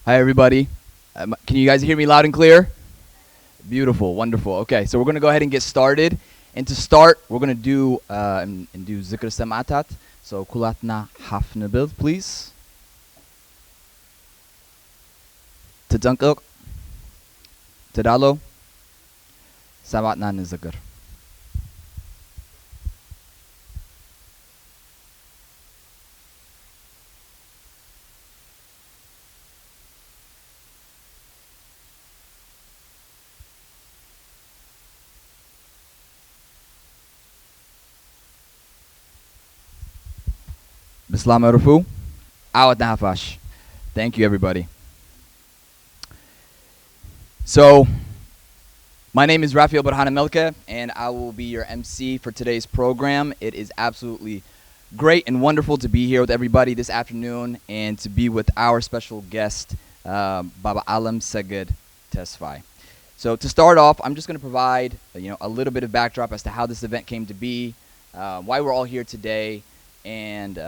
Hi, everybody. Can you guys hear me loud and clear? Beautiful, wonderful. Okay, so we're going to go ahead and get started. And to start, we're going to do and do zikr samatat. So kulatna hafnabil, please. Tadunkuk, tadalo, samatna nizikr. Bislam Rufu, Awat Nahafash. Thank you, everybody. So, my name is Rafael Barhana Melke, and I will be your MC for today's program. It is absolutely great and wonderful to be here with everybody this afternoon and to be with our special guest, Baba ALEMSEGED Tesfaye. So to start off, I'm just going to provide a little bit of backdrop as to how this event came to be, why we're all here today, and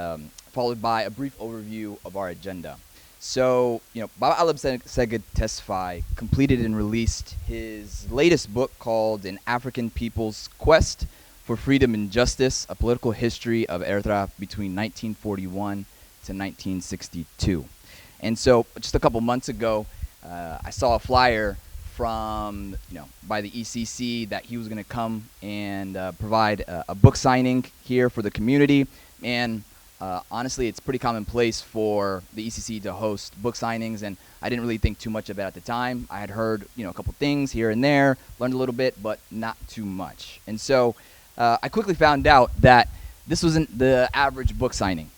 followed by a brief overview of our agenda. So, Baba ALEMSEGED Tesfaye completed and released his latest book called An African People's Quest for Freedom and Justice, A Political History of Eritrea between 1941 to 1962. And so, just a couple months ago, I saw a flyer from, by the ECC that he was going to come and provide a book signing here for the community. And honestly, it's pretty commonplace for the ECC to host book signings, and I didn't really think too much about it at the time. I had heard, a couple things here and there, learned a little bit, but not too much. And so I quickly found out that this wasn't the average book signing.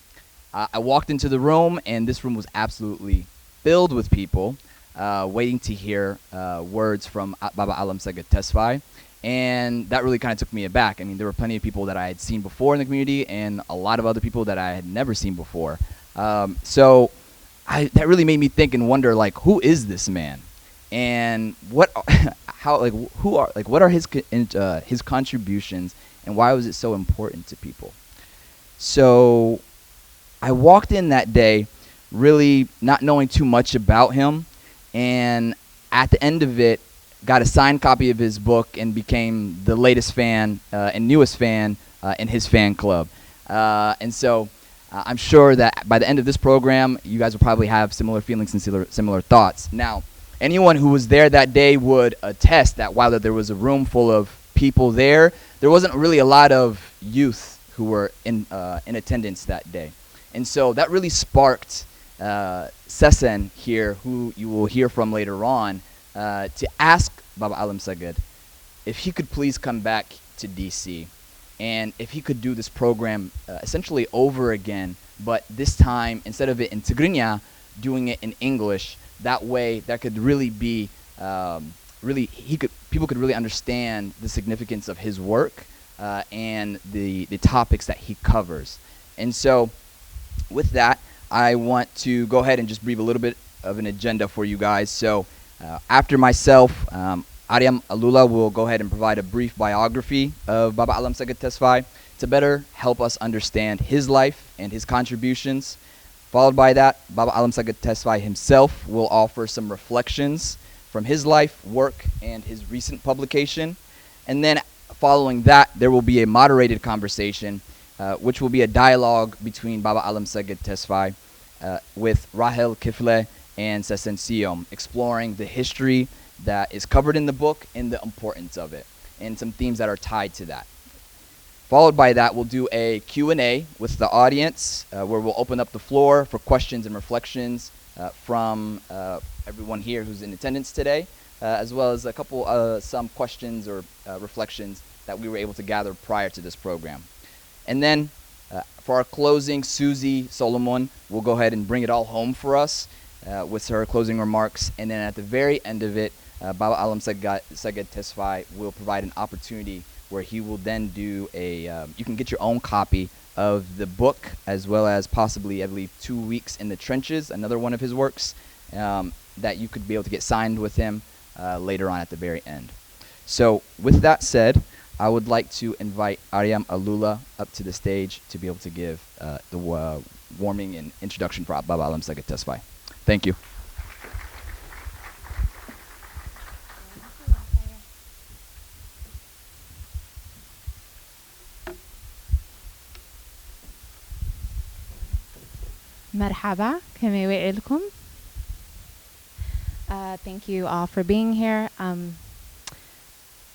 I walked into the room, and this room was absolutely filled with people waiting to hear words from Baba ALEMSEGED Tesfaye. And that really kind of took me aback. I mean, there were plenty of people that I had seen before in the community and a lot of other people that I had never seen before. So that really made me think and wonder, who is this man? And what are his contributions, and why was it so important to people? So I walked in that day really not knowing too much about him, and at the end of it, got a signed copy of his book and became the latest fan and newest fan in his fan club. And so I'm sure that by the end of this program, you guys will probably have similar feelings and similar thoughts. Now, anyone who was there that day would attest that while there was a room full of people there wasn't really a lot of youth who were in attendance that day. And so that really sparked Sesen here, who you will hear from later on, to ask Baba ALEMSEGED if he could please come back to DC and if he could do this program essentially over again, but this time instead of it in Tigrinya, doing it in English. That way, that could really be people could really understand the significance of his work and the topics that he covers. And so, with that, I want to go ahead and just brief a little bit of an agenda for you guys. So. After myself, Ariam Alula will go ahead and provide a brief biography of Baba ALEMSEGED Tesfaye to better help us understand his life and his contributions. Followed by that, Baba ALEMSEGED Tesfaye himself will offer some reflections from his life, work, and his recent publication. And then following that, there will be a moderated conversation, which will be a dialogue between Baba ALEMSEGED Tesfaye with Rahel Kifle and Sesen Siom, exploring the history that is covered in the book and the importance of it, and some themes that are tied to that. Followed by that, we'll do a Q&A with the audience, where we'll open up the floor for questions and reflections from everyone here who's in attendance today, as well as some questions or reflections that we were able to gather prior to this program. And then, for our closing, Susie Solomon will go ahead and bring it all home for us with her closing remarks. And then at the very end of it, Baba ALEMSEGED Tesfaye will provide an opportunity where he will then do you can get your own copy of the book, as well as possibly, I believe, 2 Weeks in the Trenches, another one of his works, that you could be able to get signed with him later on at the very end. So with that said, I would like to invite Ariam Alula up to the stage to be able to give the warming and introduction for Baba ALEMSEGED Tesfaye. Thank you. مرحبا كما يوعدكم. Thank you all for being here.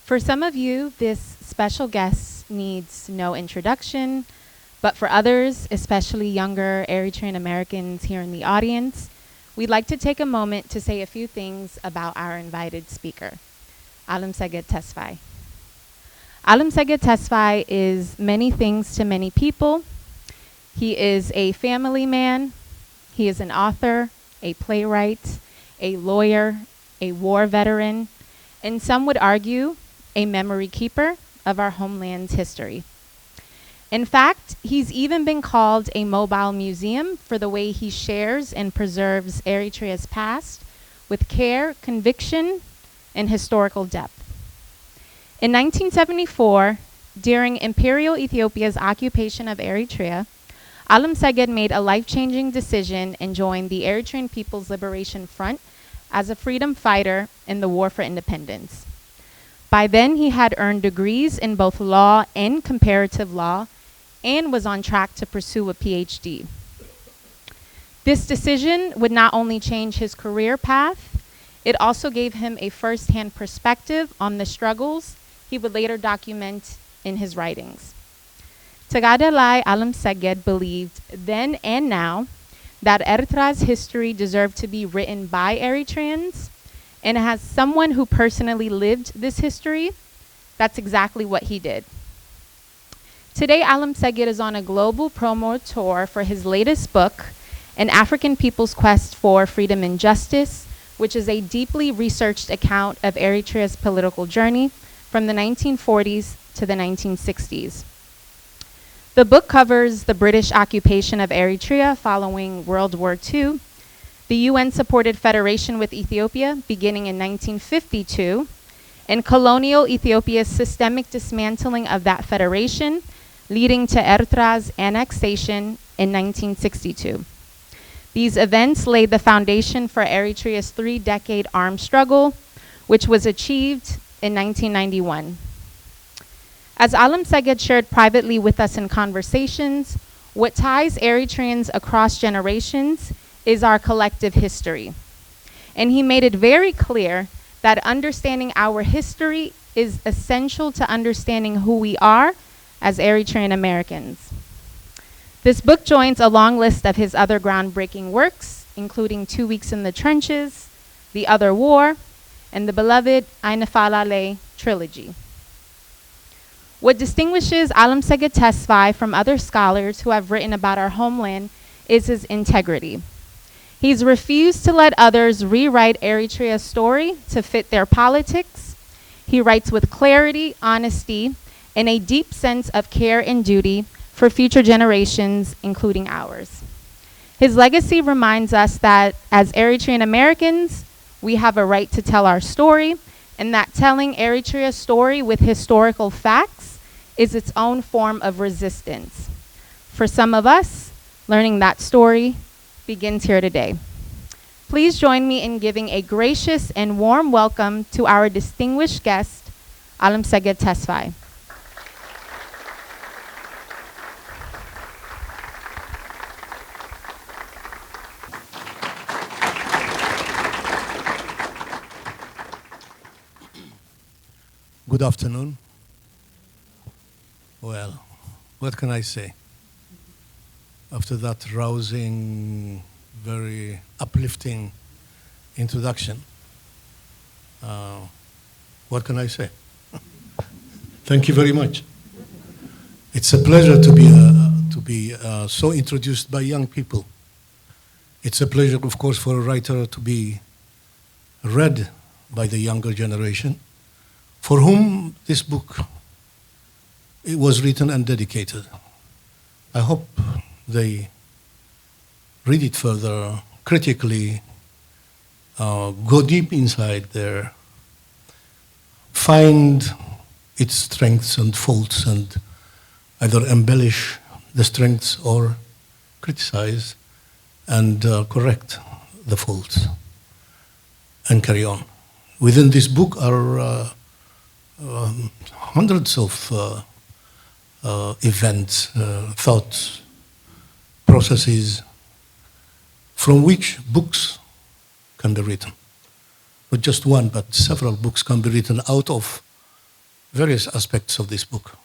For some of you, this special guest needs no introduction, but for others, especially younger Eritrean Americans here in the audience, we'd like to take a moment to say a few things about our invited speaker, ALEMSEGED Tesfaye. ALEMSEGED Tesfaye is many things to many people. He is a family man, he is an author, a playwright, a lawyer, a war veteran, and some would argue a memory keeper of our homeland's history. In fact, he's even been called a mobile museum for the way he shares and preserves Eritrea's past with care, conviction, and historical depth. In 1974, during Imperial Ethiopia's occupation of Eritrea, ALEMSEGED made a life-changing decision and joined the Eritrean People's Liberation Front as a freedom fighter in the War for Independence. By then, he had earned degrees in both law and comparative law and was on track to pursue a PhD. This decision would not only change his career path, it also gave him a first-hand perspective on the struggles he would later document in his writings. Tagadalai ALEMSEGED believed then and now that Eritrea's history deserved to be written by Eritreans, and as someone who personally lived this history, that's exactly what he did. Today, ALEMSEGED is on a global promo tour for his latest book, An African People's Quest for Freedom and Justice, which is a deeply researched account of Eritrea's political journey from the 1940s to the 1960s. The book covers the British occupation of Eritrea following World War II, the UN-supported federation with Ethiopia beginning in 1952, and colonial Ethiopia's systemic dismantling of that federation, leading to Eritrea's annexation in 1962. These events laid the foundation for Eritrea's three-decade armed struggle, which was achieved in 1991. As ALEMSEGED shared privately with us in conversations, what ties Eritreans across generations is our collective history. And he made it very clear that understanding our history is essential to understanding who we are as Eritrean Americans. This book joins a long list of his other groundbreaking works, including 2 Weeks in the Trenches, The Other War, and the beloved Eine Falale trilogy. What distinguishes ALEMSEGED Tesfaye from other scholars who have written about our homeland is his integrity. He's refused to let others rewrite Eritrea's story to fit their politics. He writes with clarity, honesty, and a deep sense of care and duty for future generations, including ours. His legacy reminds us that as Eritrean Americans, we have a right to tell our story, and that telling Eritrea's story with historical facts is its own form of resistance. For some of us, learning that story begins here today. Please join me in giving a gracious and warm welcome to our distinguished guest, ALEMSEGED Tesfaye. Good afternoon. Well, what can I say? After that rousing, very uplifting introduction, what can I say? Thank you very much. It's a pleasure to be so introduced by young people. It's a pleasure, of course, for a writer to be read by the younger generation, for whom this book it was written and dedicated. I hope they read it further critically, go deep inside there, find its strengths and faults, and either embellish the strengths or criticize and correct the faults and carry on. Within this book are hundreds of events, thoughts, processes, from which books can be written. Not just one, but several books can be written out of various aspects of this book.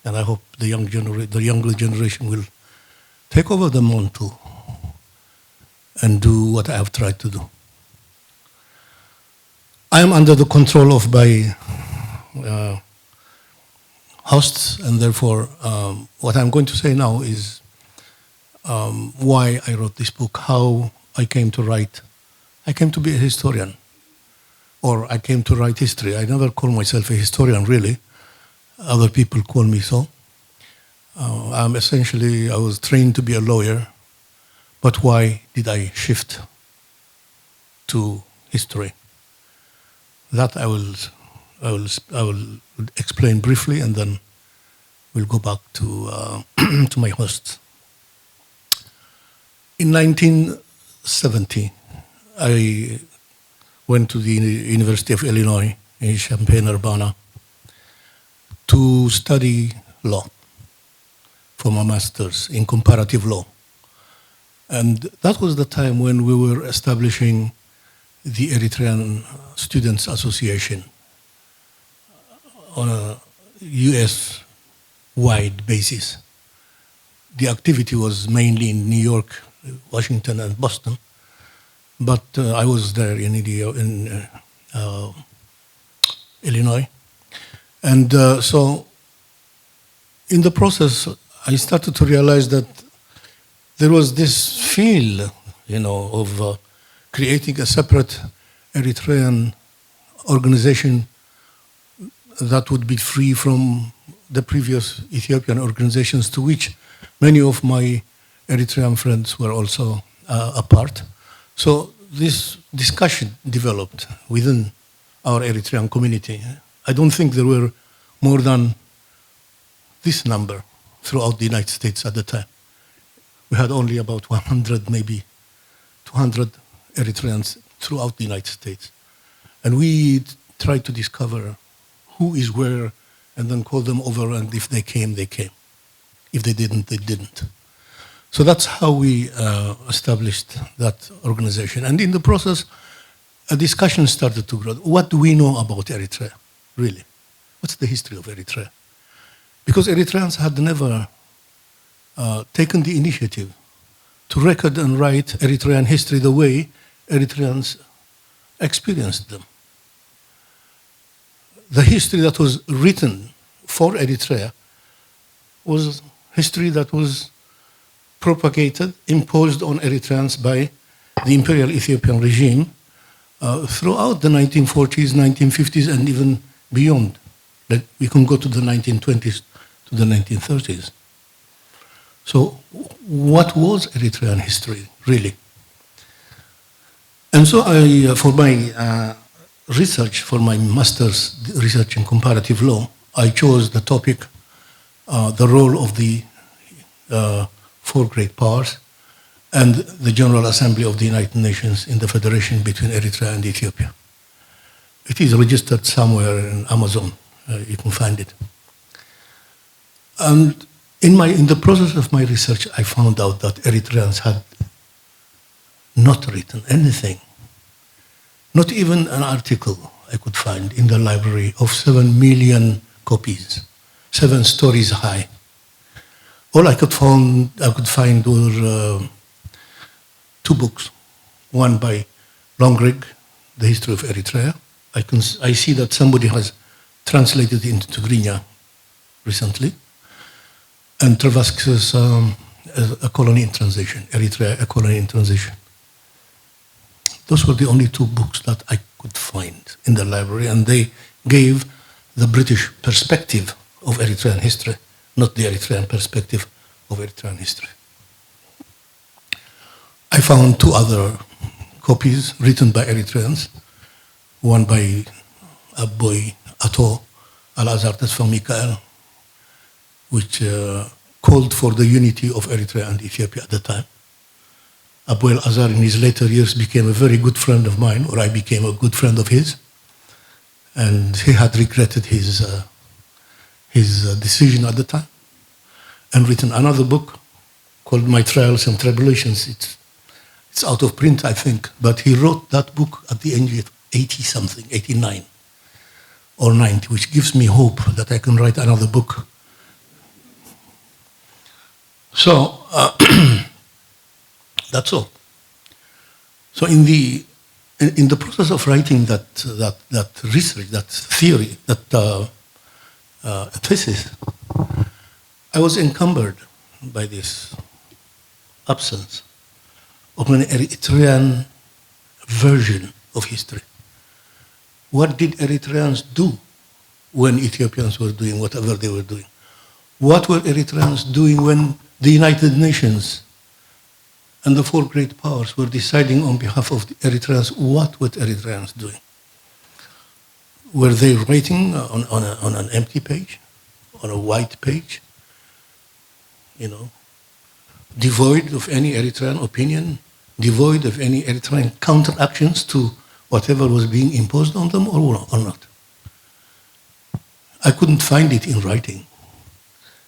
And I hope the younger generation will take over the mantle and do what I have tried to do. I am under the control of my hosts, and therefore what I'm going to say now is why I wrote this book, how I came to write. I came to be a historian, or I came to write history. I never call myself a historian, really. Other people call me so. I was trained to be a lawyer, but why did I shift to history? That I will explain briefly, and then we'll go back to to my hosts. In 1970, I went to the University of Illinois in Champaign-Urbana to study law for my master's in comparative law. And that was the time when we were establishing the Eritrean Students Association on a US-wide basis. The activity was mainly in New York, Washington, and Boston, but I was there in Illinois. And so in the process, I started to realize that there was this feel, of creating a separate Eritrean organization that would be free from the previous Ethiopian organizations to which many of my Eritrean friends were also a part. So this discussion developed within our Eritrean community. I don't think there were more than this number throughout the United States at the time. We had only about 100, maybe 200 Eritreans throughout the United States. And we tried to discover who is where and then call them over, and if they came, they came. If they didn't, they didn't. So that's how we established that organization. And in the process, a discussion started to grow. What do we know about Eritrea, really? What's the history of Eritrea? Because Eritreans had never taken the initiative to record and write Eritrean history the way Eritreans experienced them. The history that was written for Eritrea was history that was propagated, imposed on Eritreans by the imperial Ethiopian regime throughout the 1940s, 1950s, and even beyond. We can go to the 1920s, to the 1930s. So what was Eritrean history, really? And so for my research, for my master's research in comparative law, I chose the topic, the role of the four great powers and the General Assembly of the United Nations in the federation between Eritrea and Ethiopia. It is registered somewhere in Amazon. You can find it. And in the process of my research, I found out that Eritreans had not written anything, not even an article I could find in the library of 7 million copies, 7 stories high. All I could find were 2 books. One by Longrig, The History of Eritrea. I see that somebody has translated it into Tigrinya recently. And Travasky's A Colony in Transition, Eritrea, A Colony in Transition. Those were the only 2 books that I could find in the library, and they gave the British perspective of Eritrean history, not the Eritrean perspective of Eritrean history. I found 2 other copies written by Eritreans, one by a boy, Ato Al-Azhar Tesfa Mikael, which called for the unity of Eritrea and Ethiopia at the time. Abu al-Azhar in his later years became a very good friend of mine, or I became a good friend of his, and he had regretted his decision at the time, and written another book called My Trials and Tribulations. It's out of print, I think, but he wrote that book at the age of 80-something, 89 or 90, which gives me hope that I can write another book. So, that's all. So in the process of writing that research, that theory, that thesis, I was encumbered by this absence of an Eritrean version of history. What did Eritreans do when Ethiopians were doing whatever they were doing? What were Eritreans doing when the United Nations and the four great powers were deciding on behalf of the Eritreans what were Eritreans doing? Were they writing on an empty page, on a white page, devoid of any Eritrean opinion, devoid of any Eritrean counteractions to whatever was being imposed on them, or not? I couldn't find it in writing.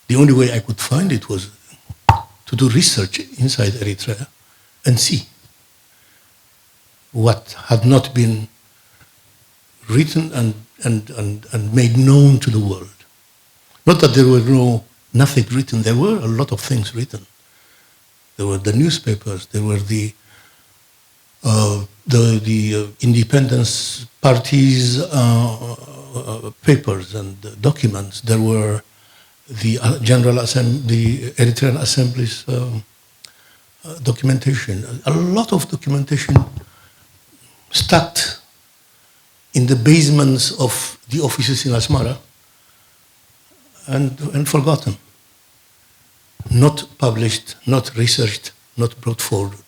The only way I could find it was to do research inside Eritrea and see what had not been written and made known to the world. Not that there were nothing written. There were a lot of things written. There were the newspapers. There were the independence parties' papers and documents. There were the the Eritrean Assembly's documentation. A lot of documentation stacked in the basements of the offices in Asmara and forgotten. Not published, not researched, not brought forward,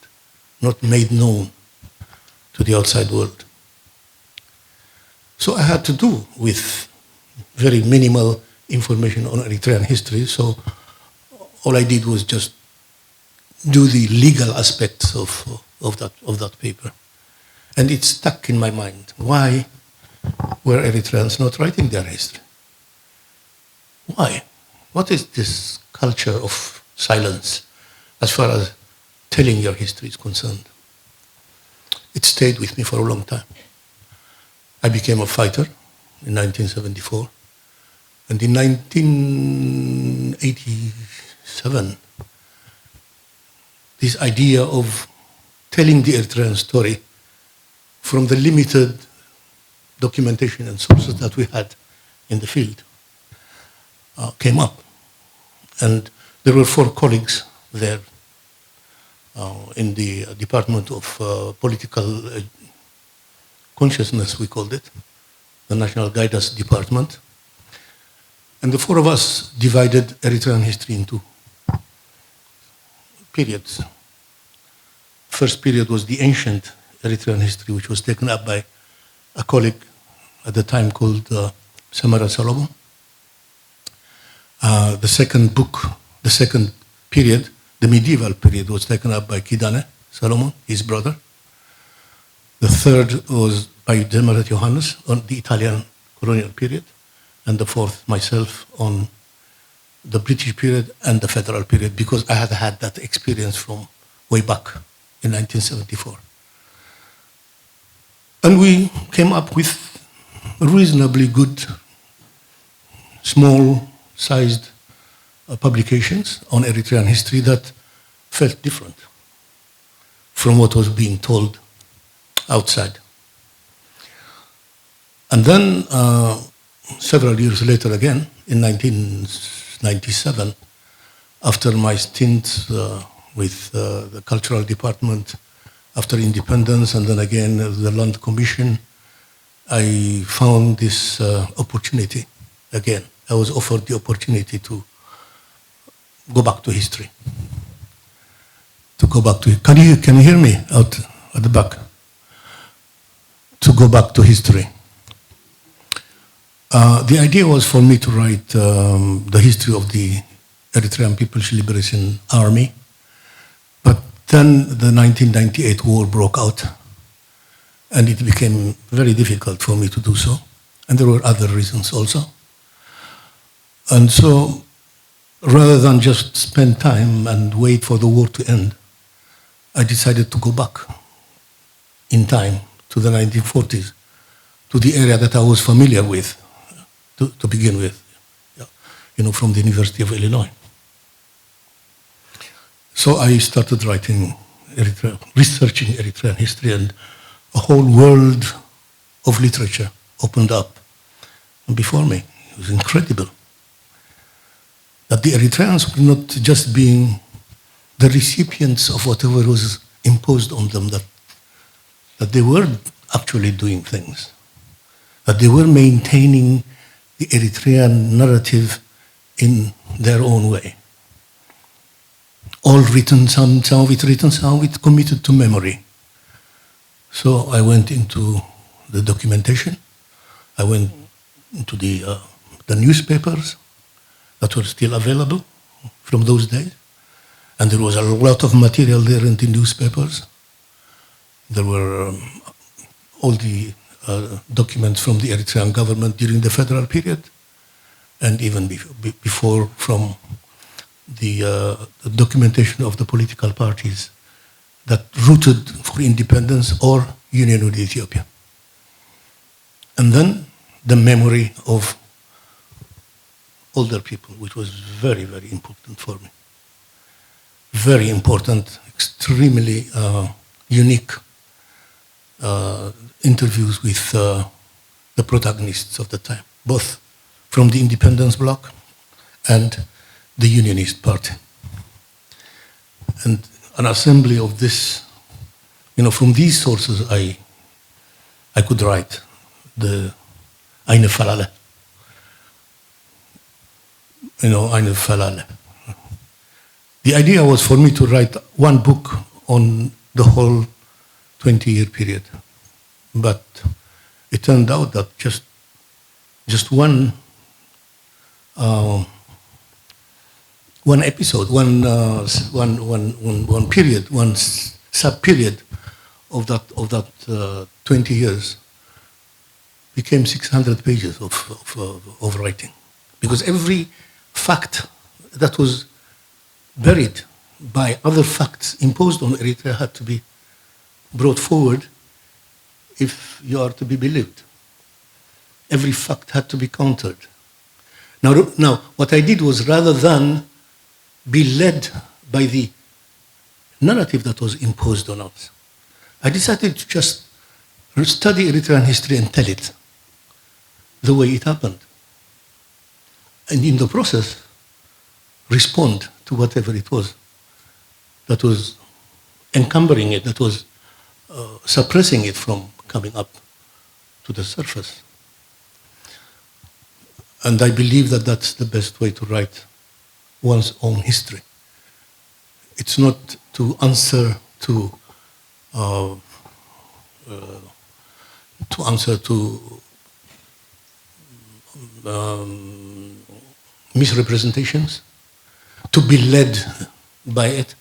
not made known to the outside world. So I had to do with very minimal information on Eritrean history, so all I did was just do the legal aspects of that paper. And it stuck in my mind. Why were Eritreans not writing their history? Why? What is this culture of silence as far as telling your history is concerned? It stayed with me for a long time. I became a fighter in 1974. And in 1987, this idea of telling the Eritrean story from the limited documentation and sources that we had in the field came up. And there were 4 colleagues there in the Department of Political Consciousness, we called it, the National Guidance Department. And the 4 of us divided Eritrean history into periods. First period was the ancient Eritrean history, which was taken up by a colleague at the time called Samara Solomon. The second book, the second period, the medieval period, was taken up by Kidane Solomon, his brother. The third was by Demaret Johannes on the Italian colonial period. And the fourth, myself, on the British period and the federal period, because I had had that experience from way back in 1974. And we came up with reasonably good, small-sized publications on Eritrean history that felt different from what was being told outside. And then, several years later again, in 1997, after my stint with the Cultural Department after independence, and then again the Land Commission, I found this opportunity again. I was offered the opportunity to go back to history. To go back to, can you hear me out at the back? To go back to history. The idea was for me to write the history of the Eritrean People's Liberation Army, but then the 1998 war broke out, and it became very difficult for me to do so, and there were other reasons also. And so, rather than just spend time and wait for the war to end, I decided to go back in time to the 1940s, to the area that I was familiar with to begin with, from the University of Illinois. So I started writing researching Eritrean history, and a whole world of literature opened up before me. It was incredible that the Eritreans were not just being the recipients of whatever was imposed on them, that they were actually doing things, that they were maintaining the Eritrean narrative in their own way. All written, some of it written, some of it committed to memory. So I went into the documentation. I went into the newspapers that were still available from those days. And there was a lot of material there in the newspapers. There were all the documents from the Eritrean government during the federal period, and even before, from the documentation of the political parties that rooted for independence or union with Ethiopia. And then the memory of older people, which was very, very important for me. Very important, extremely unique interviews with the protagonists of the time, both from the independence bloc and the Unionist Party. And an assembly of this, from these sources, I could write the Eine Falale. Eine Falale. The idea was for me to write one book on the whole 20-year period. But it turned out that just one episode, one period, one sub-period of that 20 years became 600 pages of writing. Because every fact that was buried by other facts imposed on Eritrea had to be brought forward if you are to be believed. Every fact had to be countered. Now, what I did was, rather than be led by the narrative that was imposed on us, I decided to just study Eritrean history and tell it the way it happened. And in the process, respond to whatever it was that was encumbering it, that was suppressing it from coming up to the surface. And I believe that that's the best way to write one's own history. It's not to answer to misrepresentations, to be led by it,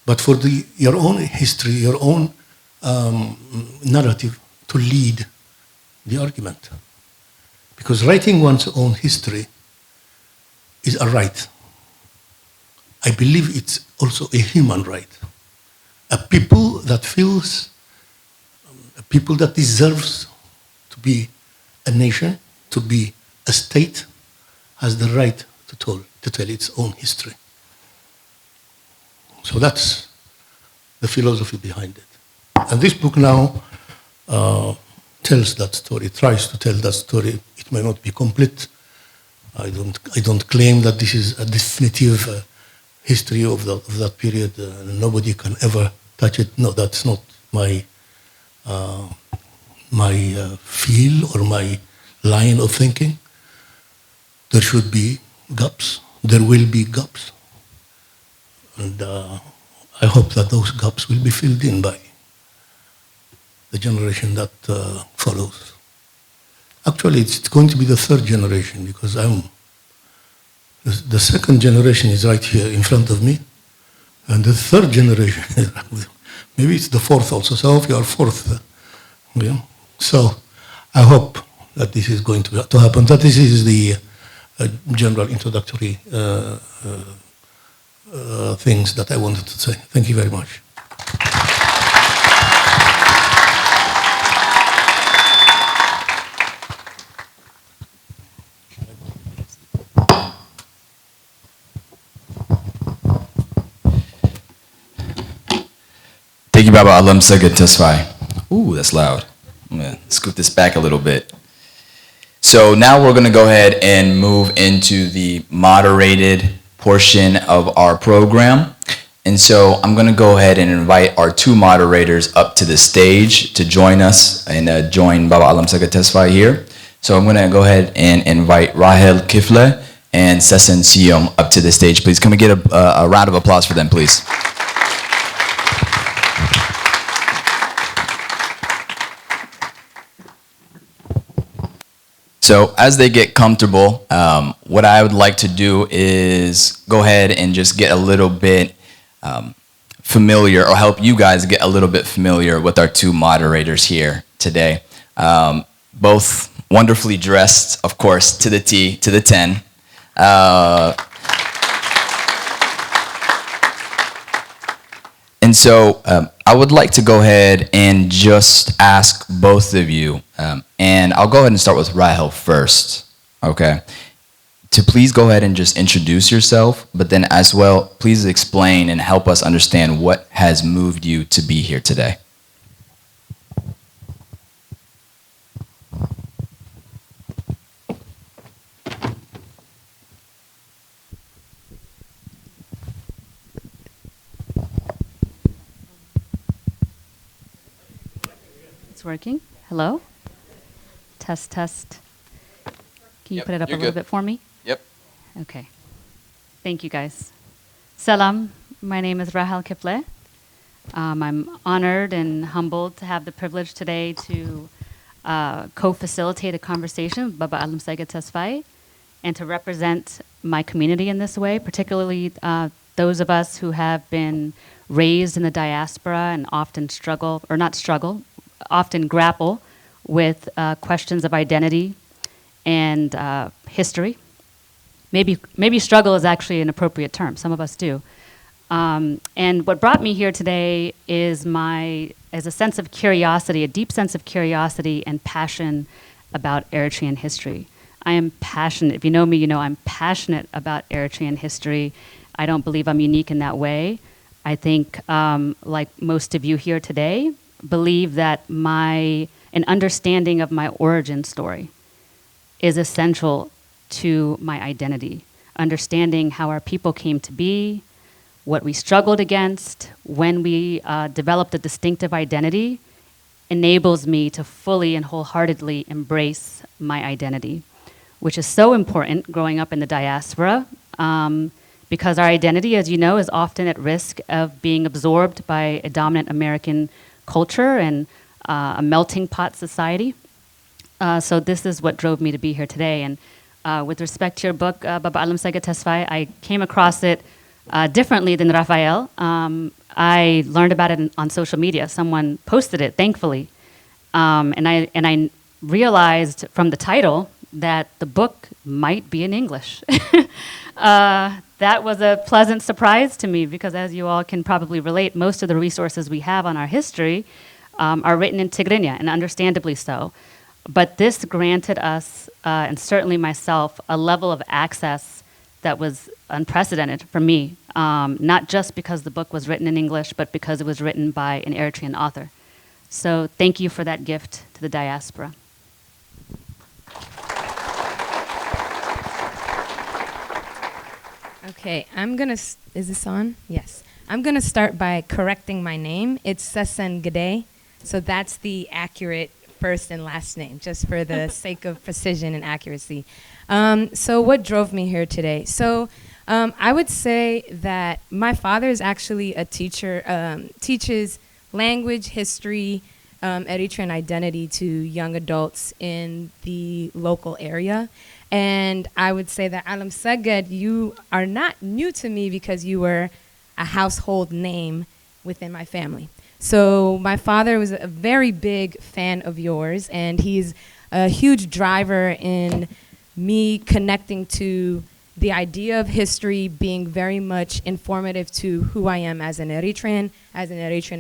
but for your own history, your own narrative to lead the argument. Because writing one's own history is a right. I believe it's also a human right. A people that feels, a people that deserves to be a nation, to be a state, has the right to tell its own history. So that's the philosophy behind it. And this book now tells that story, tries to tell that story. It may not be complete. I don't claim that this is a definitive history of that period. Nobody can ever touch it. No, that's not my feel or my line of thinking. There should be gaps. There will be gaps. And I hope that those gaps will be filled in by the generation that follows. Actually, it's going to be the third generation, because the second generation is right here in front of me, and the third generation is maybe it's the fourth also. Some of you are fourth. Yeah? So I hope that this is going to happen. That this is the general introductory things that I wanted to say. Thank you very much. Thank you, Baba ALEMSEGED INTERVIEW. Ooh, that's loud. I'm gonna scoot this back a little bit. So now we're gonna go ahead and move into the moderated portion of our program. And so I'm gonna go ahead and invite our two moderators up to the stage to join us and join Baba ALEMSEGED INTERVIEW here. So I'm gonna go ahead and invite Rahel Kifle and Sesen Siyom up to the stage, please. Can we get a round of applause for them, please? So as they get comfortable, what I would like to do is go ahead and just get a little bit familiar, or help you guys get a little bit familiar with our two moderators here today. Both wonderfully dressed, of course, to the T, to the 10. And so I would like to go ahead and just ask both of you, and I'll go ahead and start with Rahel first, okay? To please go ahead and just introduce yourself, but then as well, please explain and help us understand what has moved you to be here today. Working. Hello? Test, test. Can you put it up a little bit for me? Yep. Okay. Thank you, guys. Salam. My name is Rahel Kifle. I'm honored and humbled to have the privilege today to co-facilitate a conversation with Baba ALEMSEGED INTERVIEW and to represent my community in this way, particularly those of us who have been raised in the diaspora and often struggle, or not struggle, often grapple with questions of identity and history. Maybe struggle is actually an appropriate term. Some of us do. And what brought me here today is a sense of curiosity, a deep sense of curiosity and passion about Eritrean history. I am passionate. If you know me, you know I'm passionate about Eritrean history. I don't believe I'm unique in that way. I think, like most of you here today, believe that an understanding of my origin story is essential to my identity. Understanding how our people came to be, what we struggled against, when we developed a distinctive identity, enables me to fully and wholeheartedly embrace my identity, which is so important growing up in the diaspora, because our identity, as you know, is often at risk of being absorbed by a dominant American culture and a melting pot society. So this is what drove me to be here today. And with respect to your book, Baba ALEMSEGED INTERVIEW, I came across it differently than Raphael. I learned about it on social media. Someone posted it, thankfully. And I realized from the title that the book might be in English. That was a pleasant surprise to me because, as you all can probably relate, most of the resources we have on our history are written in Tigrinya, and understandably so. But this granted us, and certainly myself, a level of access that was unprecedented for me, not just because the book was written in English, but because it was written by an Eritrean author. So thank you for that gift to the diaspora. Okay, is this on? Yes. I'm gonna start by correcting my name. It's Sesen Gede, so that's the accurate first and last name, just for the sake of precision and accuracy. So what drove me here today? So I would say that my father is actually a teacher, teaches language, history, Eritrean identity to young adults in the local area. And I would say that ALEMSEGED, you are not new to me because you were a household name within my family. So my father was a very big fan of yours, and he's a huge driver in me connecting to the idea of history being very much informative to who I am as an Eritrean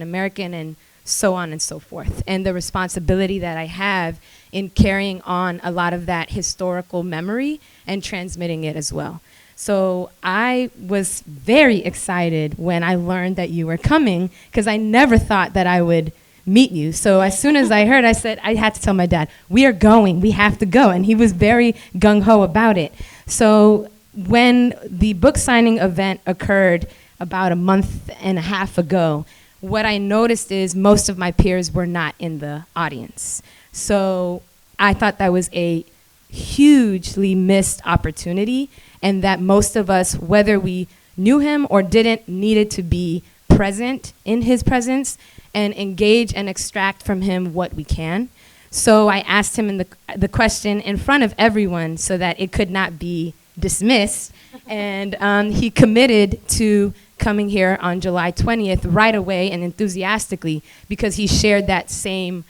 American, and so on and so forth. And the responsibility that I have in carrying on a lot of that historical memory and transmitting it as well. So I was very excited when I learned that you were coming, because I never thought that I would meet you. So as soon as I heard, I said, I had to tell my dad, we are going, we have to go. And he was very gung-ho about it. So when the book signing event occurred about a month and a half ago, what I noticed is most of my peers were not in the audience. So I thought that was a hugely missed opportunity, and that most of us, whether we knew him or didn't, needed to be present in his presence and engage and extract from him what we can. So I asked him the question in front of everyone so that it could not be dismissed. And he committed to coming here on July 20th right away and enthusiastically, because he shared that same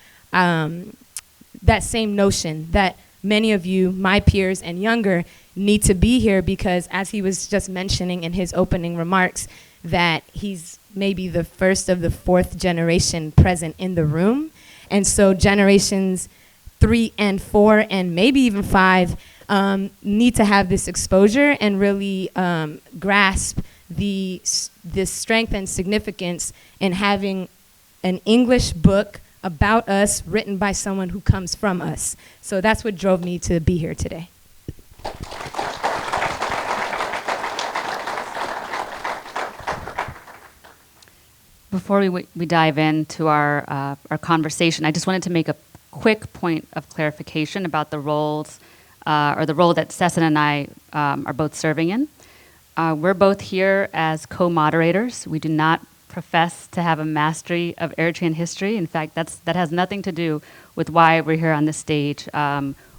notion that many of you, my peers and younger, need to be here, because as he was just mentioning in his opening remarks, that he's maybe the first of the fourth generation present in the room. And so generations 3 and 4 and maybe even 5 need to have this exposure and really grasp the strength and significance in having an English book about us written by someone who comes from us. So that's what drove me to be here today. Before we dive into our conversation, I just wanted to make a quick point of clarification about the roles, or the role that Sesson and I are both serving in. We're both here as co-moderators. We do not profess to have a mastery of Eritrean history. In fact, that has nothing to do with why we're here on this stage.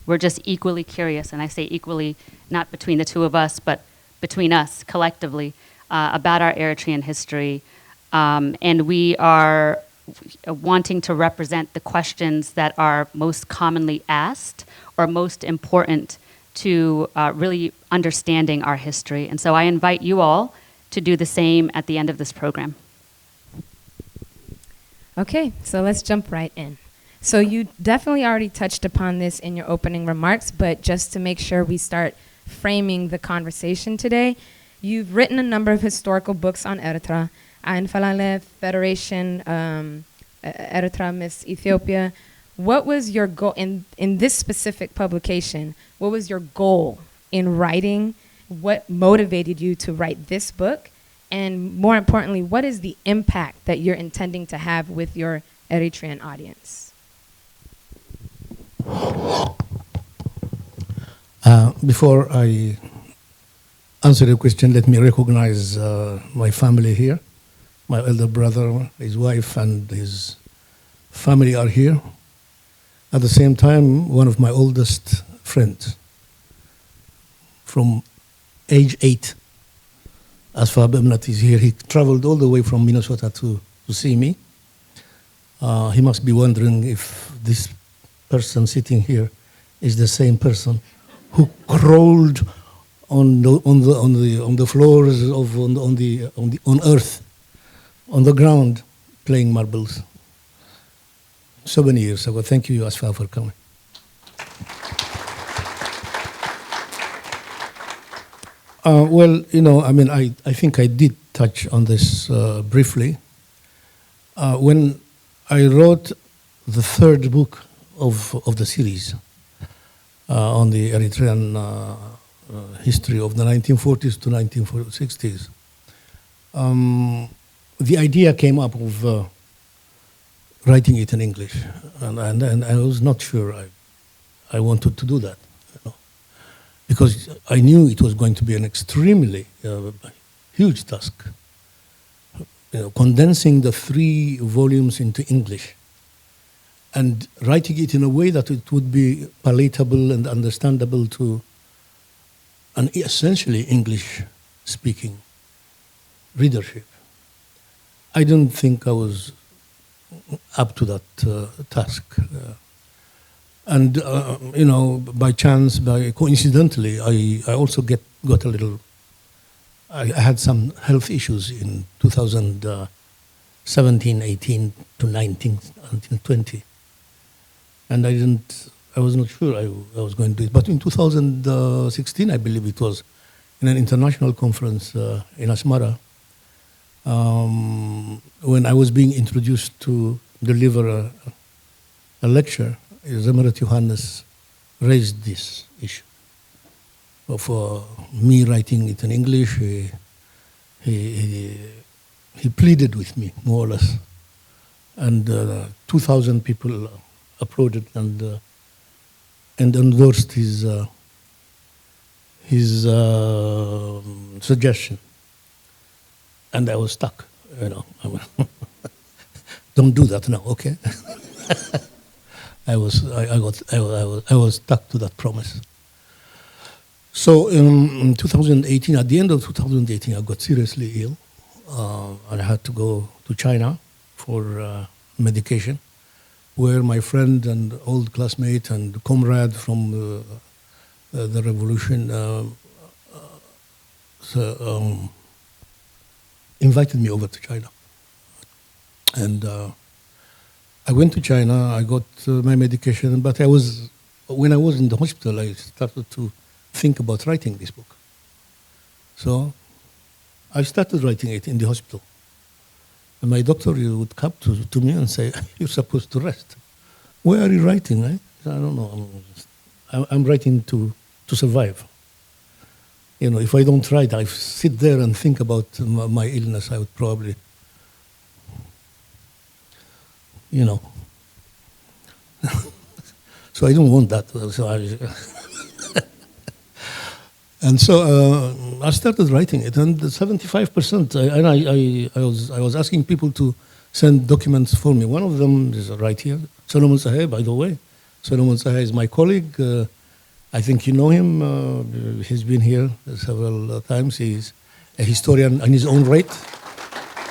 We're just equally curious, and I say equally not between the two of us, but between us collectively, about our Eritrean history. And we are wanting to represent the questions that are most commonly asked or most important to really understanding our history. And so I invite you all to do the same at the end of this program. Okay, so let's jump right in. So you definitely already touched upon this in your opening remarks, but just to make sure we start framing the conversation today, you've written a number of historical books on Eritrea, Ain Falale, Federation, Eritrea Miss Ethiopia. What was your goal in this specific publication? What was your goal in writing? What motivated you to write this book? And more importantly, what is the impact that you're intending to have with your Eritrean audience? Before I answer your question, let me recognize my family here. My elder brother, his wife, and his family are here. At the same time, one of my oldest friends from age 8, Asfa Bemnat, is here. He traveled all the way from Minnesota to see me. He must be wondering if this person sitting here is the same person who crawled on the floors of on earth, on the ground, playing marbles. So many years ago. Thank you, Asfa, for coming. Well, I think I did touch on this briefly. When I wrote the third book of the series on the Eritrean history of the 1940s to 1960s, the idea came up of writing it in English, and I was not sure I wanted to do that, because I knew it was going to be an extremely huge task, condensing the 3 volumes into English and writing it in a way that it would be palatable and understandable to an essentially English-speaking readership. I don't think I was up to that task. By chance, coincidentally, I also got a little. I had some health issues in 2017, 18 to 19, until 20, and I was not sure I was going to do it. But in 2016, I believe it was, in an international conference in Asmara, when I was being introduced to deliver a lecture, Zemarat Johannes raised this issue of me writing it in English. He pleaded with me, more or less. And 2,000 people applauded and endorsed his suggestion. And I was stuck, you know. Don't do that now, okay? I was stuck to that promise. So in 2018, at the end of 2018, I got seriously ill, and I had to go to China for medication, where my friend and old classmate and comrade from the revolution invited me over to China. And I went to China, I got my medication, but when I was in the hospital, I started to think about writing this book. So I started writing it in the hospital. And my doctor would come to me and say, "You're supposed to rest. Where are you writing?" I don't know. I'm writing to survive. You know, if I don't write, I sit there and think about my illness, I would probably, you know. So I don't want that. And so I started writing it, and 75%. I was asking people to send documents for me. One of them is right here, Solomon Saheh, by the way. Solomon Saheh is my colleague. I think you know him. He's been here several times. He's a historian in his own right.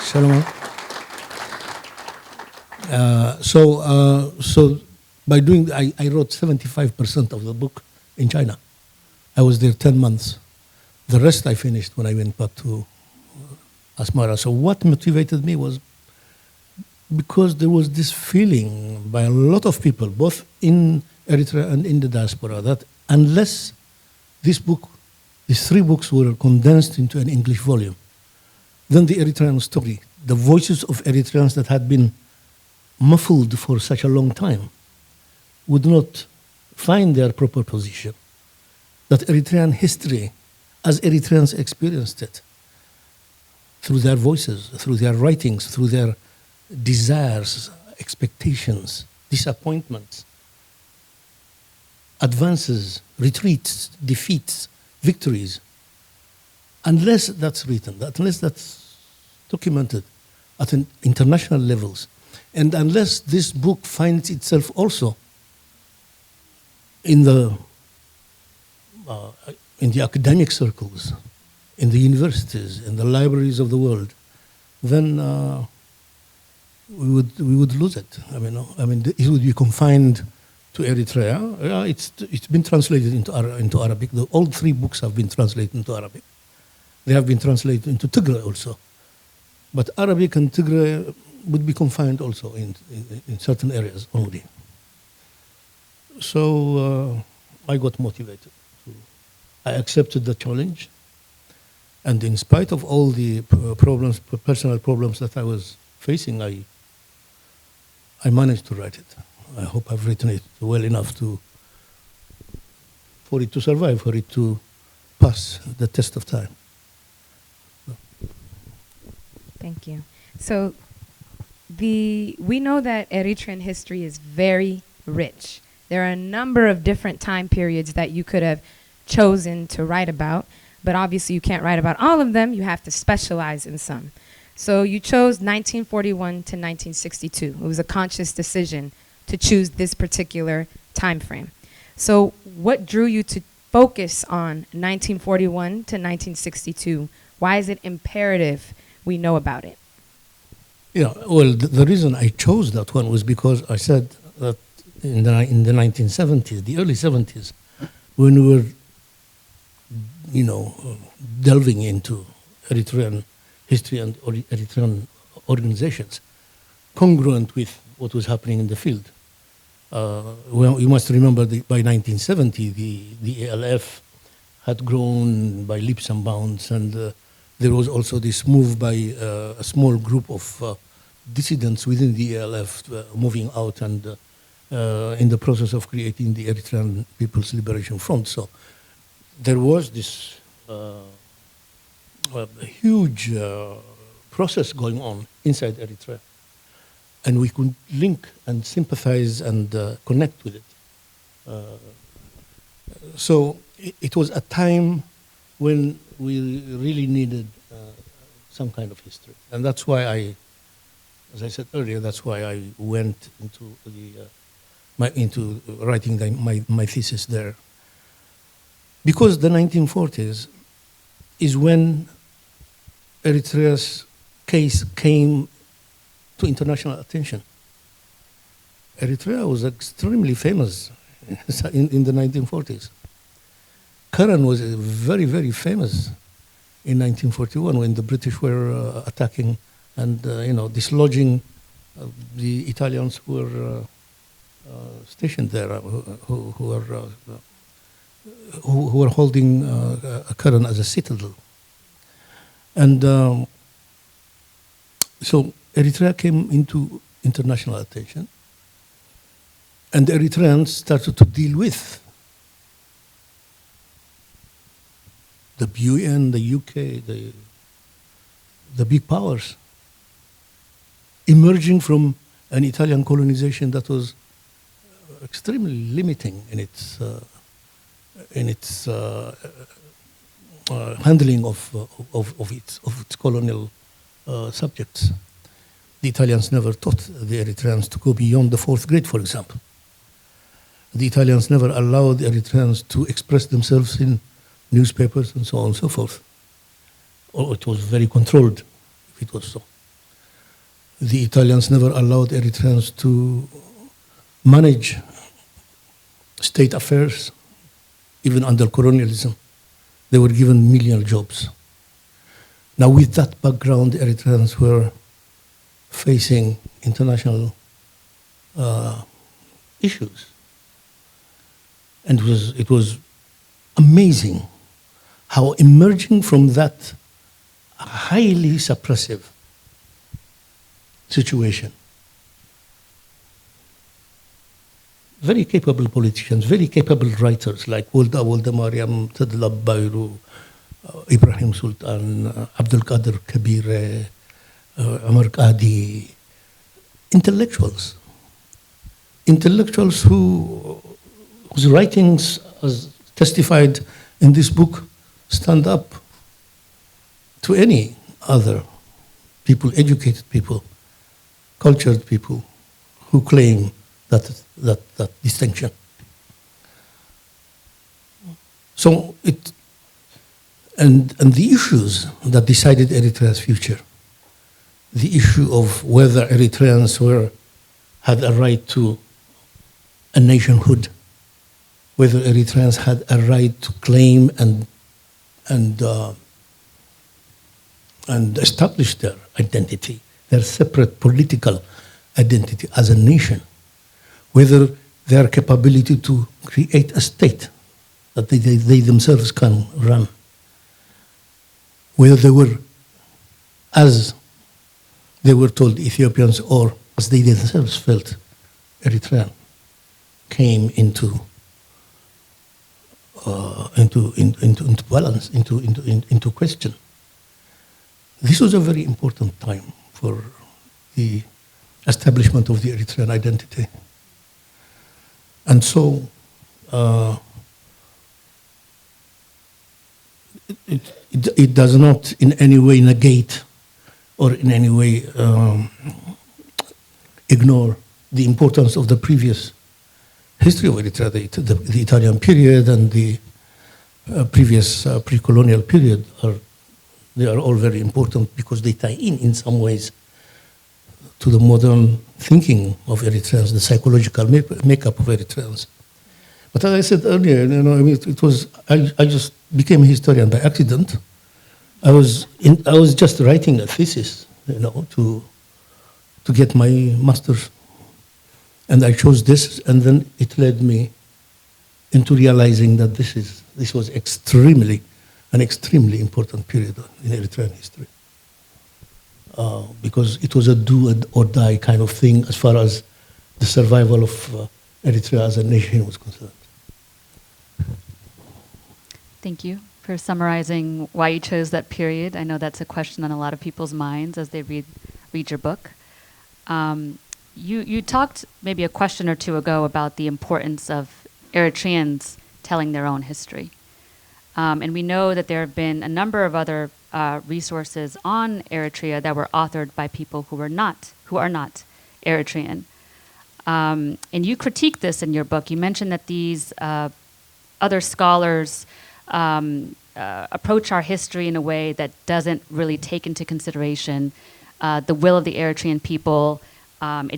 Solomon. So by doing, I wrote 75% of the book in China. I was there 10 months. The rest I finished when I went back to Asmara. So what motivated me was because there was this feeling by a lot of people, both in Eritrea and in the diaspora, that unless these 3 books were condensed into an English volume, then the Eritrean story, the voices of Eritreans that had been muffled for such a long time, would not find their proper position. That Eritrean history, as Eritreans experienced it, through their voices, through their writings, through their desires, expectations, disappointments, advances, retreats, defeats, victories, unless that's written, unless that's documented at an international levels, and unless this book finds itself also in the academic circles, in the universities, in the libraries of the world, then we would lose it. I mean, it would be confined to Eritrea. It's been translated into Arabic. All 3 books have been translated into Arabic. They have been translated into Tigray also, but Arabic and Tigray would be confined also in certain areas only. So I got motivated. I accepted the challenge, and in spite of all the problems, personal problems that I was facing, I managed to write it. I hope I've written it well enough for it to survive, for it to pass the test of time. Thank you. So we know that Eritrean history is very rich. There are a number of different time periods that you could have chosen to write about, but obviously you can't write about all of them. You have to specialize in some. So you chose 1941 to 1962. It was a conscious decision to choose this particular time frame. So what drew you to focus on 1941 to 1962? Why is it imperative we know about it? Yeah, well, the reason I chose that one was because I said that in the 1970s, the early 70s, when we were, delving into Eritrean history and Eritrean organizations, congruent with what was happening in the field. Well, you must remember by 1970, the ALF had grown by leaps and bounds, and there was also this move by a small group of dissidents within the ELF moving out and in the process of creating the Eritrean People's Liberation Front. So there was this huge process going on inside Eritrea, and we could link and sympathize and connect with it. So it was a time when we really needed some kind of history, and that's why as I said earlier, that's why I went into into writing my thesis there, because the 1940s is when Eritrea's case came to international attention. Eritrea was extremely famous in the 1940s. Karen was very, very famous in 1941 when the British were attacking and dislodging the Italians who were stationed there, who were holding Karen as a citadel. And so Eritrea came into international attention, and the Eritreans started to deal with the UN, the UK, the big powers, emerging from an Italian colonization that was extremely limiting in its handling of its colonial subjects. The Italians never taught the Eritreans to go beyond the 4th grade, for example. The Italians never allowed the Eritreans to express themselves in newspapers and so on and so forth. Or it was very controlled, if it was so. The Italians never allowed Eritreans to manage state affairs, even under colonialism. They were given menial jobs. Now, with that background, the Eritreans were facing international issues. And it was amazing how emerging from that highly suppressive situation, very capable politicians, very capable writers like Walda Mariam, Tadlab Bayru, Ibrahim Sultan, Abdul Qadir Kabir, Amar Qadi, intellectuals whose writings, as testified in this book, stand up to any other people, educated people, cultured people who claim that distinction. So and the issues that decided Eritrea's future, the issue of whether Eritreans had a right to a nationhood, whether Eritreans had a right to claim and establish their identity, their separate political identity as a nation, whether their capability to create a state that they themselves can run, whether they were, as they were told, Ethiopians, or as they themselves felt, Eritrean, came into balance, into question. This was a very important time for the establishment of the Eritrean identity. And so it does not in any way negate or in any way ignore the importance of the previous history of Eritrea, the Italian period and the previous pre-colonial period. They are all very important because they tie in some ways to the modern thinking of Eritreans, the psychological makeup of Eritreans. But as I said earlier, I just became a historian by accident. I was just writing a thesis, to get my master's, and I chose this, and then it led me into realizing that this was an extremely important period in Eritrean history. Because it was a do or die kind of thing as far as the survival of Eritrea as a nation was concerned. Thank you for summarizing why you chose that period. I know that's a question on a lot of people's minds as they read your book. You talked maybe a question or two ago about the importance of Eritreans telling their own history. And we know that there have been a number of other resources on Eritrea that were authored by people who are not Eritrean. And you critique this in your book. You mentioned that these other scholars approach our history in a way that doesn't really take into consideration the will of the Eritrean people.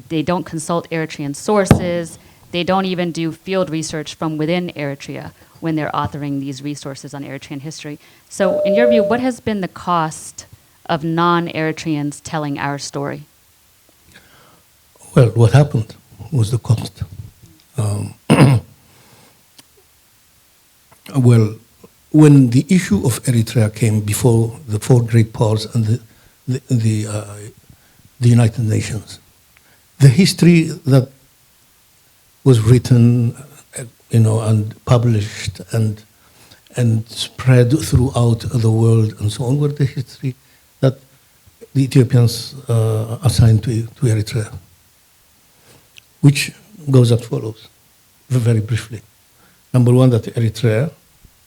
They don't consult Eritrean sources. They don't even do field research from within Eritrea when they're authoring these resources on Eritrean history. So in your view, what has been the cost of non-Eritreans telling our story? Well, what happened was the cost. Well, when the issue of Eritrea came before the four great powers and the United Nations, the history that was written, and published and spread throughout the world and so on, were the history that the Ethiopians assigned to Eritrea, which goes as follows, very briefly. Number one, that Eritrea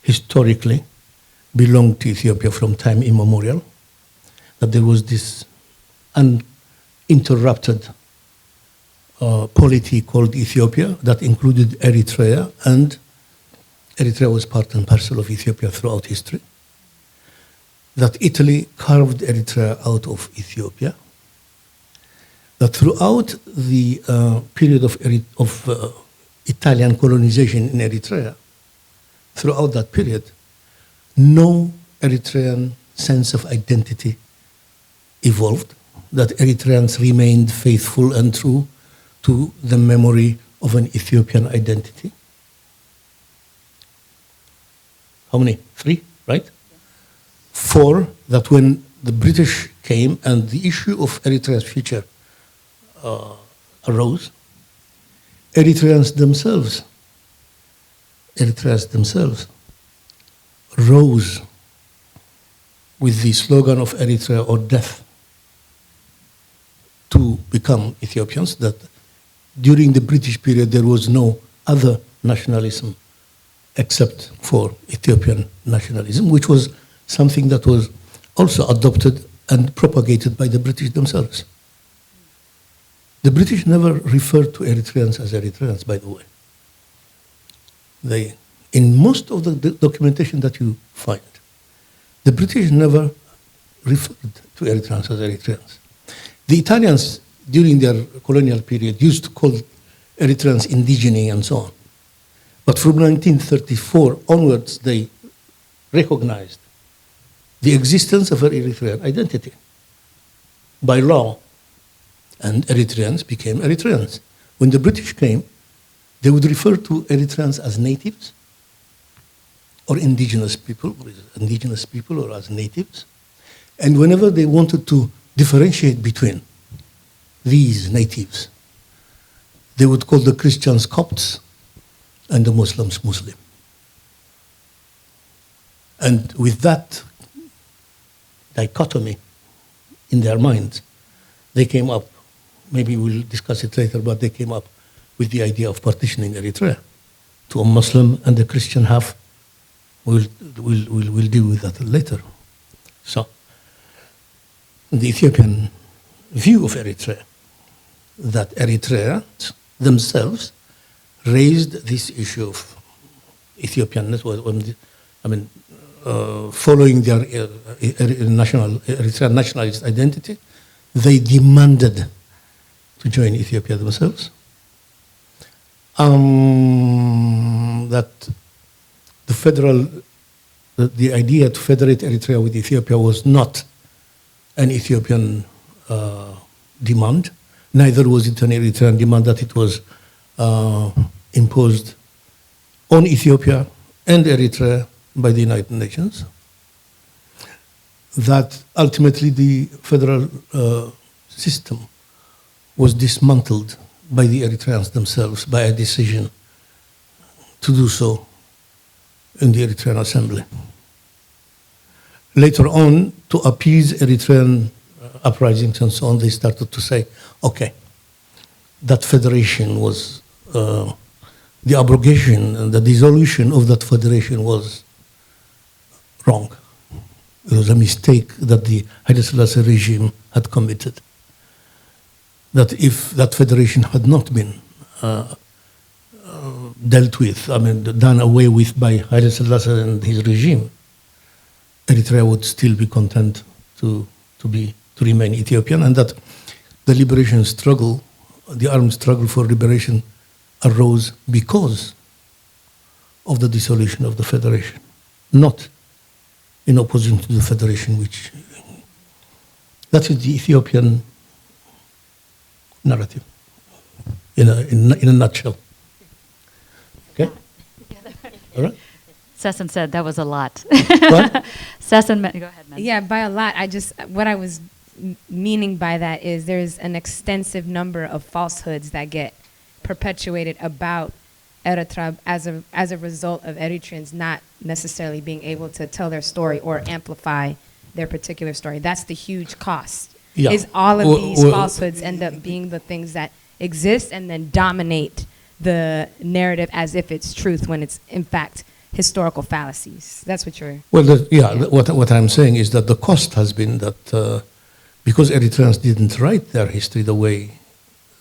historically belonged to Ethiopia from time immemorial, that there was this uninterrupted polity called Ethiopia that included Eritrea, and Eritrea was part and parcel of Ethiopia throughout history, that Italy carved Eritrea out of Ethiopia, that throughout the period of Italian colonization in Eritrea, throughout that period, no Eritrean sense of identity evolved, that Eritreans remained faithful and true to the memory of an Ethiopian identity. How many? 3, right? Yeah. 4, that when the British came and the issue of Eritrea's future arose, Eritreans themselves rose with the slogan of Eritrea or death to become Ethiopians, that during the British period there was no other nationalism except for Ethiopian nationalism, which was something that was also adopted and propagated by the British themselves. The British never referred to Eritreans as Eritreans, by the way. In most of the documentation that you find, the British never referred to Eritreans as Eritreans. The Italians, during their colonial period, used to call Eritreans indigeni and so on. But from 1934 onwards, they recognized the existence of an Eritrean identity by law, and Eritreans became Eritreans. When the British came, they would refer to Eritreans as natives or indigenous people or as natives. And whenever they wanted to differentiate between these natives, they would call the Christians Copts and the Muslims Muslim. And with that dichotomy in their minds, they came up, maybe we'll discuss it later, but they came up with the idea of partitioning Eritrea to a Muslim and a Christian half. We'll deal with that later. So, the Ethiopian view of Eritrea, that Eritreans themselves raised this issue of Ethiopianness, following their Eritrean nationalist identity, they demanded to join Ethiopia themselves. That the idea to federate Eritrea with Ethiopia was not an Ethiopian demand, neither was it an Eritrean demand, that it was imposed on Ethiopia and Eritrea by the United Nations, that ultimately the federal system was dismantled by the Eritreans themselves by a decision to do so in the Eritrean Assembly. Later on, to appease Eritrean uprisings and so on, they started to say, okay, that federation was, the abrogation and the dissolution of that federation was wrong. It was a mistake that the Haile Selassie regime had committed. That if that federation had not been dealt with, done away with by Haile Selassie and his regime, Eritrea would still be content to remain Ethiopian, and that the liberation struggle, the armed struggle for liberation, arose because of the dissolution of the federation, not in opposition to the federation, which that is the Ethiopian narrative in a nutshell. Okay? All right? Sesson said that was a lot. What? Sesson, go ahead, man. Yeah, by a lot, what I was meaning by that is there's an extensive number of falsehoods that get perpetuated about Eritrea as a result of Eritreans not necessarily being able to tell their story or amplify their particular story. That's the huge cost. Yeah. Is all of these falsehoods end up being the things that exist and then dominate the narrative as if it's truth when it's in fact historical fallacies. That's what you're... Well, what I'm saying is that the cost has been that because Eritreans didn't write their history the way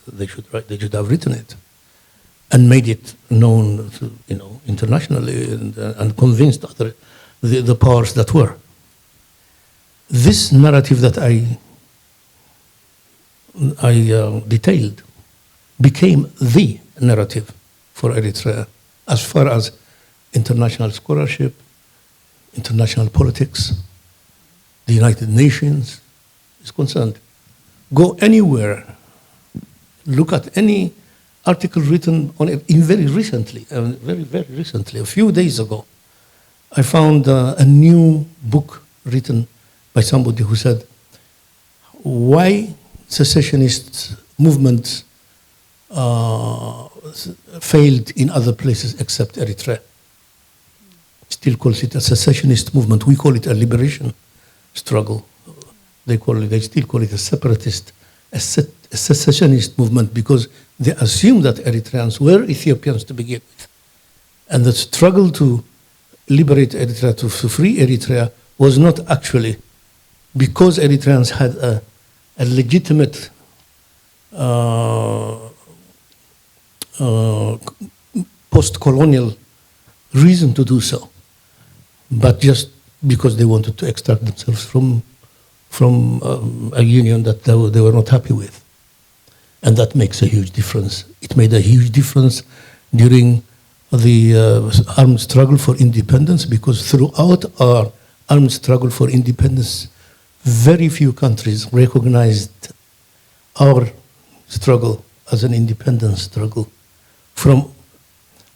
they should have written it and made it known to, internationally and convinced the powers that were. This narrative that I detailed became the narrative for Eritrea as far as international scholarship, international politics, the United Nations is concerned. Go anywhere, look at any article written on it, very recently, a few days ago, I found a new book written by somebody who said, why secessionist movements failed in other places except Eritrea. Still calls it a secessionist movement. We call it a liberation struggle. They still call it a separatist, a secessionist movement because they assume that Eritreans were Ethiopians to begin with. And the struggle to liberate Eritrea, to free Eritrea, was not actually because Eritreans had a legitimate post-colonial reason to do so, but just because they wanted to extract themselves from a union that they were not happy with. And that makes a huge difference. It made a huge difference during the armed struggle for independence, because throughout our armed struggle for independence, very few countries recognized our struggle as an independence struggle from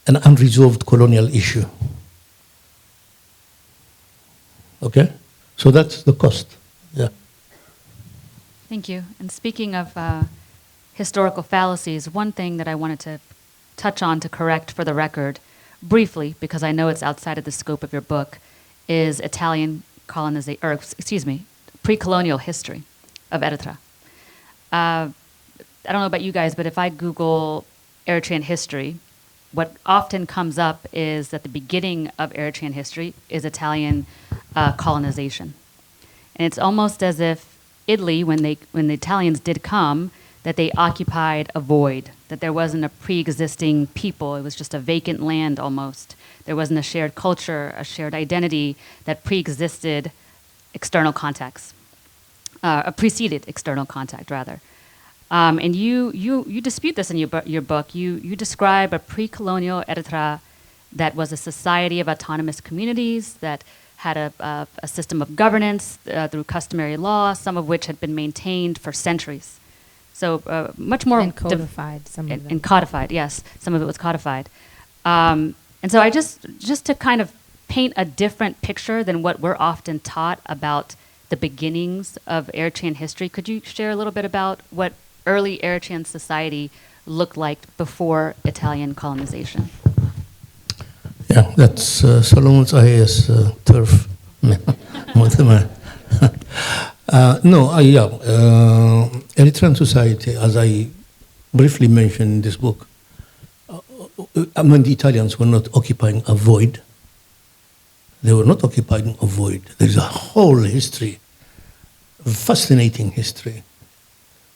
an unresolved colonial issue. Okay? So that's the cost. Yeah. Thank you. And speaking of historical fallacies, one thing that I wanted to touch on to correct for the record, briefly, because I know it's outside of the scope of your book, is Italian pre-colonial history of Eritrea. I don't know about you guys, but if I Google Eritrean history, what often comes up is that the beginning of Eritrean history is Italian colonization. And it's almost as if Italy, when the Italians did come, that they occupied a void, that there wasn't a pre-existing people. It was just a vacant land almost. There wasn't a shared culture, a shared identity that pre-existed external contacts, preceded external contact, rather. And you dispute this in your book. You describe a pre-colonial Eritrea that was a society of autonomous communities that had a system of governance through customary law, some of which had been maintained for centuries. So much more... And codified, some of them. And codified, yes. Some of it was codified. And so I just to kind of paint a different picture than what we're often taught about the beginnings of Eritrean history, could you share a little bit about what early Eritrean society looked like before Italian colonization? Yeah, that's Solomon's IAS turf. Eritrean society, as I briefly mentioned in this book, when the Italians were not occupying a void, they were not occupying a void. There's a whole history, a fascinating history,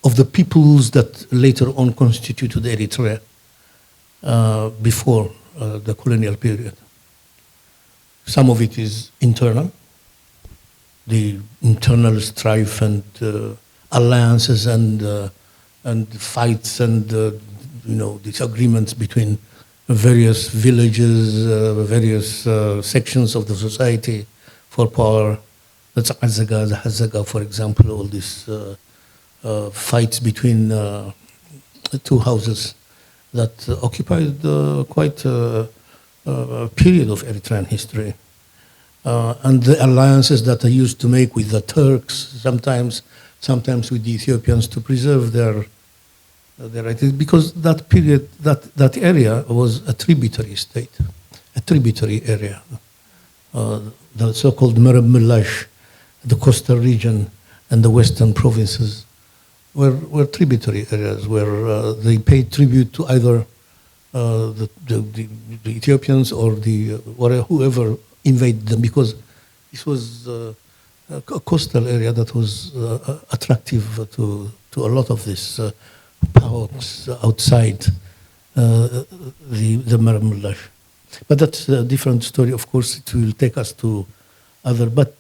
of the peoples that later on constituted Eritrea before the colonial period. Some of it is internal, the internal strife and alliances and fights and disagreements between various villages, various sections of the society for power. That's Azzaga, the Hazzaga, for example, all these fights between two houses that occupied quite a period of Eritrean history. And the alliances that they used to make with the Turks, sometimes with the Ethiopians, to preserve their identity, because that period, that area was a tributary state, a tributary area. The so-called Merab Milash, the coastal region, and the western provinces were tributary areas where they paid tribute to either the Ethiopians or whoever invaded them, because this was a coastal area that was attractive to a lot of these powers outside the Merab Milash. But that's a different story, of course. It will take us to other, but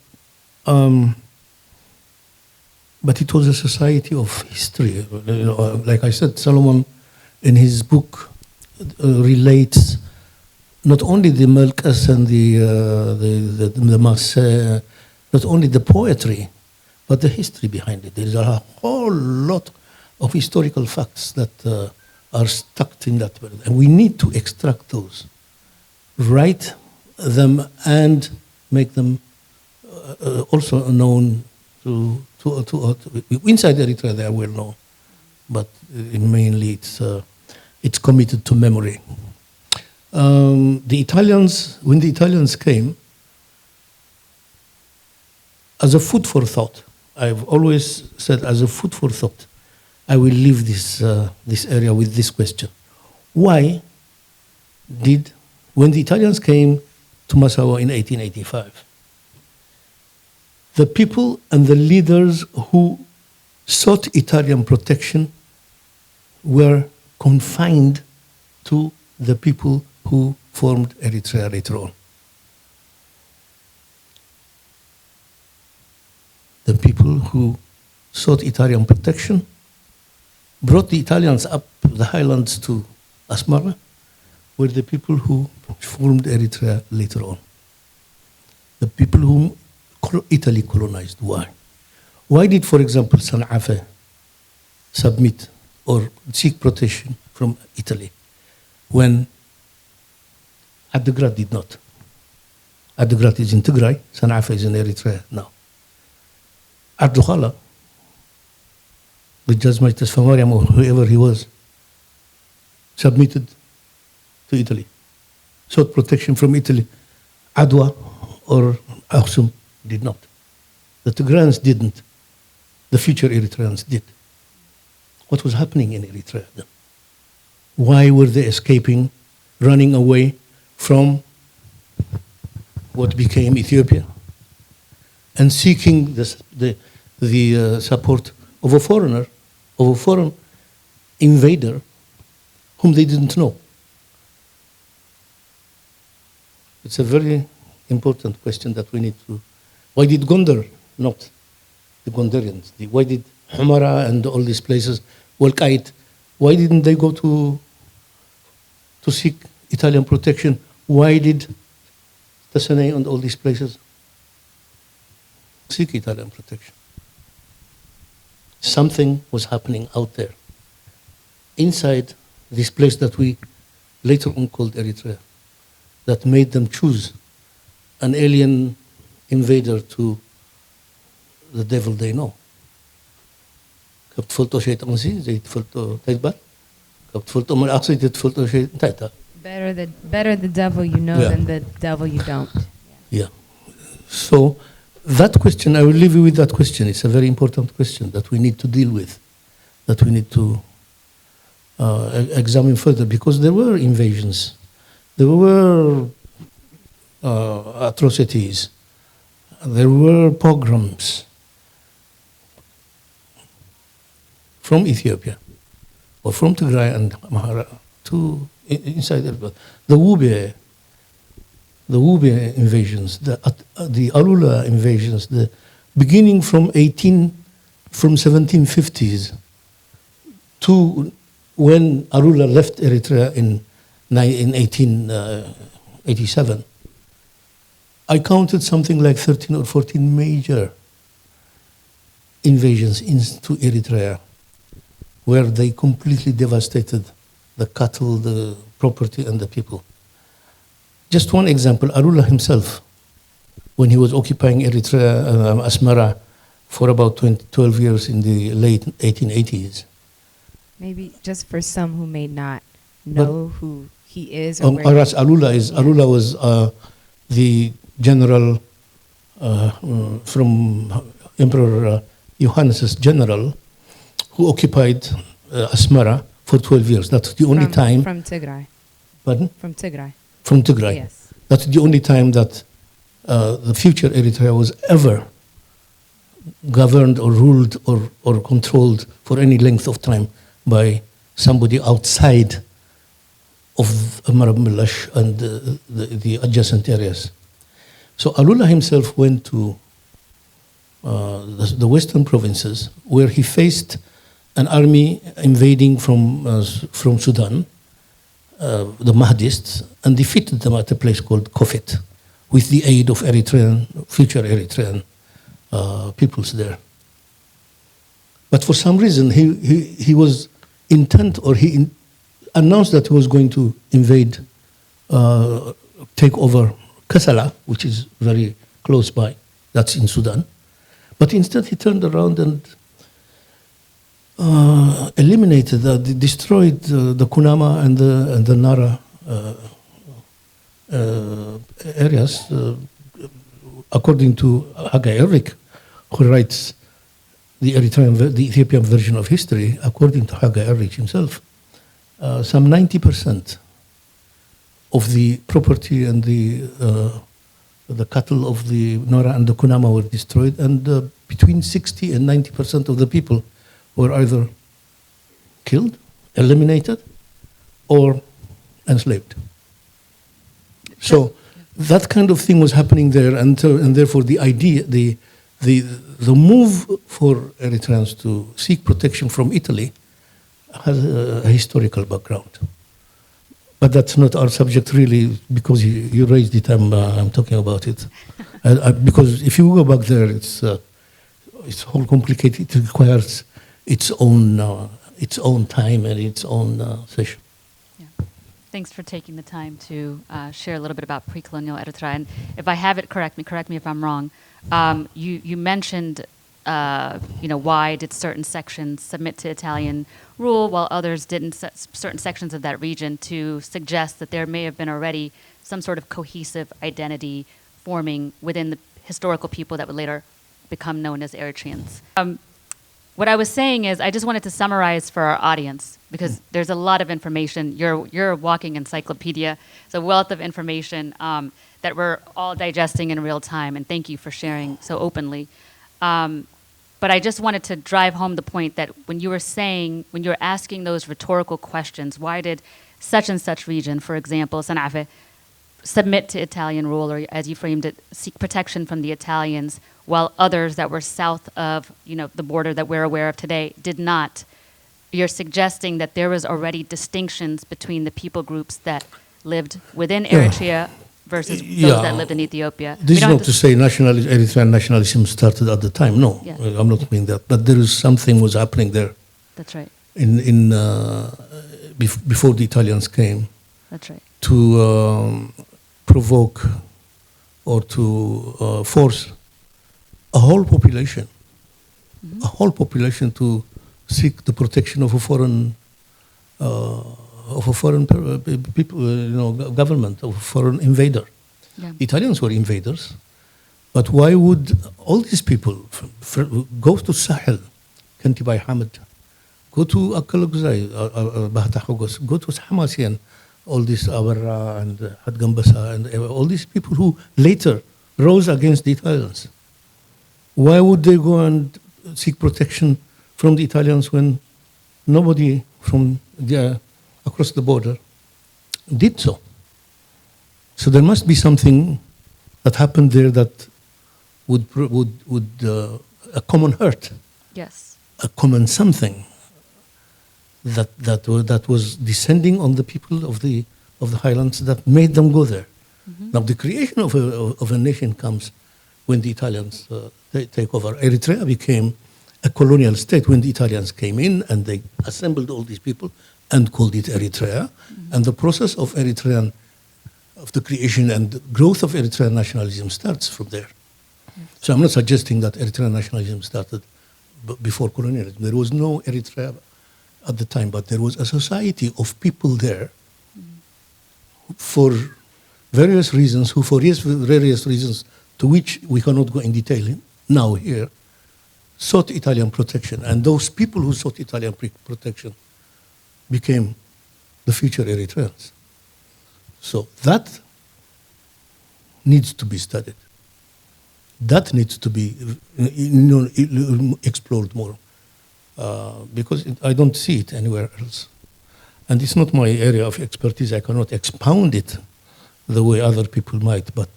it was a society of history. Like I said, Solomon in his book relates not only the Melkas and the Masse, not only the poetry, but the history behind it. There is a whole lot of historical facts that are stuck in that period, and we need to extract those, write them, and make them also known to inside Eritrea. They are well known, but mainly it's committed to memory. When the Italians came, as a food for thought, I've always said, as a food for thought, I will leave this area with this question: why when the Italians came to Massawa in 1885, the people and the leaders who sought Italian protection were confined to the people who formed Eritrea later on? The people who sought Italian protection brought the Italians up the highlands to Asmara were the people who formed Eritrea later on. The people whom Italy colonized. Why? Why did, for example, Sana'a submit or seek protection from Italy when Adegrat did not? Adegrat is in Tigray, Sana'a is in Eritrea now. Ardukhala, the Judge Majlis Famariam or whoever he was, submitted to Italy, sought protection from Italy. Adwa or Aksum did not. The Tigrayans didn't. The future Eritreans did. What was happening in Eritrea then? Why were they escaping, running away from what became Ethiopia and seeking the support of a foreigner, of a foreign invader whom they didn't know? It's a very important question that we need to. Why did Gondar not? The Gondarians. Why did Humara and all these places, Walqait, why didn't they go to seek Italian protection? Why did Tassanay and all these places seek Italian protection? Something was happening out there, inside this place that we later on called Eritrea. that made them choose an alien invader to the devil they know. كبت فلتو شيء تمسي زي فلتو تجبر كبت فلتو من أقصى تفلتو شيء تاتا. Better the devil you know than the devil you don't. Yeah. So that question, I will leave you with that question. It's a very important question that we need to deal with, that we need to examine further, because there were invasions, there were atrocities, there were pogroms from Ethiopia or from Tigray and Amhara to inside Eritrea. The Wube invasions, the Alula invasions, the beginning from 1750s to when Alula left Eritrea in 1887. I counted something like 13 or 14 major invasions into Eritrea, where they completely devastated the cattle, the property, and the people. Just one example, Alula himself, when he was occupying Eritrea, Asmara, for about 12 years in the late 1880s. Maybe just for some who may not know who he is. Or Alula was the general from Emperor Johannes' general who occupied Asmara for 12 years. That's the only time. From Tigray. Pardon? From Tigray. From Tigray. Yes. That's the only time that the future Eritrea was ever governed or ruled or controlled for any length of time by somebody outside of Marab Milash and the adjacent areas. So Alula himself went to the western provinces, where he faced an army invading from Sudan, the Mahdists, and defeated them at a place called Kofit, with the aid of future Eritrean peoples there. But for some reason, he was intent, or he announced that he was going to invade, take over Kassala, which is very close by. That's in Sudan. But instead, he turned around and destroyed the Kunama and the Nara areas, according to Haggai Eric, who writes the Ethiopian version of history. According to Haggai Eric himself, some 90% of the property and the cattle of the Nara and the Kunama were destroyed, and between 60 and 90% of the people were either killed, eliminated, or enslaved. So that kind of thing was happening there, and therefore the idea, the move for Eritreans to seek protection from Italy has a historical background. But that's not our subject really, because you raised it, I'm talking about it. Because if you go back there, it's whole complicated. It requires its own time and its own session. Yeah. Thanks for taking the time to share a little bit about pre-colonial Eritrea. And if I have it, correct me if I'm wrong. You mentioned, why did certain sections submit to Italian rule while others didn't, certain sections of that region, to suggest that there may have been already some sort of cohesive identity forming within the historical people that would later become known as Eritreans. What I was saying is, I just wanted to summarize for our audience, because there's a lot of information. You're a walking encyclopedia. It's a wealth of information that we're all digesting in real time, and thank you for sharing so openly. But I just wanted to drive home the point that when you were asking those rhetorical questions, why did such and such region, for example, Sanafe, submit to Italian rule, or as you framed it, seek protection from the Italians, while others that were south of the border that we're aware of today did not? You're suggesting that there was already distinctions between the people groups that lived within Eritrea versus those that lived in Ethiopia. This is not to say Eritrean nationalism started at the time. No, Yeah. I'm not saying that. But there is something was happening there. That's right. Before the Italians came. That's right. To provoke or to force a whole population, to seek the protection of a foreign government, of a foreign invader. Yeah. The Italians were invaders, but why would all these people go to Sahel, Kantibai Hamid, go to Akalugzai, Bahata Hogos, go to Hamasian, all these Awara and Hadgambasa, and all these people who later rose against the Italians? Why would they go and seek protection from the Italians when nobody from across the border did so? So there must be something that happened there that would a common hurt, Yes. a common something that was descending on the people of the highlands that made them go there. Now the creation of a nation comes when the Italians take over. Eritrea became a colonial state when the Italians came in and they assembled all these people and called it Eritrea. And the process of the creation and growth of Eritrean nationalism starts from there. So I'm not suggesting that Eritrean nationalism started before colonialism. There was no Eritrea at the time, but there was a society of people there for various reasons, various reasons to which we cannot go in detail now here, sought Italian protection. And those people who sought Italian protection became the future Eritreans. So that needs to be studied. That needs to be explored more, because I don't see it anywhere else. And it's not my area of expertise. I cannot expound it the way other people might, but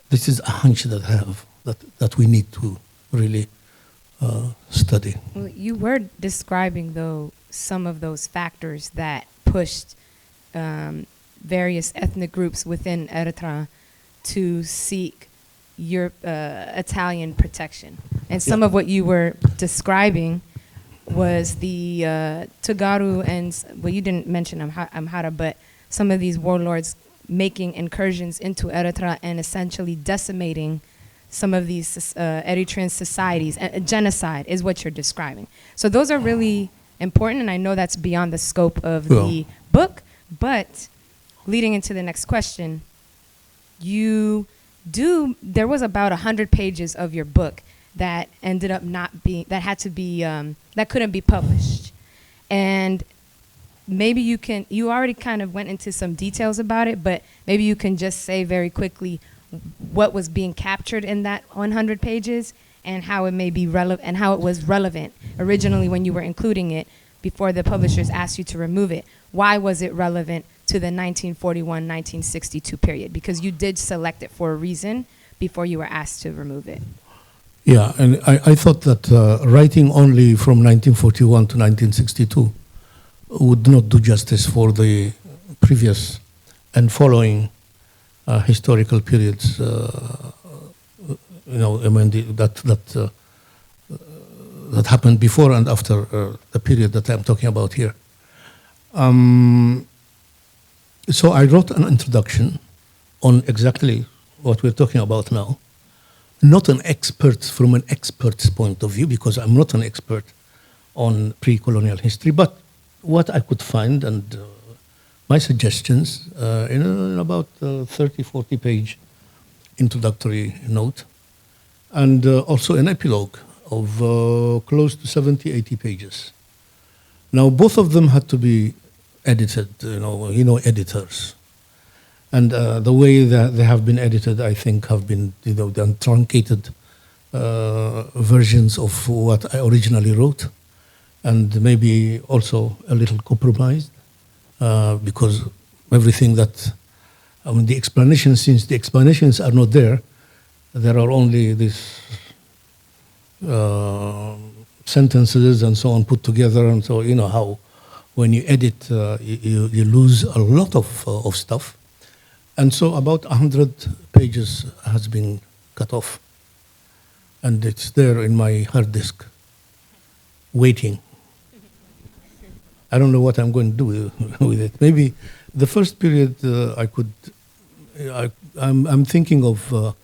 this is a hunch that I have, that we need to really study. Well, you were describing, though, some of those factors that pushed various ethnic groups within Eritrea to seek Italian protection. And some of what you were describing was the Tagaru and, well, you didn't mention Amhara, but some of these warlords making incursions into Eritrea and essentially decimating some of these Eritrean societies. Genocide is what you're describing. So those are really important, and I know that's beyond the scope of the book, but leading into the next question, there was about 100 pages of your book that ended up not being, that couldn't be published. And maybe you already kind of went into some details about it, but maybe you can just say very quickly what was being captured in that 100 pages and how it may be relevant, and how it was relevant originally when you were including it before the publishers asked you to remove it. Why was it relevant to the 1941-1962 period? Because you did select it for a reason before you were asked to remove it. Yeah, and I thought that writing only from 1941 to 1962 would not do justice for the previous and following historical periods. That happened before and after the period that I'm talking about here. So I wrote an introduction on exactly what we're talking about now. Not an expert from an expert's point of view, because I'm not an expert on pre-colonial history, but what I could find and my suggestions in about 30, 40 page introductory note, and also an epilogue of close to 70, 80 pages. Now, both of them had to be edited, editors. And the way that they have been edited, I think, have been, the truncated versions of what I originally wrote, and maybe also a little compromised, because everything that, the explanations, since the explanations are not there are only these sentences and so on put together, and so how when you edit, you lose a lot of stuff. And so about 100 pages has been cut off. And it's there in my hard disk, waiting. I don't know what I'm going to do with it. Maybe the first period I could I'm thinking of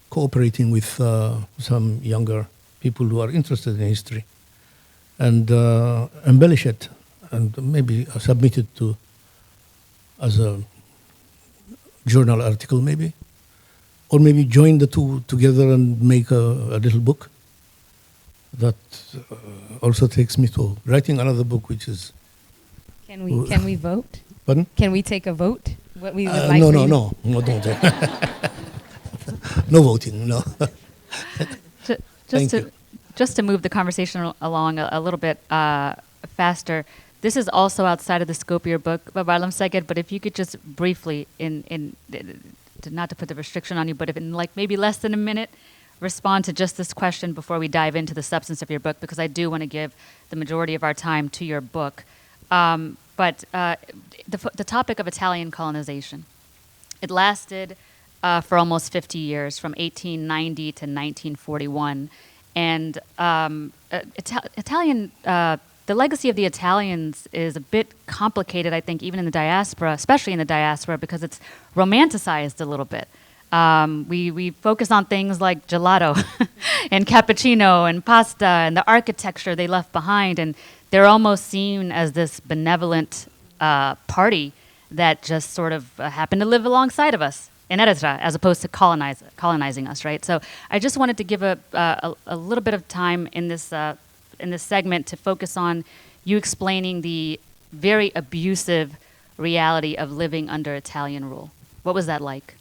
cooperating with some younger people who are interested in history and embellish it and maybe submit it to as a journal article maybe, or maybe join the two together and make a little book. That also takes me to writing another book, which is. Can we vote? Pardon? Can we take a vote? What we would like no, for no, you- no, no, don't. No voting, no. Thank you. Just to move the conversation along a little bit faster, this is also outside of the scope of your book, ALEMSEGED, but if you could just briefly, not to put the restriction on you, but if in like maybe less than a minute, respond to just this question before we dive into the substance of your book, because I do want to give the majority of our time to your book. But the topic of Italian colonization, it lasted for almost 50 years, from 1890 to 1941. And the legacy of the Italians is a bit complicated, I think, even in the diaspora, especially in the diaspora, because it's romanticized a little bit. We focus on things like gelato and cappuccino and pasta and the architecture they left behind, and they're almost seen as this benevolent party that just sort of happened to live alongside of us in Eritrea, as opposed to colonizing us, right? So I just wanted to give a little bit of time in this segment to focus on you explaining the very abusive reality of living under Italian rule. What was that like?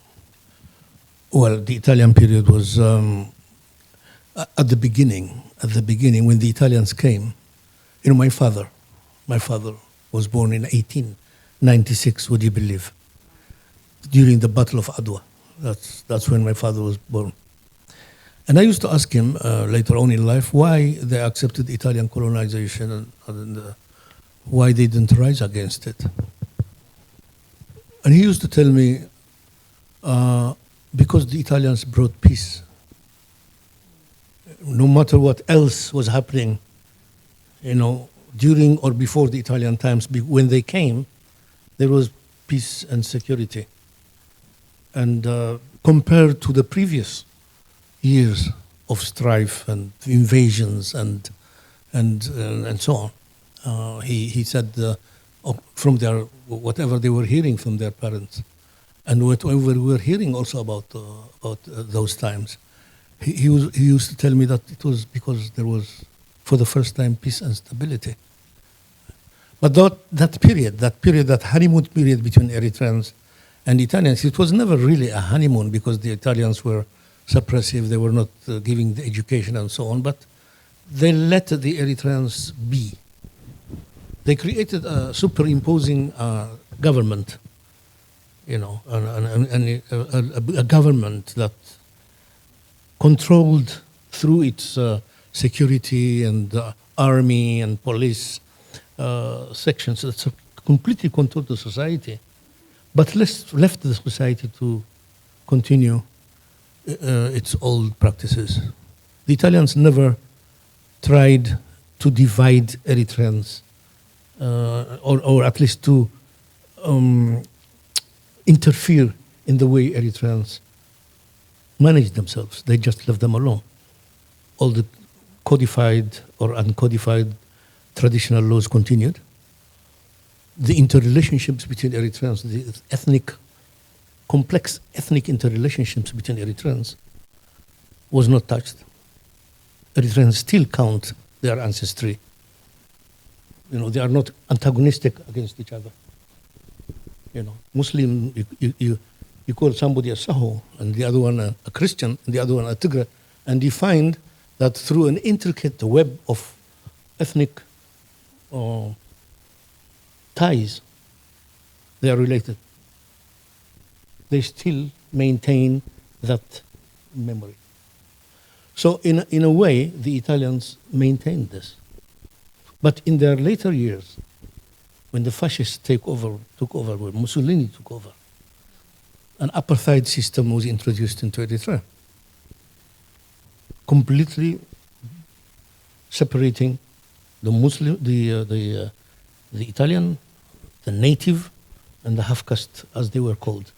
Well, the Italian period was at the beginning, when the Italians came. You know, my father was born in 1896, would you believe? During the Battle of Adwa. That's when my father was born. And I used to ask him later on in life why they accepted Italian colonization and why they didn't rise against it. And he used to tell me, because the Italians brought peace. No matter what else was happening, you know, during or before the Italian times, when they came, there was peace and security. And compared to the previous years of strife and invasions and so on, he said from their whatever they were hearing from their parents, and whatever we were hearing also about those times, he used to tell me that it was because there was, for the first time, peace and stability. But that honeymoon period between Eritreans and Italians, it was never really a honeymoon because the Italians were suppressive, they were not giving the education and so on, but they let the Eritreans be. They created a superimposing government, you know, a government that controlled through its security and army and police sections. It's completely controlled the society, but left the society to continue its old practices. The Italians never tried to divide Eritreans, or at least to interfere in the way Eritreans managed themselves. They just left them alone. All the codified or uncodified traditional laws continued. The interrelationships between Eritreans, the complex ethnic interrelationships between Eritreans was not touched. Eritreans still count their ancestry. You know, they are not antagonistic against each other. You know, Muslim, you call somebody a Saho, and the other one a Christian, and the other one a Tigre, and you find that through an intricate web of ethnic ties, they are related. They still maintain that memory. So in a way, the Italians maintained this. But in their later years, when the fascists took over, when Mussolini took over, an apartheid system was introduced into Eritrea, completely separating the Muslim, the Italian, the native, and the half-caste, as they were called,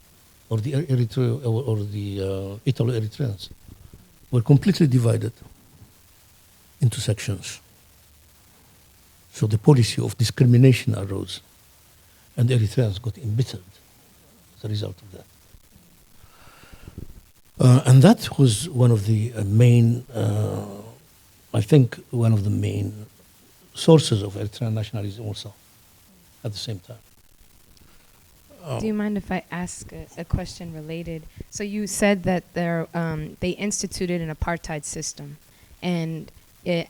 or the Eritrea or the Italo-Eritreans, were completely divided into sections. So the policy of discrimination arose, and the Eritreans got embittered as a result of that. And that was one of the main, I think, one of the main sources of Eritrean nationalism also at the same time. Do you mind if I ask a question related? So you said that they instituted an apartheid system, and it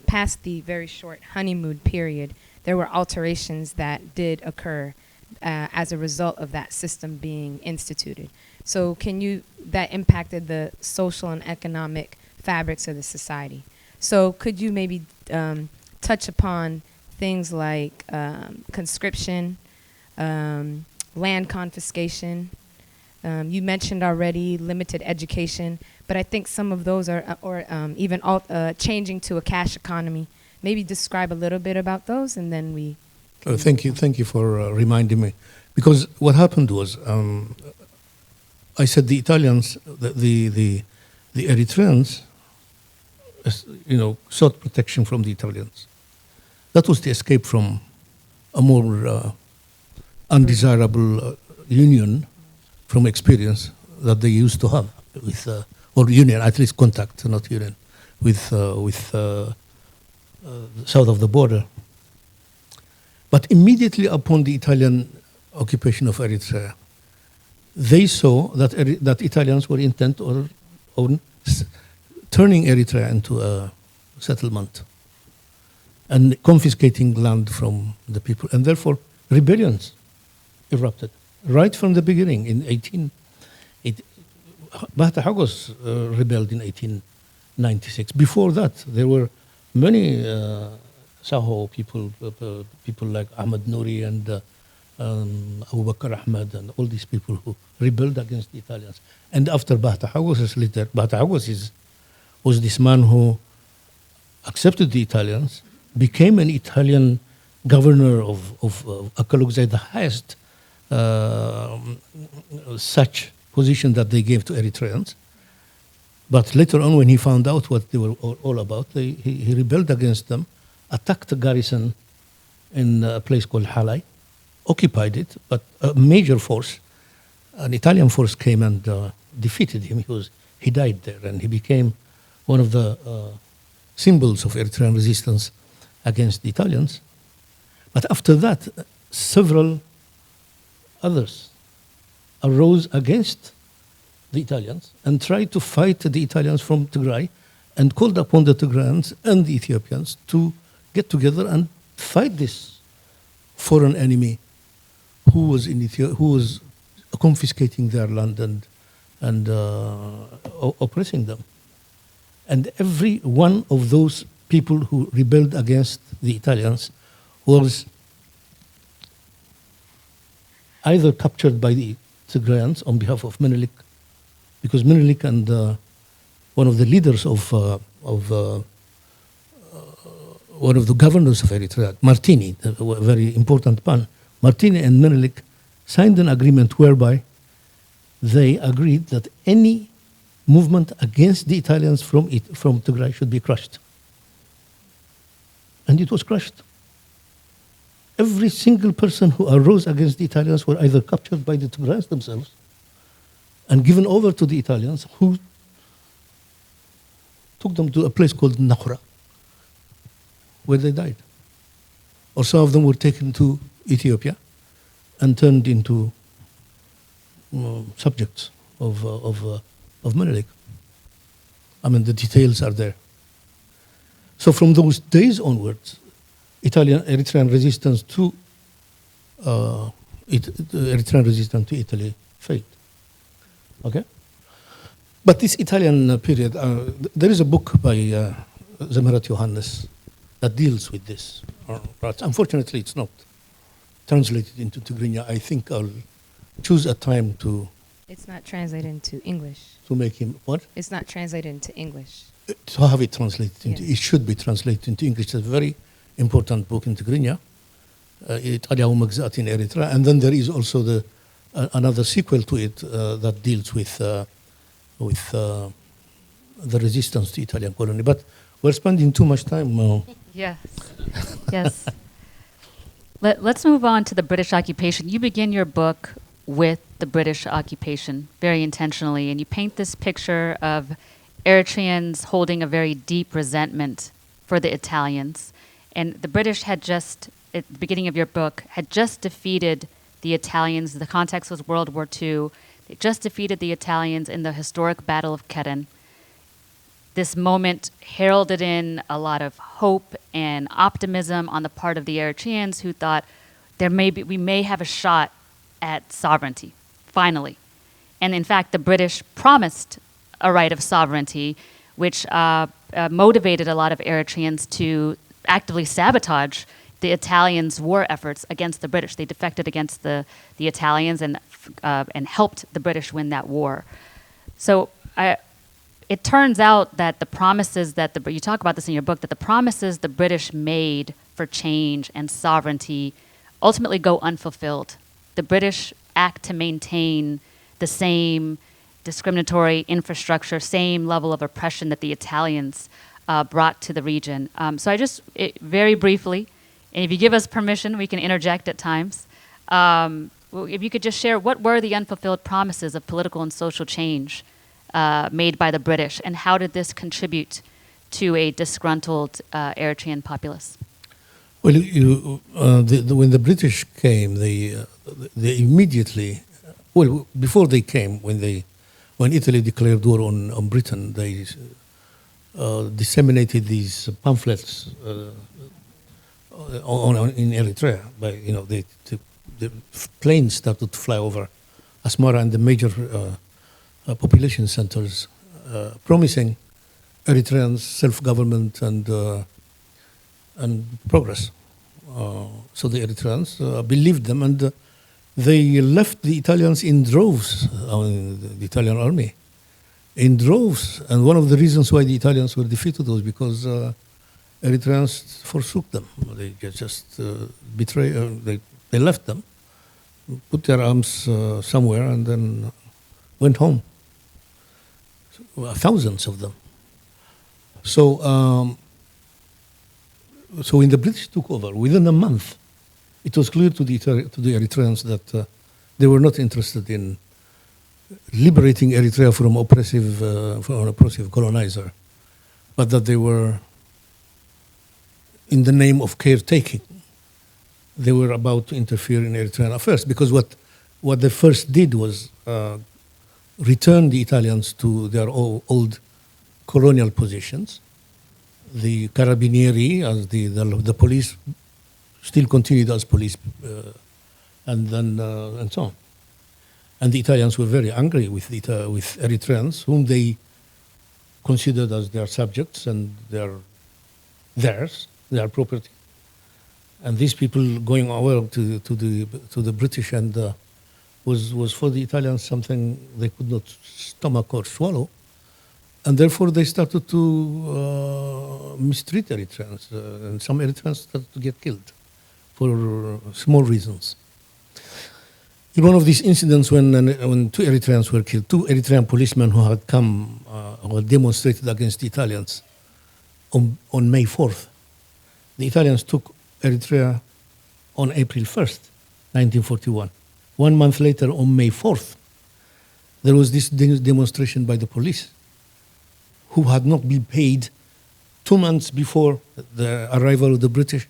past the very short honeymoon period, there were alterations that did occur as a result of that system being instituted. So that impacted the social and economic fabrics of the society. So could you maybe touch upon things like conscription, land confiscation? You mentioned already limited education, but I think some of those are, even changing to a cash economy. Maybe describe a little bit about those, and then we. Thank you for reminding me, because what happened was, I said the Italians, the Eritreans, sought protection from the Italians. That was the escape from a more undesirable union from experience that they used to have with, or union, at least contact, not union, with south of the border. But immediately upon the Italian occupation of Eritrea, they saw that Italians were intent on turning Eritrea into a settlement and confiscating land from the people, and therefore rebellions erupted right from the beginning. Bahta Hagos rebelled in 1896. Before that, there were many Saho people like Ahmed Nouri and Abu Bakr Ahmed and all these people who rebelled against the Italians. And after Bahta Hagos' leader, Bahta Hagos was this man who accepted the Italians, became an Italian governor of Akalugzai, the highest such position that they gave to Eritreans. But later on, when he found out what they were all about, he rebelled against them, attacked a garrison in a place called Halai, occupied it, but a major force, an Italian force, came and defeated him. He died there, and he became one of the symbols of Eritrean resistance against the Italians. But after that, several others arose against the Italians and tried to fight the Italians from Tigray, and called upon the Tigrayans and the Ethiopians to get together and fight this foreign enemy who was in Ethiopia, who was confiscating their land and oppressing them. And every one of those people who rebelled against the Italians was either captured by the Tigrayans on behalf of Menelik, because Menelik and one of the leaders of one of the governors of Eritrea, Martini, a very important man, Martini and Menelik signed an agreement whereby they agreed that any movement against the Italians from Tigray should be crushed. And it was crushed. Every single person who arose against the Italians were either captured by the Tigrayans themselves and given over to the Italians, who took them to a place called Nakhra, where they died. Or some of them were taken to Ethiopia and turned into subjects of Menelik. I mean, the details are there. So from those days onwards, Eritrean resistance to Italy failed. Okay? But this Italian period, there is a book by Zemirat Yohannes that deals with this. But unfortunately, it's not translated into Tigrinya. I think I'll choose a time to... It's not translated into English. To make him... What? It's not translated into English. To have it translated into... Yes. It should be translated into English. It's a very important book in Tigrinya. Italia Umagzat in Eritrea. And then there is also another sequel to it that deals with the resistance to Italian colony. But we're spending too much time. Yes. Yes. Let's move on to the British occupation. You begin your book with the British occupation very intentionally, and you paint this picture of Eritreans holding a very deep resentment for the Italians. And the British had just, at the beginning of your book, had just defeated the Italians. The context was World War II. They just defeated the Italians in the historic Battle of Keren. This moment heralded in a lot of hope and optimism on the part of the Eritreans, who thought we may have a shot at sovereignty, finally. And in fact, the British promised a right of sovereignty, which motivated a lot of Eritreans to actively sabotage the Italians' war efforts against the British. They defected against the Italians and helped the British win that war. So it turns out that the promises that you talk about this in your book, that the promises the British made for change and sovereignty ultimately go unfulfilled. The British act to maintain the same discriminatory infrastructure, same level of oppression that the Italians brought to the region. So very briefly, and if you give us permission, we can interject at times. If you could just share, what were the unfulfilled promises of political and social change made by the British, and how did this contribute to a disgruntled Eritrean populace? Well, when the British came, they immediately, well, before they came, when Italy declared war on Britain, they disseminated these pamphlets in Eritrea. The planes started to fly over Asmara and the major population centers, promising Eritreans self-government and progress. So the Eritreans believed them, and they left the Italians in droves, the Italian army, in droves. And one of the reasons why the Italians were defeated was because Eritreans forsook them. They just betrayed. They left them, put their arms somewhere, and then went home. Thousands of them. So when the British took over, within a month, it was clear to the Eritreans that they were not interested in liberating Eritrea from an oppressive colonizer, but that they were, in the name of caretaking, they were about to interfere in Eritrean affairs. Because what they first did was return the Italians to their old colonial positions. The carabinieri, as the police, still continued as police, and so on. And the Italians were very angry with Eritreans, whom they considered as their subjects and their property. And these people going over to the British and was for the Italians something they could not stomach or swallow. And therefore they started to mistreat Eritreans, and some Eritreans started to get killed for small reasons. In one of these incidents, when two Eritreans were killed, two Eritrean policemen who had come or demonstrated against the Italians on May 4th, the Italians took Eritrea on April 1st, 1941. 1 month later, on May 4th, there was this demonstration by the police, who had not been paid 2 months before the arrival of the British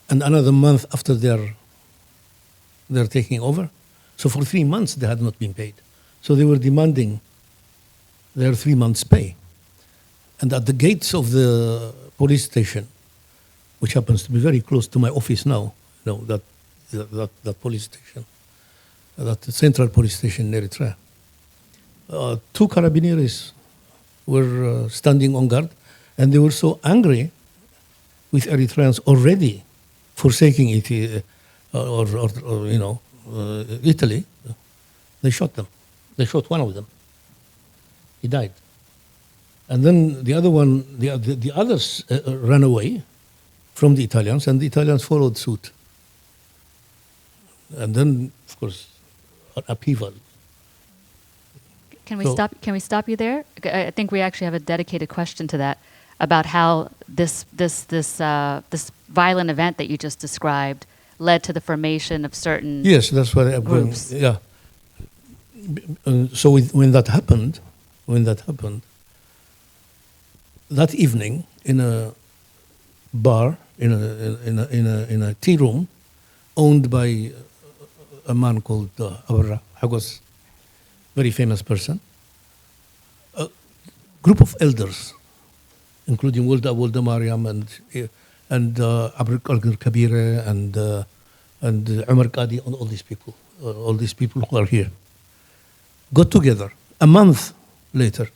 and another month after their taking over. So for 3 months they had not been paid. So they were demanding their 3 months' pay. And at the gates of the police station, which happens to be very close to my office now, that police station, that central police station in Eritrea, two carabinieri were standing on guard, and they were so angry with Eritreans already forsaking Italy, they shot them. They shot one of them. He died. And then the others ran away from the Italians, and the Italians followed suit. And then, of course, an upheaval. Can we So- stop? Can we stop you there? I think we actually have a dedicated question to that about how this violent event that you just described led to the formation of certain. Yes, that's what I'm going. Groups. Yeah. So when that happened, that evening in a bar, in a tea room, owned by a man called Abarra Hagos, very famous person, a group of elders, including Walda Mariam and Abrik Kabire and Umar Qadi and all these people who are here, got together a month later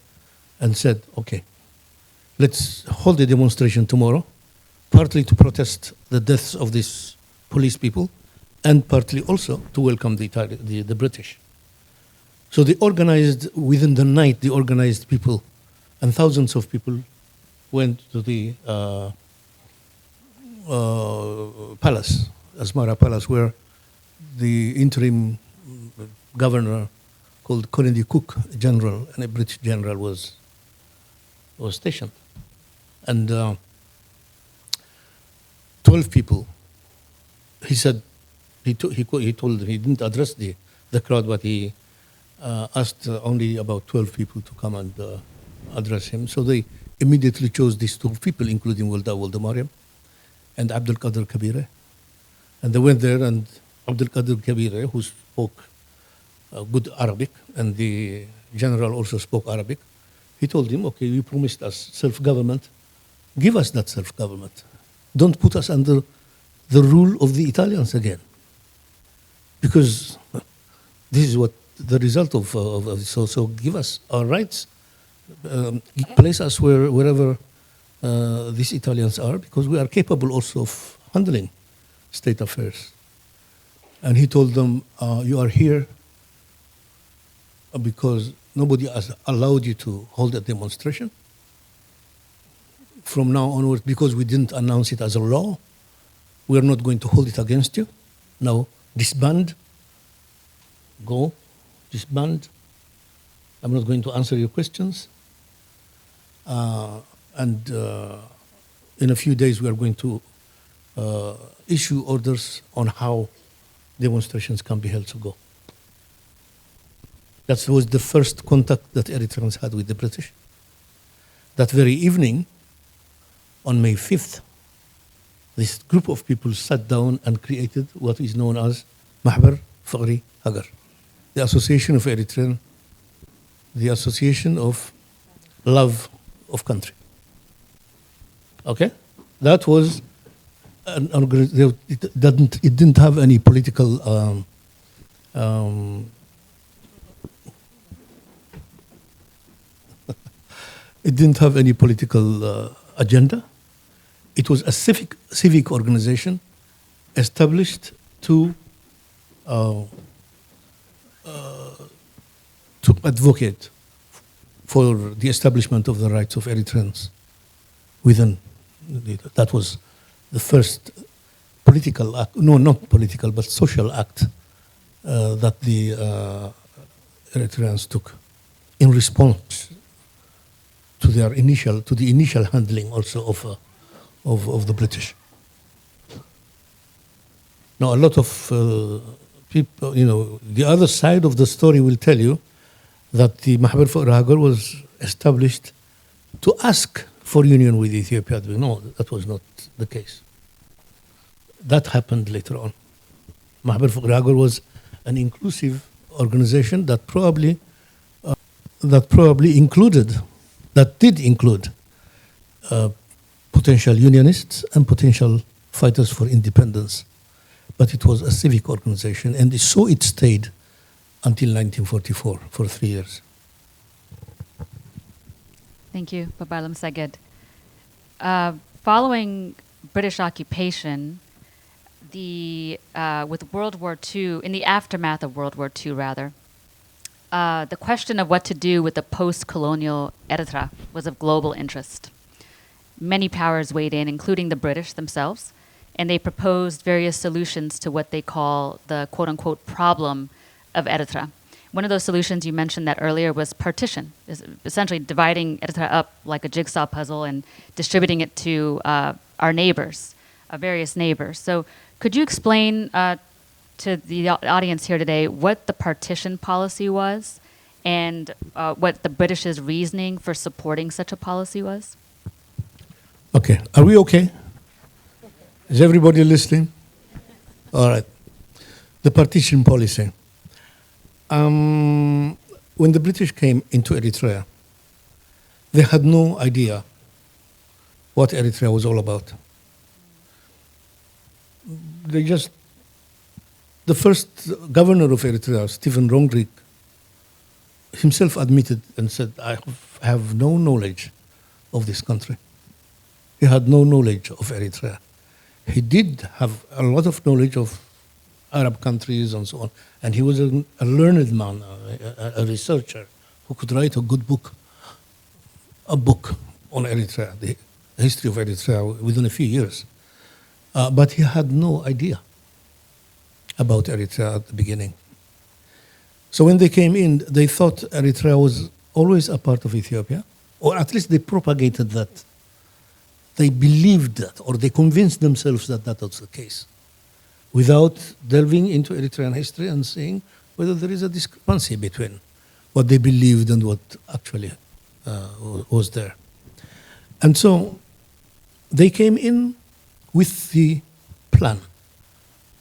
and said, okay, let's hold a demonstration tomorrow, partly to protest the deaths of these police people and partly also to welcome the British. So they organized, within the night, they organized people, and thousands of people went to the palace, Asmara Palace, where the interim governor called Kennedy Cook General, and a British general was stationed. And 12 people, he said, he didn't address the crowd, but he asked only about 12 people to come and address him. So they immediately chose these two people, including Walda Mariam and Abdul Qadir Kabire. And they went there, and Abdul Qadir Kabire, who spoke good Arabic, and the general also spoke Arabic, he told him, okay, you promised us self-government, give us that self-government. Don't put us under the rule of the Italians again. Because this is what the result of so give us our rights, place us wherever these Italians are, because we are capable also of handling state affairs. And he told them, you are here because nobody has allowed you to hold a demonstration. From now onwards, because we didn't announce it as a law, we are not going to hold it against you. Now, disband, go, disband. I'm not going to answer your questions. And in a few days, we are going to issue orders on how demonstrations can be held to go. That was the first contact that Eritreans had with the British. That very evening, on May 5th, this group of people sat down and created what is known as Mahbar Faqri Hagar, the Association of Eritrean, the Association of Love of Country. Okay? That was an organization. It didn't have any political it didn't have any political agenda. It was a civic organization established to advocate for the establishment of the rights of Eritreans within. That was the first political act, no, not political, but social act that the Eritreans took in response to the initial handling also of the British. Now, a lot of people, the other side of the story will tell you that the Mahbar Faqri Hagar was established to ask for union with Ethiopia. No, that was not the case. That happened later on. Mahbar Faqri Hagar was an inclusive organization that did include potential unionists and potential fighters for independence. But it was a civic organization, and so it stayed until 1944, for 3 years. Thank you, Baba ALEMSEGED. Following British occupation, with World War II, in the aftermath of World War II, rather, the question of what to do with the post-colonial Eritrea was of global interest. Many powers weighed in, including the British themselves, and they proposed various solutions to what they call the quote-unquote problem of Eritrea. One of those solutions you mentioned that earlier was partition, essentially dividing Eritrea up like a jigsaw puzzle and distributing it to our neighbors, various neighbors. So could you explain to the audience here today what the partition policy was and what the British's reasoning for supporting such a policy was? Okay, are we okay? Is everybody listening? All right. The partition policy. When the British came into Eritrea, they had no idea what Eritrea was all about. The first governor of Eritrea, Stephen Rongrik, himself admitted and said, I have no knowledge of this country. He had no knowledge of Eritrea. He did have a lot of knowledge of Arab countries and so on. And he was a learned man, a researcher who could write a good book, a book on Eritrea, the history of Eritrea within a few years. But he had no idea about Eritrea at the beginning. So when they came in, they thought Eritrea was always a part of Ethiopia, or at least they propagated that. They believed that, or they convinced themselves that that was the case, without delving into Eritrean history and seeing whether there is a discrepancy between what they believed and what actually was there. And so they came in with the plan,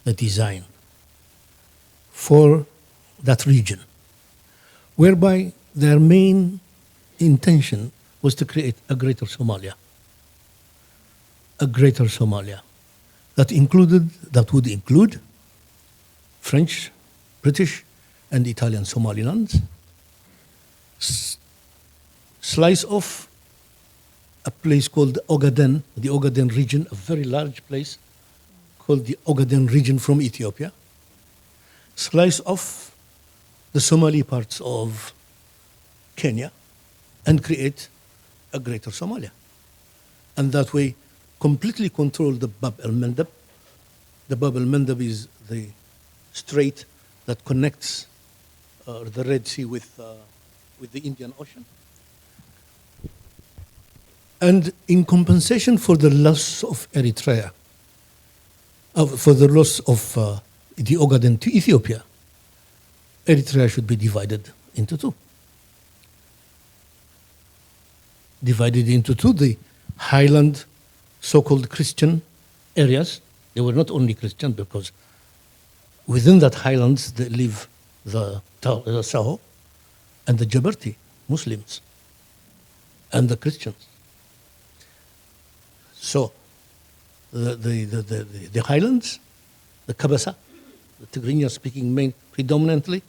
the design for that region, whereby their main intention was to create a greater Somalia. A greater Somalia that would include French, British, and Italian Somaliland, slice off a place called Ogaden, the Ogaden region, a very large place called the Ogaden region from Ethiopia, slice off the Somali parts of Kenya, and create a greater Somalia. And that way, completely control the Bab el-Mandab. The Bab el-Mandab is the strait that connects the Red Sea with the Indian Ocean. And in compensation for the loss of Eritrea, for the loss of the Ogaden to Ethiopia, Eritrea should be divided into two. Divided into two, the highland so-called Christian areas. They were not only Christian, because within that highlands they live the Saho and the Jabarti Muslims and the Christians. So the highlands, the Kabasa, the Tigrinya speaking predominantly,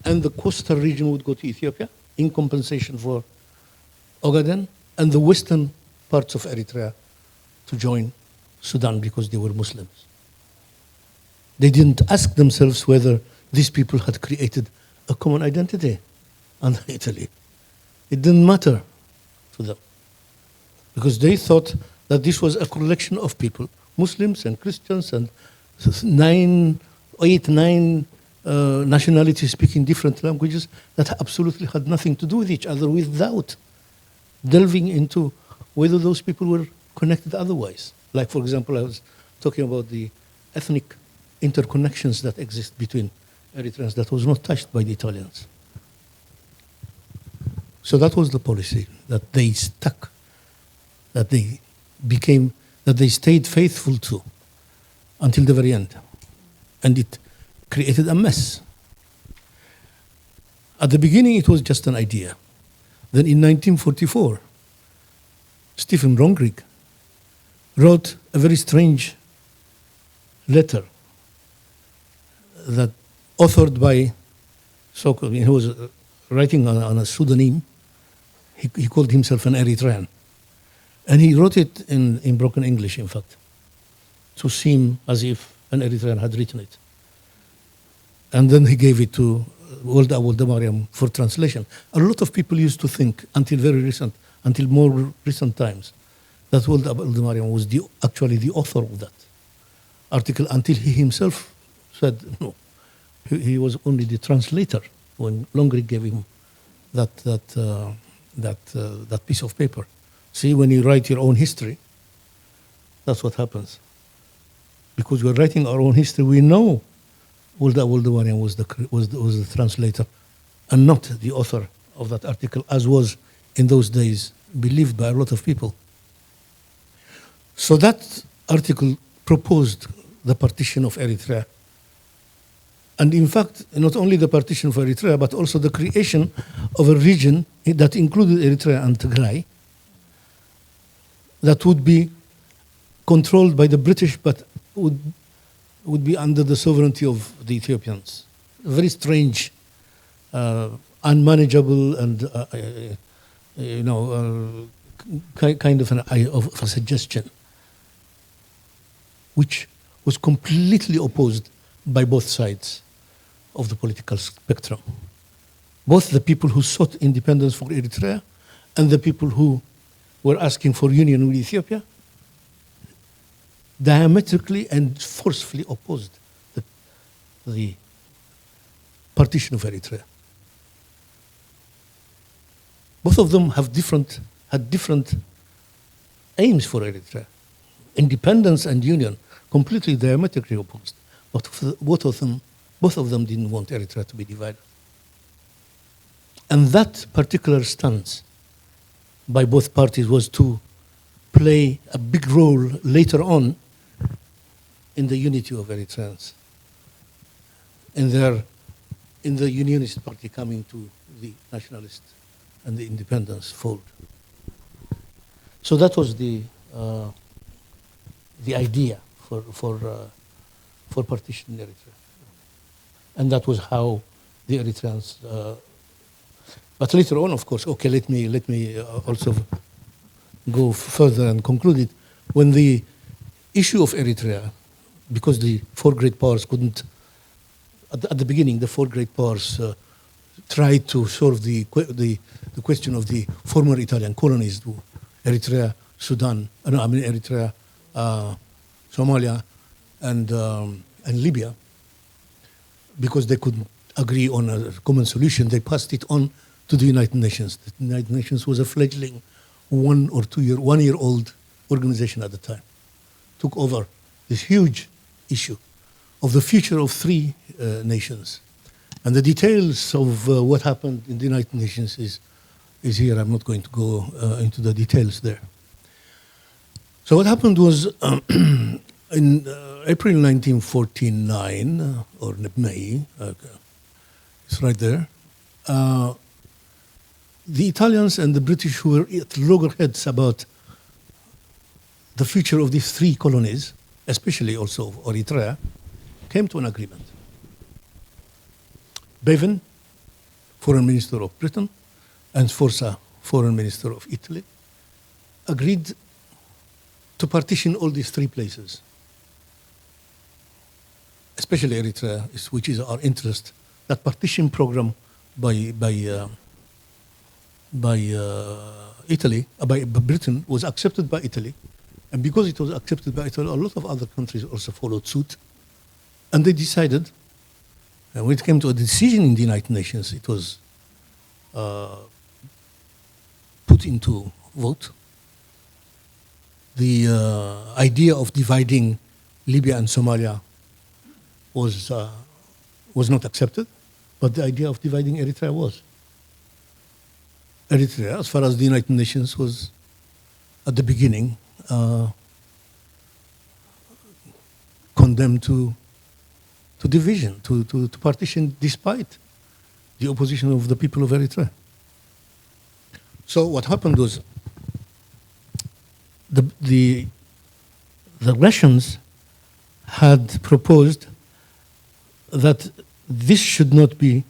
and the coastal region would go to Ethiopia in compensation for Ogaden, and the western parts of Eritrea to join Sudan because they were Muslims. They didn't ask themselves whether these people had created a common identity under Italy. It didn't matter to them because they thought that this was a collection of people, Muslims and Christians and 9 nationalities speaking different languages that absolutely had nothing to do with each other without delving into whether those people were connected otherwise. Like, for example, I was talking about the ethnic interconnections that exist between Eritreans that was not touched by the Italians. So that was the policy that they stuck, that they stayed faithful to until the very end. And it created a mess. At the beginning, it was just an idea. Then in 1944, Stephen Rongrig wrote a very strange letter that authored by so-called, he was writing on a pseudonym. He called himself an Eritrean. And he wrote it in broken English, in fact, to seem as if an Eritrean had written it. And then he gave it to Walda Mariam for translation. A lot of people used to think, until more recent times, that Walda Mariam was actually the author of that article until he himself said no. He was only the translator when Longry gave him that piece of paper. See, when you write your own history, that's what happens. Because we're writing our own history, we know Wulda Wuldawarian was the translator and not the author of that article, as was in those days believed by a lot of people. So that article proposed the partition of Eritrea. And in fact, not only the partition of Eritrea, but also the creation of a region that included Eritrea and Tigray that would be controlled by the British, but would be under the sovereignty of the Ethiopians. Very strange, unmanageable, and kind of a suggestion, which was completely opposed by both sides of the political spectrum. Both the people who sought independence for Eritrea and the people who were asking for union with Ethiopia diametrically and forcefully opposed the partition of Eritrea. Both of them had different aims for Eritrea. Independence and union, completely diametrically opposed. But both of them didn't want Eritrea to be divided. And that particular stance by both parties was to play a big role later on in the unity of Eritreans, in the Unionist Party coming to the nationalist and the independence fold. So that was the idea for partition in Eritrea, and that was how the Eritreans. But later on, of course, okay, let me also go further and conclude it. When the issue of Eritrea, because the four great powers couldn't, at the beginning, the four great powers tried to solve the question of the former Italian colonies, Eritrea, Sudan, Eritrea, Somalia, and Libya, because they couldn't agree on a common solution. They passed it on to the United Nations. The United Nations was a fledgling 1-year-old organization at the time. Took over this huge issue of the future of three nations. And the details of what happened in the United Nations is here. I'm not going to go into the details there. So what happened was in April 1949, or May, it's right there, the Italians and the British, who were at loggerheads about the future of these three colonies, especially also of Eritrea, came to an agreement. Bevin, Foreign Minister of Britain, and Sforza, Foreign Minister of Italy, agreed to partition all these three places, especially Eritrea, which is our interest. That partition program by Britain was accepted by Italy, and because it was accepted by Italy, a lot of other countries also followed suit, and they decided. And when it came to a decision in the United Nations, it was put into vote. The idea of dividing Libya and Somalia was not accepted, but the idea of dividing Eritrea was. Eritrea, as far as the United Nations was at the beginning, condemned to division, to partition, despite the opposition of the people of Eritrea. So what happened was the Russians had proposed that this should not be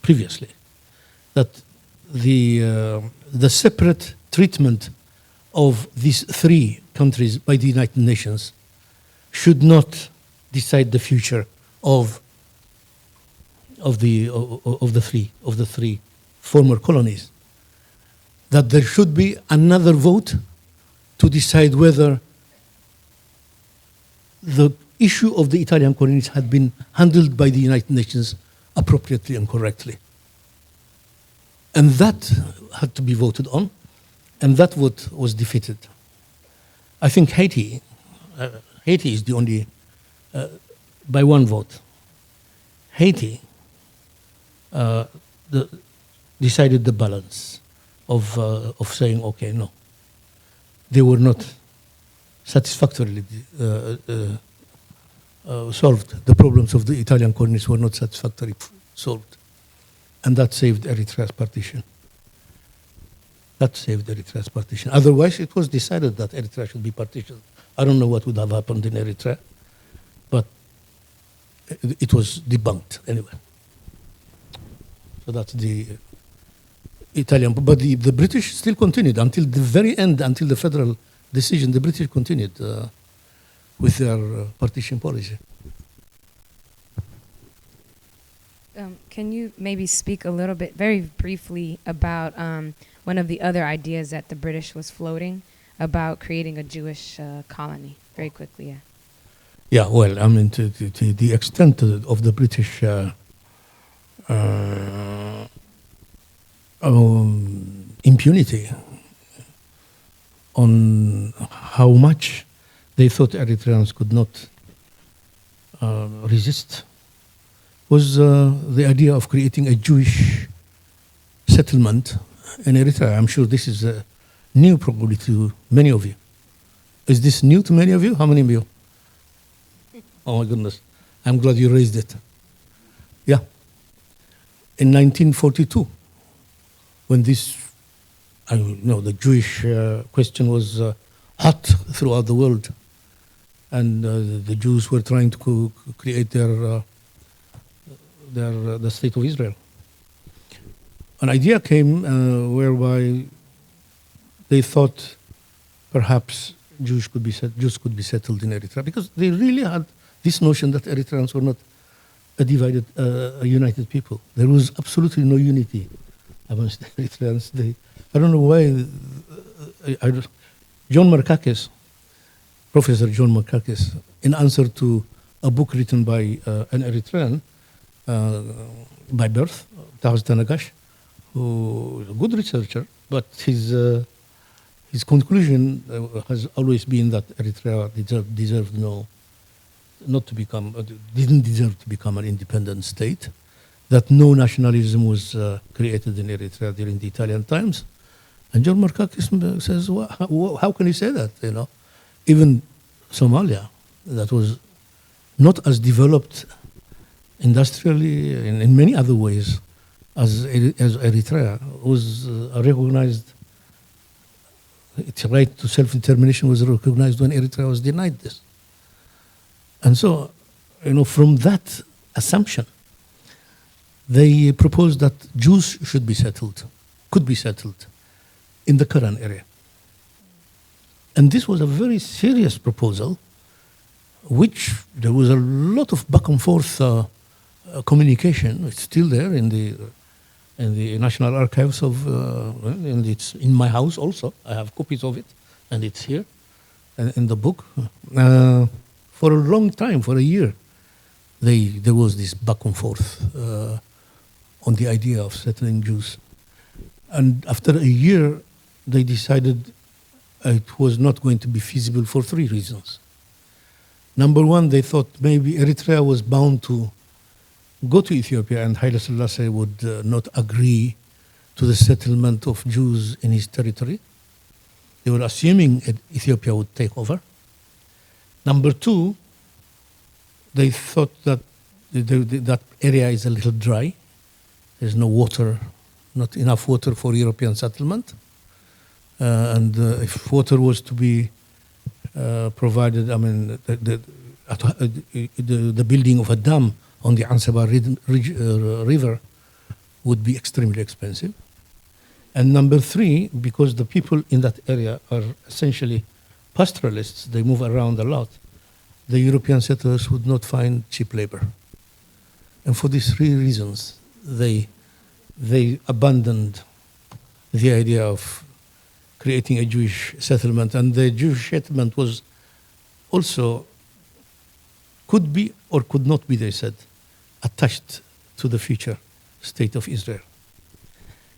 previously, that the separate treatment of these three countries by the United Nations should not decide the future of the three former colonies. That there should be another vote to decide whether the issue of the Italian colonies had been handled by the United Nations appropriately and correctly. And that had to be voted on, and that vote was defeated. I think Haiti is the only, by one vote, Haiti decided the balance of saying, okay, no. They were not satisfactorily solved. The problems of the Italian colonies were not satisfactorily solved. And that saved Eritrea's partition. That saved Eritrea's partition. Otherwise, it was decided that Eritrea should be partitioned. I don't know what would have happened in Eritrea, but it was debunked anyway. So that's the Italian. But the British still continued until the very end, until the federal decision. The British continued with their partition policy. Can you maybe speak a little bit, very briefly, about one of the other ideas that the British was floating about creating a Jewish colony? Very quickly, yeah. Yeah, well, I mean, to the extent of the British impunity on how much they thought Eritreans could not resist was the idea of creating a Jewish settlement in Eritrea. I'm sure this is new probably to many of you. Is this new to many of you? How many of you? Oh my goodness. I'm glad you raised it. Yeah. In 1942, when this, the Jewish question was hot throughout the world, and the Jews were trying to create the state of Israel. An idea came whereby they thought perhaps Jews could be settled in Eritrea, because they really had this notion that Eritreans were not a united people. There was absolutely no unity amongst the Eritreans. I don't know why. John Markakis, Professor John Markakis, in answer to a book written by an Eritrean by birth, Tahos Tanagash, who is a good researcher, but his conclusion has always been that Eritrea didn't deserve to become an independent state, that no nationalism was created in Eritrea during the Italian times. And John Markakis says, well, how can you say that? Even Somalia, that was not as developed industrially and in many other ways as Eritrea, was recognized. Its right to self-determination was recognized when Eritrea was denied this. And so, from that assumption, they proposed that Jews could be settled in the current area. And this was a very serious proposal, which there was a lot of back and forth communication. It's still there in the National Archives and it's in my house also. I have copies of it, and it's here in the book. For a long time, for a year, there was this back and forth on the idea of settling Jews. And after a year, they decided it was not going to be feasible for three reasons. Number one, they thought maybe Eritrea was bound to go to Ethiopia, and Haile Selassie would not agree to the settlement of Jews in his territory. They were assuming Ethiopia would take over. Number two, they thought that that area is a little dry. There's no water, not enough water for European settlement. And if water was to be provided, the building of a dam on the Ansaba River would be extremely expensive. And number three, because the people in that area are essentially pastoralists, they move around a lot, the European settlers would not find cheap labor. And for these three reasons, they abandoned the idea of creating a Jewish settlement. And the Jewish settlement was also could be or could not be, they said, attached to the future state of Israel.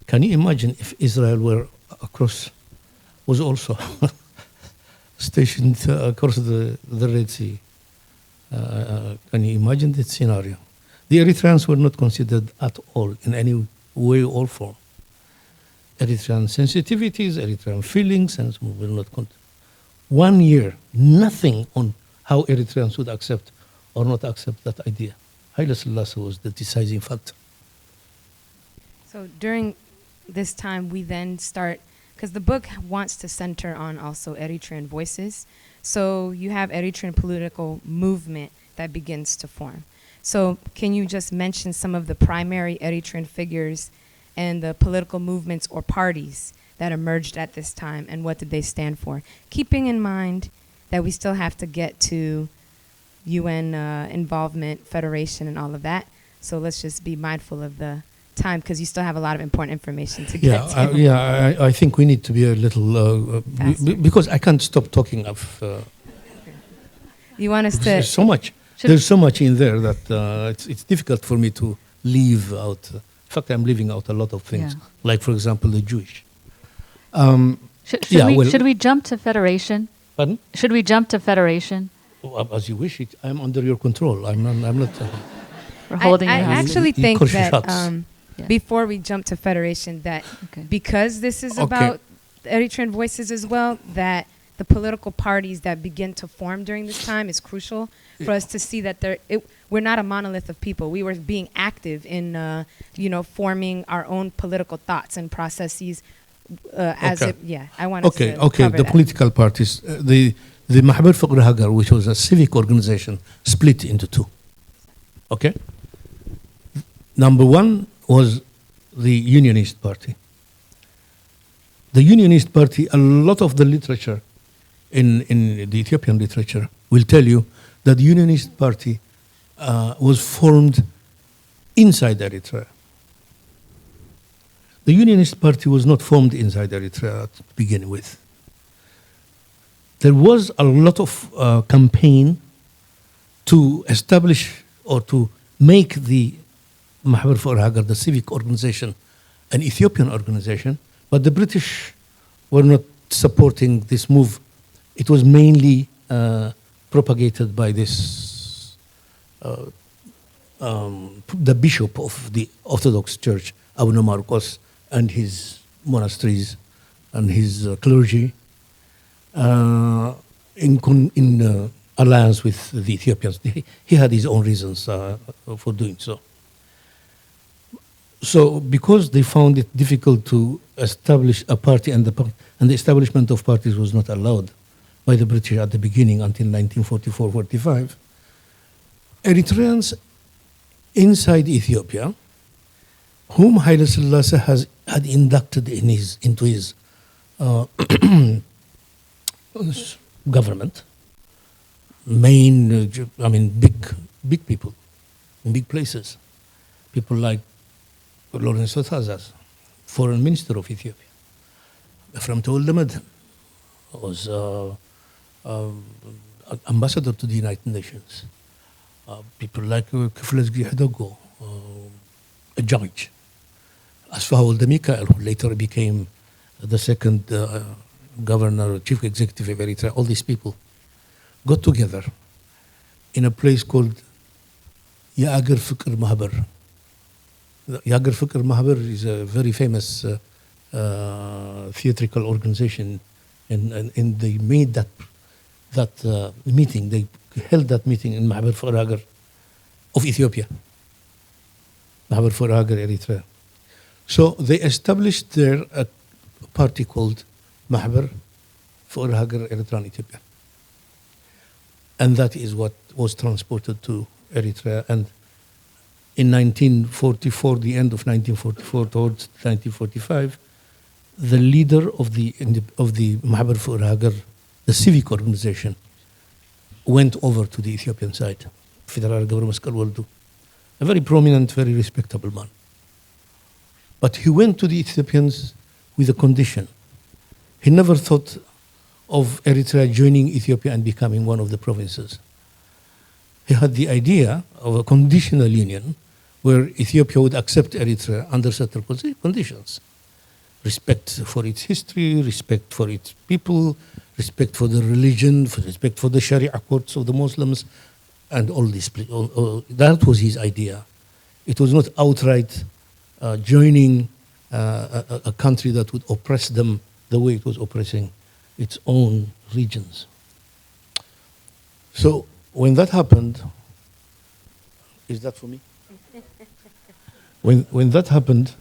Can you imagine if Israel were across, was also stationed across the Red Sea? Can you imagine that scenario? The Eritreans were not considered at all in any way or form. Eritrean sensitivities, Eritrean feelings, and so were not 1 year, nothing on how Eritreans would accept or not accept that idea. Haile Selassie was the deciding factor. So during this time, we then start, because the book wants to center on also Eritrean voices. So you have Eritrean political movement that begins to form. So can you just mention some of the primary Eritrean figures and the political movements or parties that emerged at this time, and what did they stand for? Keeping in mind that we still have to get to UN involvement, federation, and all of that. So let's just be mindful of the time, because you still have a lot of important information to get to. I think we need to be a little, because I can't stop talking of... You want us to... There's so much. There's so much in there that it's difficult for me to leave out. In fact, I'm leaving out a lot of things, like, for example, the Jewish. Should we jump to federation? Pardon? Should we jump to federation? As you wish. I'm under your control. I'm not. We're holding I your hand. actually think that Yeah. before we jump to federation, that because this is about Eritrean voices as well, that the political parties that begin to form during this time is crucial for us to see that we're not a monolith of people. We were being active in, forming our own political thoughts and processes. I want to cover the that. political parties, the Mahbar Faqr Hagar, which was a civic organization, split into two. Okay. Number one was the Unionist Party. The Unionist Party, a lot of the literature in the Ethiopian literature will tell you that the Unionist Party was formed inside Eritrea. The Unionist Party was not formed inside Eritrea to begin with. There was a lot of campaign to establish or to make the Mahbar for Hagar, the civic organization, an Ethiopian organization, but the British were not supporting this move. It was mainly propagated by this, the bishop of the Orthodox Church, Abu Marcos, and his monasteries and his clergy in alliance with the Ethiopians. He had his own reasons for doing so. So because they found it difficult to establish a party, and the establishment of parties was not allowed by the British at the beginning until 1944-45, Eritreans inside Ethiopia, whom Haile Selassie had inducted into his government, big people in big places, people like Lawrence Othazaz, foreign minister of Ethiopia, Ephraim Tewolde Medhin was ambassador to the United Nations, people like Kifles Gihedogo, a judge, Asfaw Wolde Mikael, who later became the second governor, chief executive of Eritrea. All these people got together in a place called Ya'agir Fikr Mahbar. Ya'agir Fikr Mahbar is a very famous theatrical organization, and they made that meeting. They held that meeting in Mahbar for Hagar of Ethiopia, Mahbar for Hagar, Eritrea. So they established there a party called Mahbar for Hagar, Eritrean Ethiopia. And that is what was transported to Eritrea. And in 1944, the end of 1944 towards 1945, the leader of the Mahbar for Hagar, the civic organization, went over to the Ethiopian side, Federal Governor Maskal Waldu, a very prominent, very respectable man. But he went to the Ethiopians with a condition. He never thought of Eritrea joining Ethiopia and becoming one of the provinces. he had the idea of a conditional union where Ethiopia would accept Eritrea under certain conditions. Respect for its history, respect for its people, respect for the religion, respect for the Sharia courts of the Muslims, and all this. That was his idea. It was not outright joining a country that would oppress them the way it was oppressing its own regions. So when that happened, is that for me? When that happened,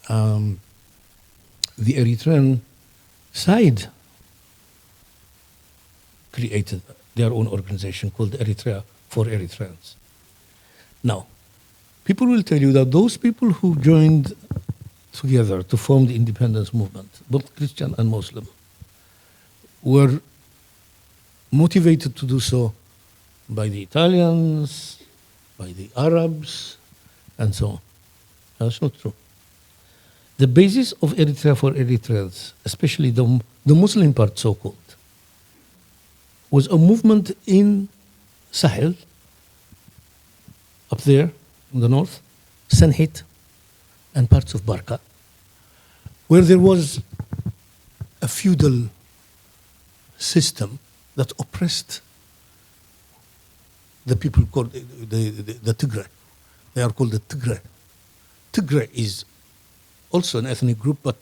the Eritrean side created their own organization called Eritrea for Eritreans. Now, people will tell you that those people who joined together to form the independence movement, both Christian and Muslim, were motivated to do so by the Italians, by the Arabs, and so on. That's not true. The basis of Eritrea for Eritreans, especially the Muslim part so-called, was a movement in Sahel, up there in the north, Senhit, and parts of Barka, where there was a feudal system that oppressed the people called the Tigray. They are called the Tigray. Tigray is also an ethnic group, but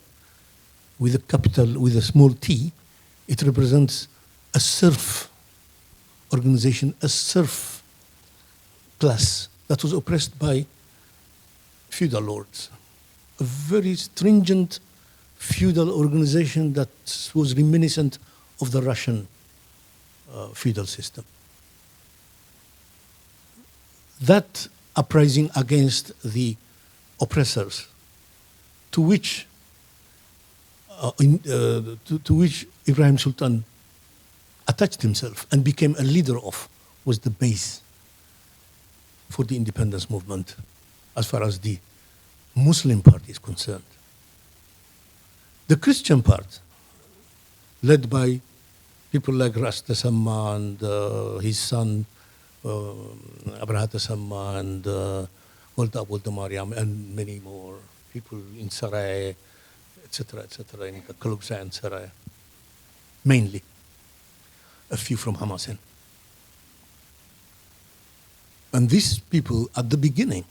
with a capital, with a small t, it represents a serf organization, a serf class that was oppressed by feudal lords. A very stringent feudal organization that was reminiscent of the Russian feudal system. That uprising against the oppressors, to which Ibrahim Sultan attached himself and became a leader of, was the base for the independence movement as far as the Muslim part is concerned. The Christian part, led by people like Ras Tasamma and his son Abraha Tasamma and Walda Abulda Mariam and many more people in Sarai, etc., in Kalubsa and Sarai, mainly. A few from Hamasin. And these people, at the beginning,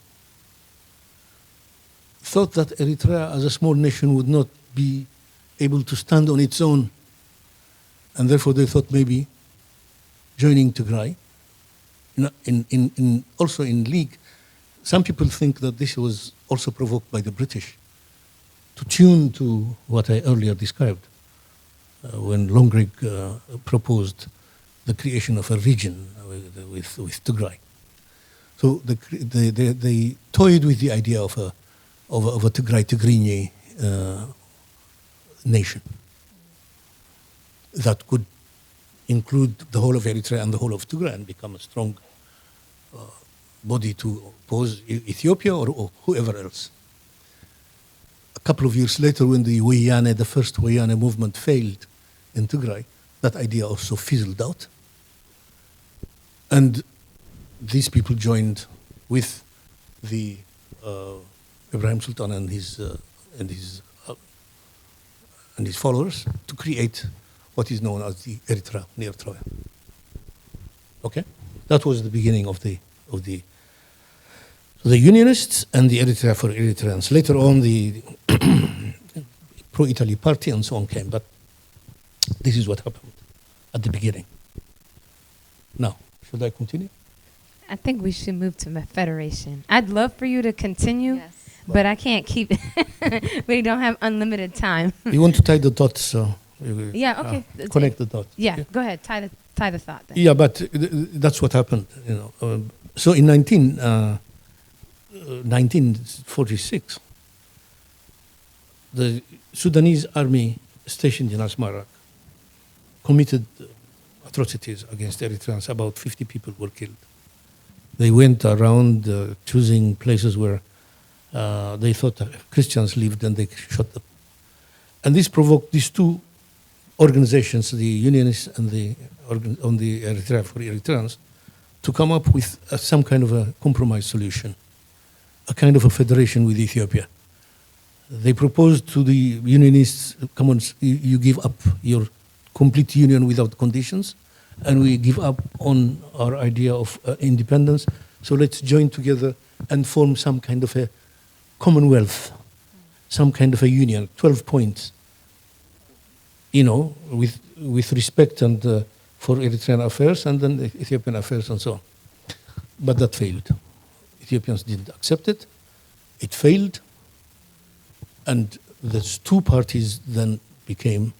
thought that Eritrea as a small nation would not be able to stand on its own, and therefore they thought maybe joining Tigray, also in league. Some people think that this was also provoked by the British to tune to what I earlier described, when Longrig proposed the creation of a region with Tigray. So they toyed with the idea of a Tigray-Tigrinya nation that could include the whole of Eritrea and the whole of Tigray and become a strong body to oppose Ethiopia or whoever else. A couple of years later, when the first Wayane movement failed in Tigray, that idea also fizzled out. And these people joined with the Ibrahim Sultan and his followers to create what is known as the Eritrea near Troya. Okay, that was the beginning of the Unionists and the Eritrea for Eritreans. Later on, the pro-Italy party and so on came, but this is what happened at the beginning. Now, should I continue? I think we should move to federation. I'd love for you to continue, Yes. but I can't keep. We don't have unlimited time. You want to tie the dots, so Yeah. Okay. connect the dots. Yeah. Go ahead. Tie the thought. Then. Yeah, but that's what happened. So in 1946, the Sudanese army stationed in Asmara committed atrocities against Eritreans. About 50 people were killed. They went around choosing places where they thought Christians lived, and they shot them. And this provoked these two organizations, the unionists and on the Eritrea for Eritreans, to come up with some kind of a compromise solution, a kind of a federation with Ethiopia. They proposed to the unionists, come on, you give up your complete union without conditions, and we give up on our idea of independence, so let's join together and form some kind of a commonwealth, some kind of a union, 12 points, with respect and for Eritrean affairs and then Ethiopian affairs and so on. But that failed. Ethiopians didn't accept it. It failed. And those two parties then became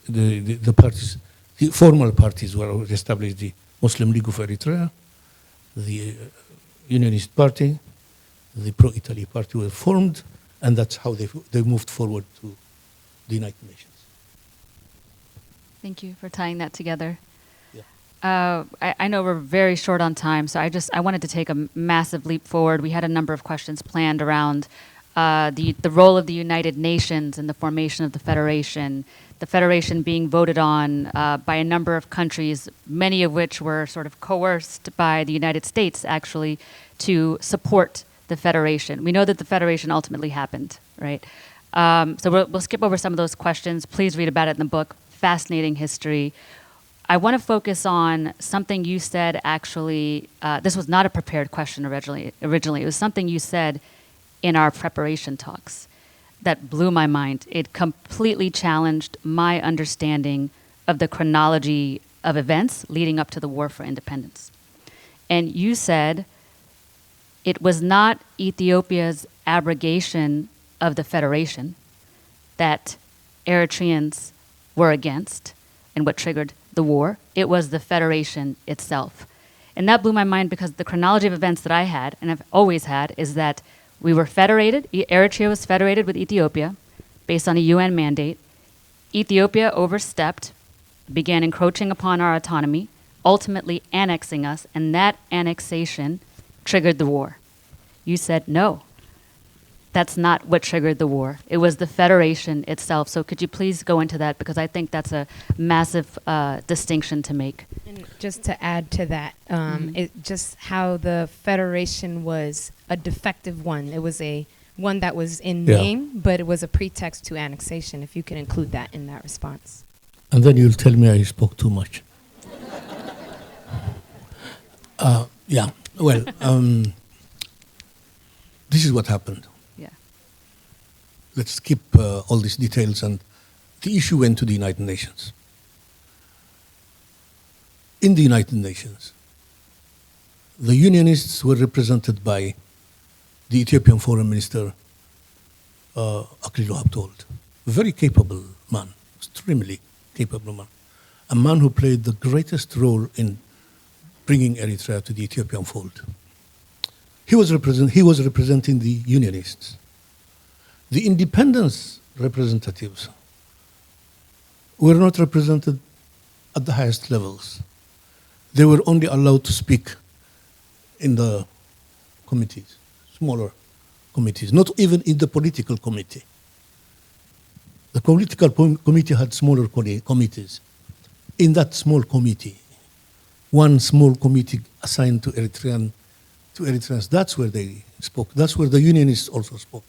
the parties, the formal parties were established, the Muslim League of Eritrea, the Unionist Party, the Pro-Italy Party were formed, and that's how they moved forward to the United Nations. Thank you for tying that together. Yeah. I know we're very short on time, so I wanted to take a massive leap forward. We had a number of questions planned around the role of the United Nations in the formation of the Federation being voted on by a number of countries, many of which were sort of coerced by the United States, actually, to support the Federation. We know that the Federation ultimately happened, right? So we'll skip over some of those questions. Please read about it in the book. Fascinating history. I want to focus on something you said, actually. This was not a prepared question originally. It was something you said in our preparation talks that blew my mind. It completely challenged my understanding of the chronology of events leading up to the War for Independence. And you said it was not Ethiopia's abrogation of the Federation that Eritreans were against and what triggered the war. It was the Federation itself. And that blew my mind because the chronology of events that I had, and I've always had, is that we were federated. Eritrea was federated with Ethiopia based on a UN mandate. Ethiopia overstepped, began encroaching upon our autonomy, ultimately annexing us, and that annexation triggered the war. You said, no, that's not what triggered the war. It was the Federation itself. So could you please go into that? Because I think that's a massive distinction to make. And just to add to that, just how the Federation was a defective one. It was one that was in name, but it was a pretext to annexation, if you can include that in that response. And then you'll tell me I spoke too much. This is what happened. Yeah. Let's skip all these details, and the issue went to the United Nations. In the United Nations, the Unionists were represented by the Ethiopian Foreign Minister, Aklilu Habtold, a very capable man, extremely capable man, a man who played the greatest role in bringing Eritrea to the Ethiopian fold. He was representing the Unionists. The independence representatives were not represented at the highest levels. They were only allowed to speak in the committees, smaller committees, not even in the political committee. The political committee had smaller committees. In that small committee, one small committee assigned to Eritreans, that's where they spoke. That's where the Unionists also spoke.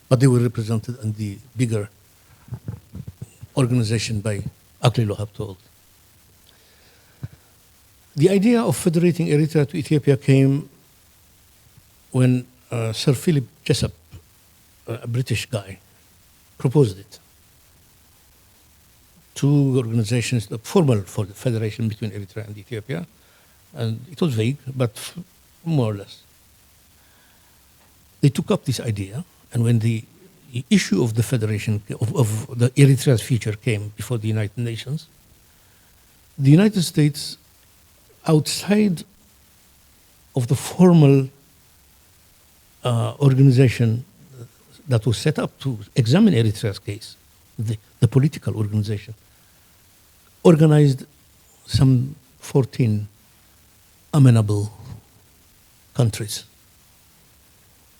But they were represented in the bigger organization by Aklilu Habtold. The idea of federating Eritrea to Ethiopia came when Sir Philip Jessup, a British guy, proposed it. Two organizations, formal for the federation between Eritrea and Ethiopia, and it was vague, but more or less. They took up this idea, and when the issue of the federation, of the Eritrea's future came before the United Nations, the United States, outside of the formal organization that was set up to examine Eritrea's case, the political organization, organized some 14 amenable countries.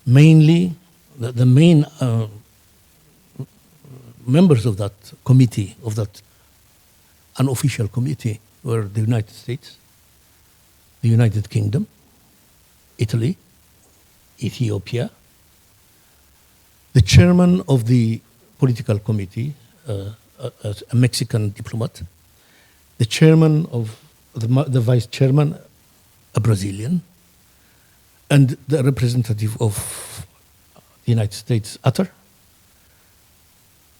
Mainly, the main members of that committee, of that unofficial committee, were the United States, the United Kingdom, Italy, Ethiopia, the chairman of the political committee, a Mexican diplomat, the chairman of the vice chairman, a Brazilian, and the representative of the United States, Utter,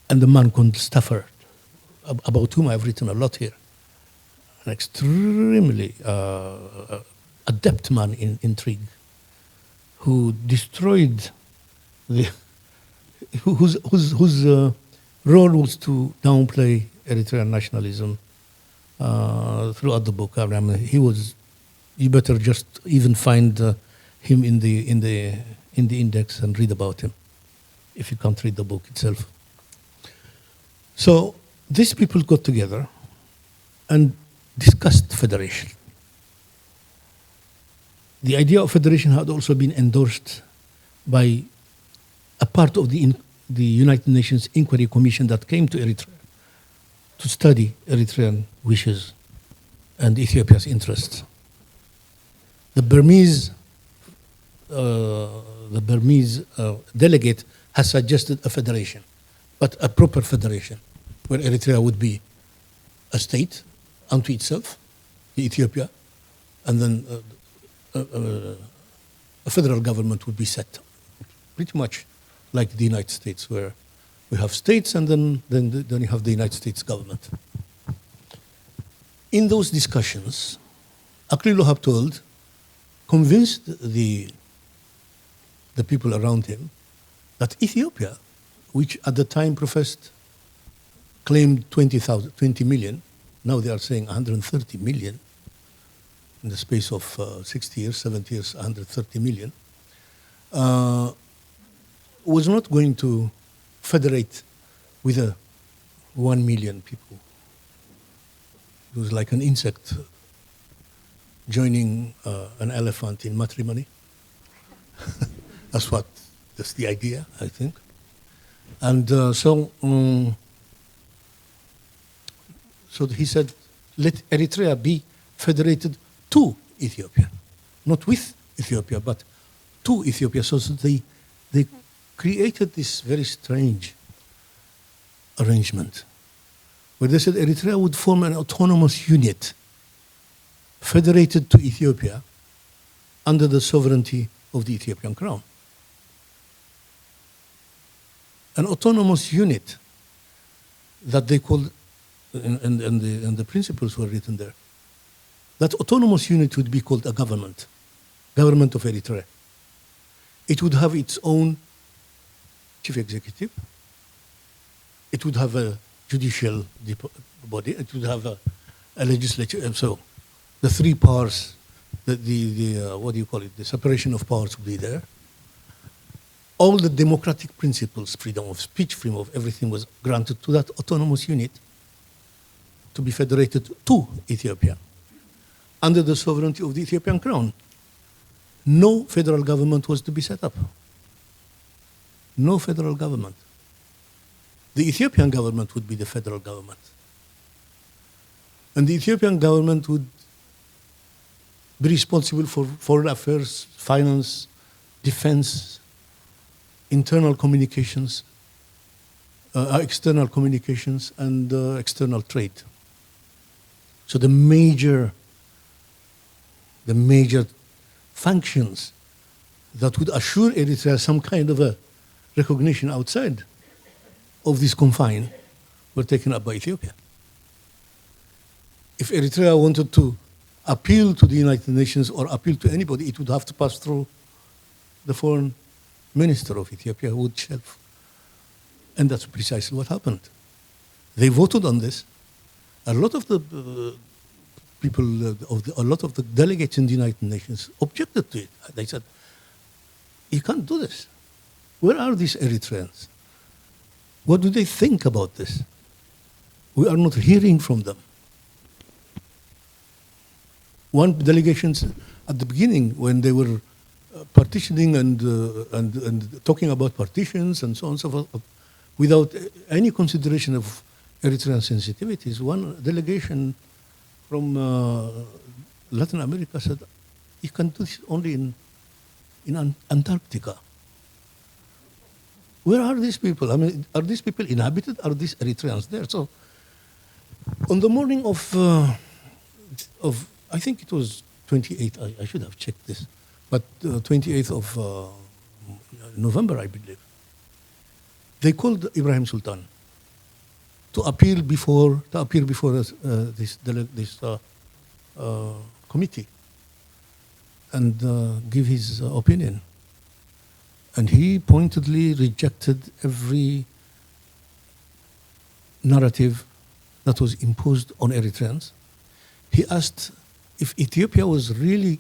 and the man called Stafford, about whom I've written a lot here. An extremely adept man in intrigue, who destroyed whose role was to downplay Eritrean nationalism throughout the book. I mean, he was. You better just even find him in the index and read about him, if you can't read the book itself. So these people got together and discussed federation. The idea of federation had also been endorsed by a part of the United Nations Inquiry Commission that came to Eritrea to study Eritrean wishes and Ethiopia's interests. The Burmese delegate has suggested a federation, but a proper federation, where Eritrea would be a state unto itself, Ethiopia, and then a federal government would be set, pretty much like the United States, where we have states and then you have the United States government. In those discussions, Aklilu Habtold convinced the people around him that Ethiopia, which at the time claimed 20 million, now they are saying 130 million, in the space of 60 years, 70 years, 130 million, was not going to federate with 1 million people. It was like an insect joining an elephant in matrimony. That's the idea, I think. And so he said, let Eritrea be federated to Ethiopia, not with Ethiopia, but to Ethiopia. So they created this very strange arrangement where they said Eritrea would form an autonomous unit federated to Ethiopia under the sovereignty of the Ethiopian crown. An autonomous unit that they called, and the principles were written there. That autonomous unit would be called a government of Eritrea. It would have its own chief executive. It would have a judicial body. It would have a legislature. So the three powers, the separation of powers would be there. All the democratic principles, freedom of speech, freedom of everything was granted to that autonomous unit to be federated to Ethiopia under the sovereignty of the Ethiopian crown. No federal government was to be set up. No federal government. The Ethiopian government would be the federal government. And the Ethiopian government would be responsible for foreign affairs, finance, defense, internal communications, external communications, and external trade. So the major functions that would assure Eritrea some kind of a recognition outside of this confine were taken up by Ethiopia. If Eritrea wanted to appeal to the United Nations or appeal to anybody, it would have to pass through the foreign minister of Ethiopia, who would shelf. And that's precisely what happened. They voted on this. A lot of the a lot of the delegates in the United Nations objected to it. They said, you can't do this. Where are these Eritreans? What do they think about this? We are not hearing from them. One delegation at the beginning, when they were partitioning and talking about partitions and so on and so forth, without any consideration of Eritrean sensitivities. One delegation from Latin America said, you can do this only in Antarctica. Where are these people? I mean, are these people inhabited? Are these Eritreans there? So, on the morning of I think it was 28th, I should have checked this, but 28th of November, I believe, they called Ibrahim Sultan to appear before this committee and give his opinion. And he pointedly rejected every narrative that was imposed on Eritreans. He asked if Ethiopia was really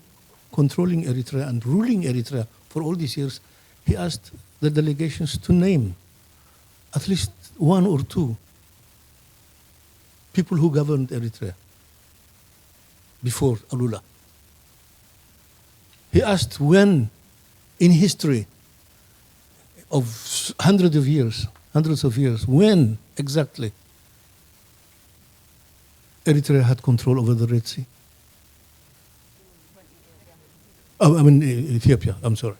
controlling Eritrea and ruling Eritrea for all these years. He asked the delegations to name at least one or two people who governed Eritrea before Alula. He asked when in history of hundreds of years, when exactly Eritrea had control over the Red Sea. Oh, I mean Ethiopia, I'm sorry.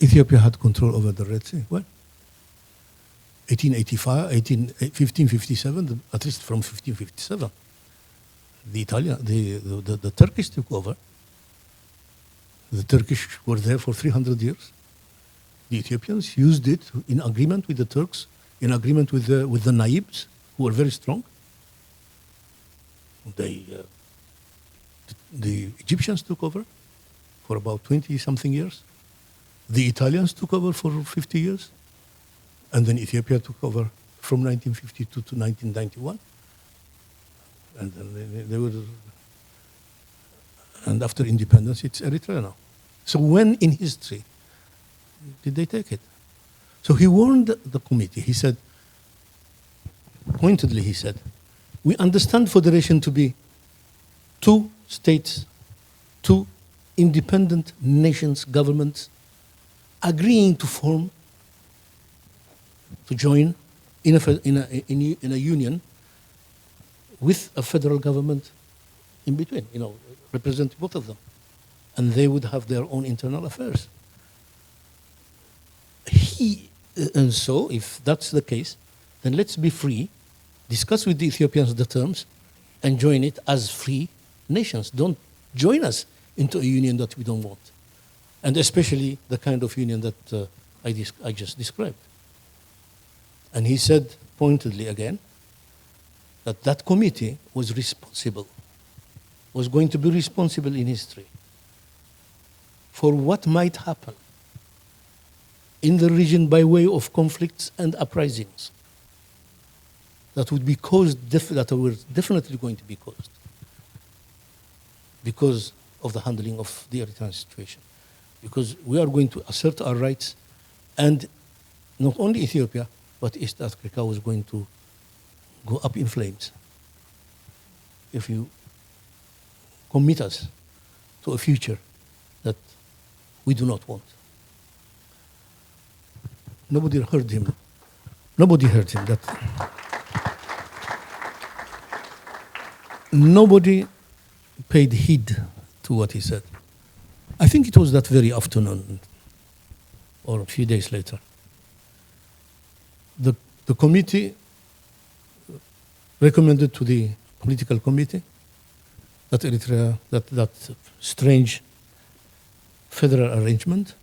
Ethiopia had control over the Red Sea. When? 1885, 1557, at least from 1557. The Turkish took over. The Turkish were there for 300 years. The Ethiopians used it in agreement with the Turks, in agreement with the Naibs, who were very strong. The Egyptians took over for about 20-something years. The Italians took over for 50 years. And then Ethiopia took over from 1952 to 1991. And then they were, and after independence, it's Eritrea now. So when in history did they take it? So he warned the committee. He said, pointedly he said, we understand federation to be two states, two independent nations, governments, agreeing to form, to join in a union with a federal government in between, representing both of them. And they would have their own internal affairs. And so, if that's the case, then let's be free, discuss with the Ethiopians the terms, and join it as free nations. Don't join us into a union that we don't want. And especially the kind of union that I just described. And he said pointedly again that that committee was responsible, was going to be responsible in history for what might happen in the region by way of conflicts and uprisings that would be caused, that were definitely going to be caused because of the handling of the Eritrean situation. Because we are going to assert our rights, and not only Ethiopia, but East Africa was going to go up in flames if you commit us to a future that we do not want. Nobody heard him. Nobody heard him. Nobody paid heed to what he said. I think it was that very afternoon or a few days later. The committee recommended to the political committee that Eritrea, that strange federal arrangement,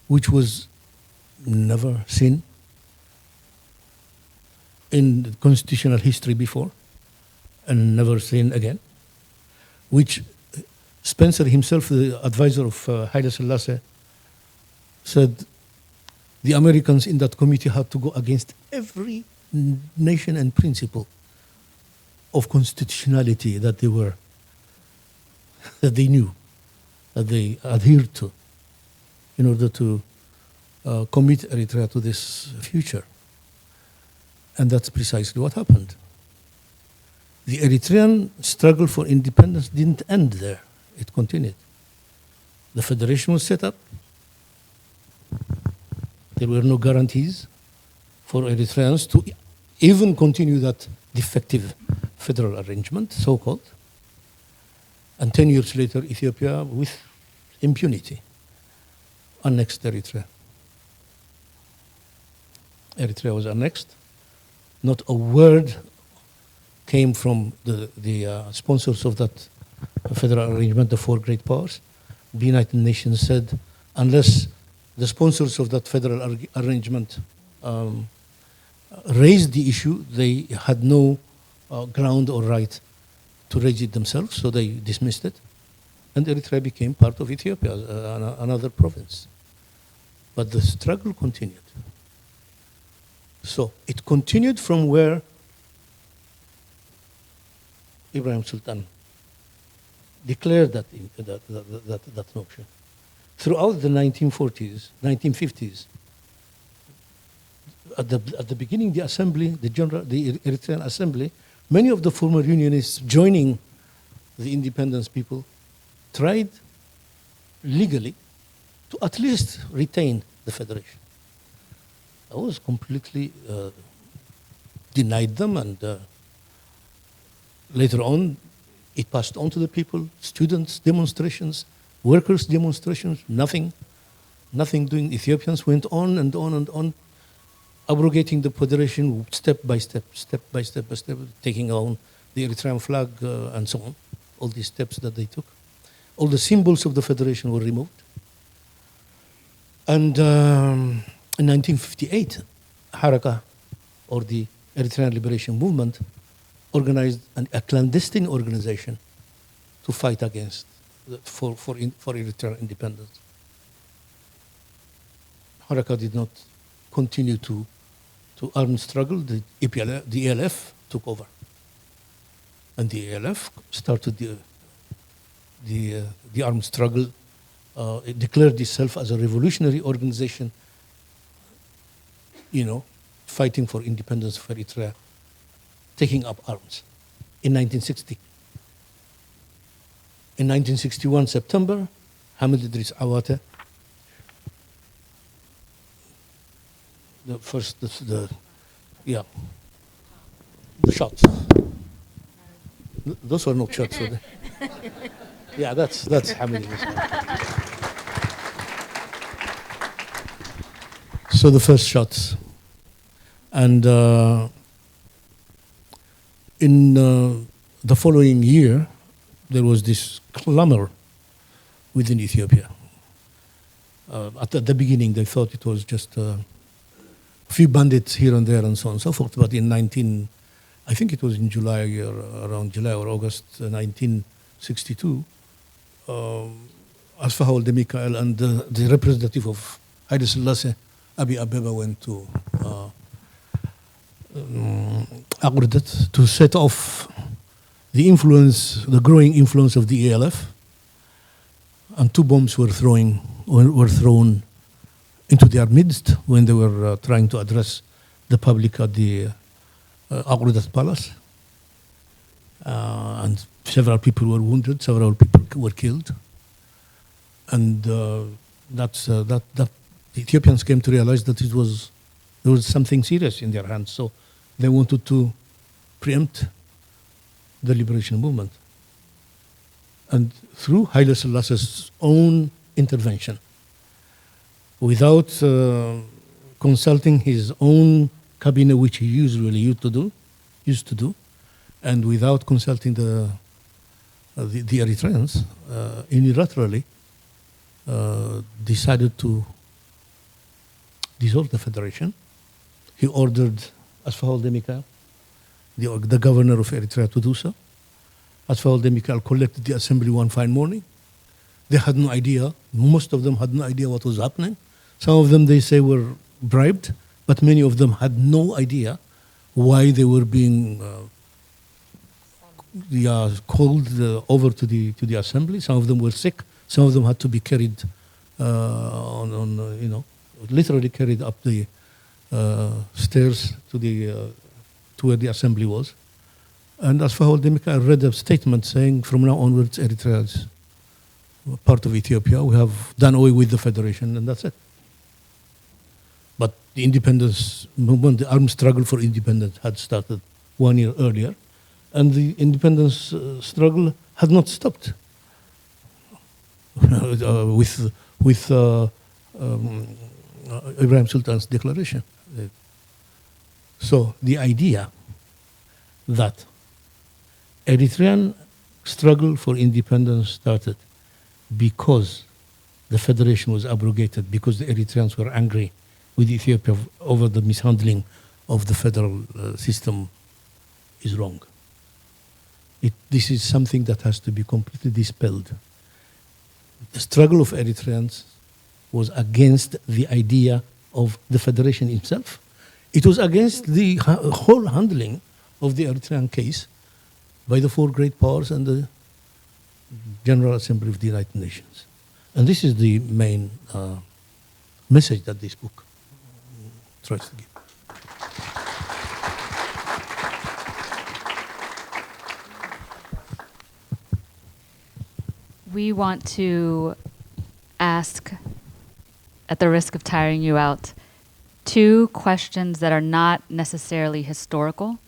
which was never seen in constitutional history before and never seen again, which Spencer himself, the advisor of Haile Selassie, said the Americans in that committee had to go against every nation and principle of constitutionality that they knew, that they adhered to, in order to commit Eritrea to this future. And that's precisely what happened. The Eritrean struggle for independence didn't end there. It continued. The federation was set up. There were no guarantees for Eritreans to even continue that defective federal arrangement, so-called. And 10 years later, Ethiopia, with impunity, annexed Eritrea. Eritrea was annexed. Not a word came from the sponsors of that federal arrangement, the four great powers. The United Nations said, unless the sponsors of that federal arrangement raised the issue, they had no ground or right to raise it themselves, so they dismissed it. And Eritrea became part of Ethiopia, another province. But the struggle continued. So it continued from where Ibrahim Sultan declared that notion. Throughout the 1940s, 1950s, at the beginning, the Eritrean Assembly, many of the former Unionists joining the independence people tried legally to at least retain the federation. I was completely denied them, and later on, it passed on to the people, students' demonstrations, workers' demonstrations, nothing doing. Ethiopians went on and on and on, abrogating the federation step by step, taking on the Eritrean flag and so on, all these steps that they took. All the symbols of the federation were removed. And in 1958, Haraka, or the Eritrean Liberation Movement, organized a clandestine organization to fight against, for Eritrean independence. Haraka did not continue to armed struggle. The EPLF, the ALF took over. And the ALF started the armed struggle. It declared itself as a revolutionary organization, fighting for independence of Eritrea, taking up arms in 1960. In 1961, September, Hamid Idris Awate, the shots. Those were not shots, were they? Yeah, that's Hamid Idris. So the first shots. And in the following year, there was this clamor within Ethiopia. At the beginning, they thought it was just a few bandits here and there and so on and so forth. But I think it was in July, or around July or August 1962, Asfahaw Demikael and the representative of Haile Selassie, Abiy Abeba, went to Agordat to set off the growing influence of the ALF, and two bombs were thrown into their midst when they were trying to address the public at the Agordat Palace, and several people were wounded, several people were killed, and the Ethiopians came to realize that there was something serious in their hands, so they wanted to preempt the liberation movement. And through Haile Selassie's own intervention, without consulting his own cabinet, which he usually used to do, and without consulting the Eritreans, unilaterally decided to dissolve the federation. He ordered Asfahaw Demikael, the governor of Eritrea, to do so. Asfahaw Demikael collected the assembly one fine morning. They had no idea. Most of them had no idea what was happening. Some of them, they say, were bribed, but many of them had no idea why they were being called over to the assembly. Some of them were sick. Some of them had to be carried literally carried up the stairs to where the assembly was. And Asfahaw Demikael read a statement saying, from now onwards, Eritrea is part of Ethiopia. We have done away with the federation, and that's it. But the independence movement, the armed struggle for independence had started 1 year earlier, and the independence struggle had not stopped with Ibrahim Sultan's declaration. So the idea that Eritrean struggle for independence started because the federation was abrogated, because the Eritreans were angry with Ethiopia over the mishandling of the federal system is wrong. This is something that has to be completely dispelled. The struggle of Eritreans was against the idea of the federation itself. It was against the whole handling of the Eritrean case by the four great powers and the General Assembly of the United Nations. And this is the main message that this book tries to give. We want to ask, at the risk of tiring you out, 2 questions that are not necessarily historical,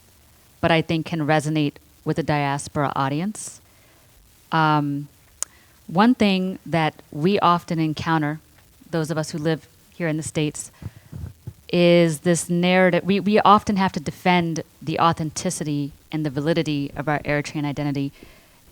but I think can resonate with the diaspora audience. One thing that we often encounter, those of us who live here in the States, is this narrative. We often have to defend the authenticity and the validity of our Eritrean identity,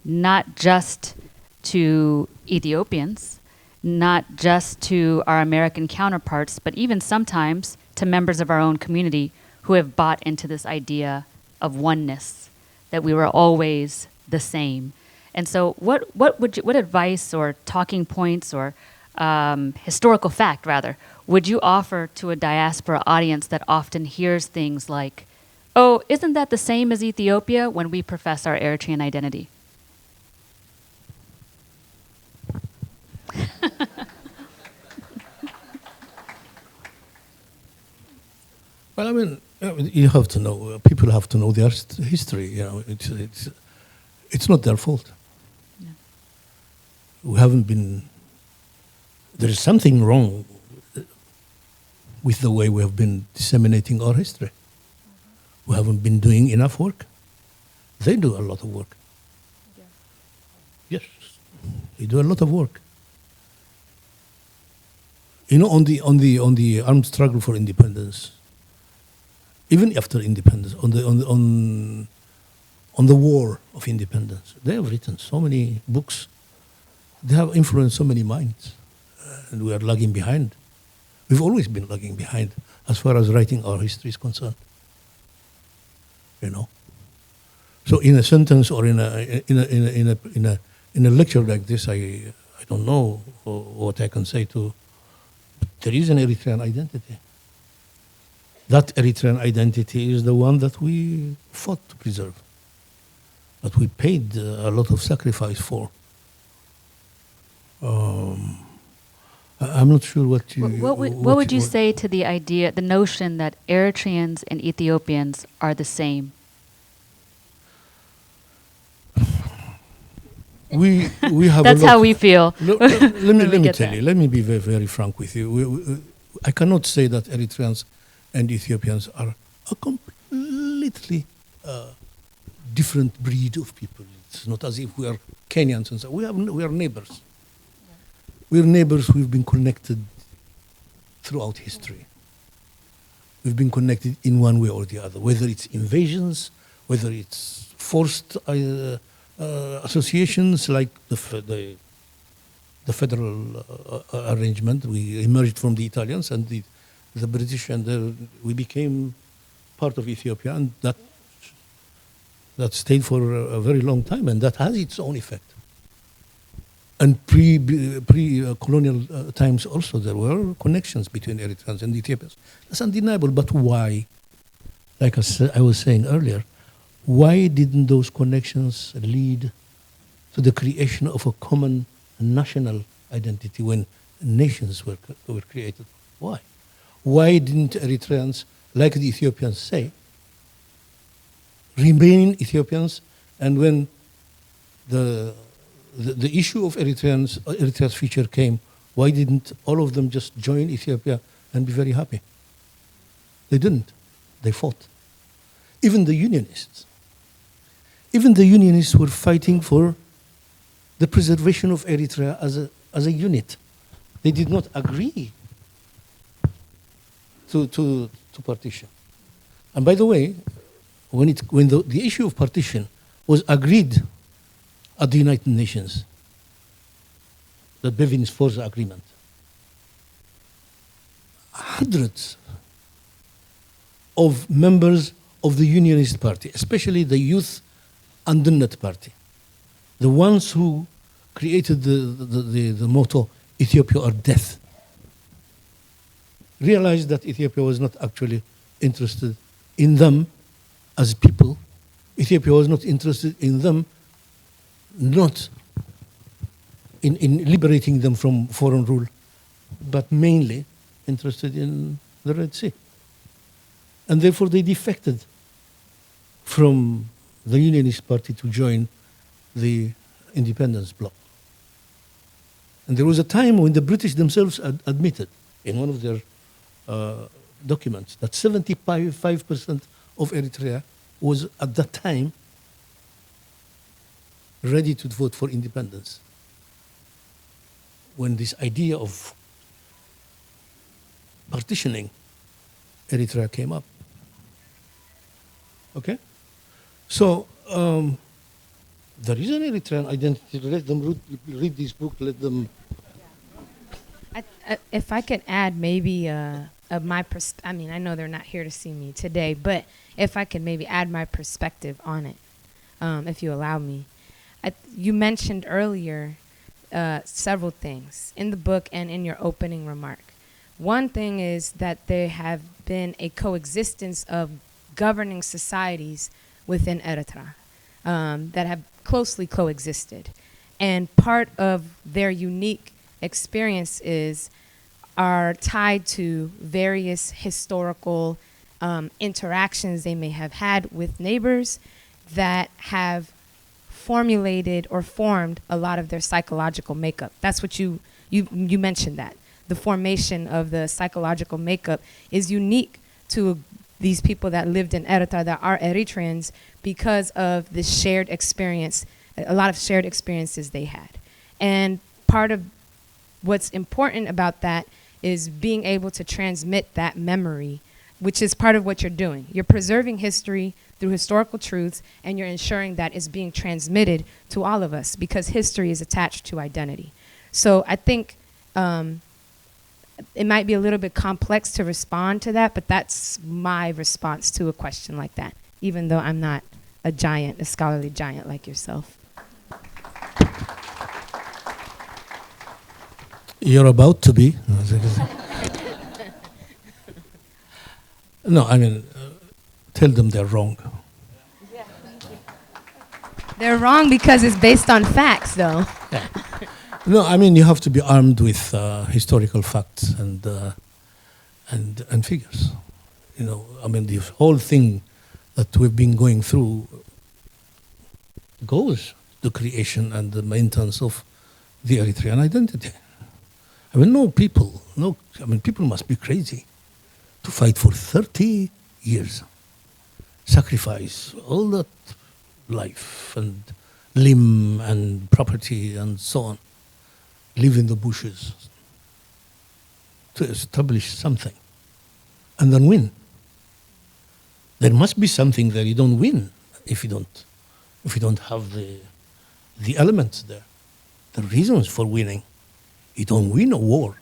not just to Ethiopians, not just to our American counterparts, but even sometimes to members of our own community who have bought into this idea of oneness, that we were always the same. And so what advice or talking points or historical fact, rather, would you offer to a diaspora audience that often hears things like, oh, isn't that the same as Ethiopia, when we profess our Eritrean identity? Well, I mean, you have to know. People have to know their history. You know, it's not their fault. Yeah. We haven't been. There is something wrong with the way we have been disseminating our history. We haven't been doing enough work. They do a lot of work. Yeah. Yes, they do a lot of work. You know, on the armed struggle for independence, even after independence, on the war of independence, they have written so many books. They have influenced so many minds, and we are lagging behind. We've always been lagging behind as far as writing our history is concerned. You know, so in a sentence or in a lecture like this, I don't know what I can say to. There is an Eritrean identity. That Eritrean identity is the one that we fought to preserve, that we paid a lot of sacrifice for. I'm not sure what you. What would you say to the idea, the notion that Eritreans and Ethiopians are the same? We have. That's how we feel. Let me tell you. Let me be very, very frank with you. I cannot say that Eritreans and Ethiopians are a completely different breed of people. It's not as if we are Kenyans and so. We are neighbors. We're neighbors. We've been connected throughout history. We've been connected in one way or the other, whether it's invasions, whether it's forced associations like the federal arrangement. We emerged from the Italians and the British, and we became part of Ethiopia, and that stayed for a very long time, and that has its own effect. And pre-colonial times also, there were connections between Eritreans and Ethiopians. That's undeniable, but why? Like I was saying earlier, why didn't those connections lead to the creation of a common national identity when nations were created? Why? Why didn't Eritreans, like the Ethiopians say, remain Ethiopians, and when the issue of Eritrea's future came, why didn't all of them just join Ethiopia and be very happy? They didn't. They fought. Even the Unionists. Even the Unionists were fighting for the preservation of Eritrea as a unit. They did not agree to partition. And by the way, when the issue of partition was agreed at the United Nations, the Bevin's Force Agreement, hundreds of members of the Unionist Party, especially the Youth Andunnat Party, the ones who created the motto, Ethiopia or death, realized that Ethiopia was not actually interested in them as people. Ethiopia was not interested in them, not in liberating them from foreign rule, but mainly interested in the Red Sea. And therefore they defected from the Unionist Party to join the independence bloc. And there was a time when the British themselves admitted in one of their documents that 75% of Eritrea was at that time ready to vote for independence. When this idea of partitioning Eritrea came up. Okay? So, there is an Eritrean identity. Let them read this book, let them... If I could add maybe of my I mean, I know they're not here to see me today, but if I could maybe add my perspective on it, if you allow me. You mentioned earlier several things in the book and in your opening remark. One thing is that there have been a coexistence of governing societies within Eritrea that have closely coexisted. And part of their unique experiences are tied to various historical interactions they may have had with neighbors that have formulated or formed a lot of their psychological makeup. That's what you mentioned, that the formation of the psychological makeup is unique to these people that lived in Eritrea, that are Eritreans, because of the shared experience, a lot of shared experiences they had. And part of what's important about that is being able to transmit that memory, which is part of what you're doing. You're preserving history through historical truths, and you're ensuring that it's being transmitted to all of us, because history is attached to identity. So I think it might be a little bit complex to respond to that, but that's my response to a question like that, even though I'm not a giant, a scholarly giant like yourself. You're about to be. No, I mean, tell them they're wrong. They're wrong because it's based on facts, though. Yeah. No, I mean, you have to be armed with historical facts and figures. You know, I mean, the whole thing that we've been going through goes to creation and the maintenance of the Eritrean identity. I mean, people must be crazy to fight for 30 years, sacrifice all that life and limb and property and so on, live in the bushes to establish something and then win. There must be something that you don't win if you don't have the elements there, the reasons for winning. You don't win a war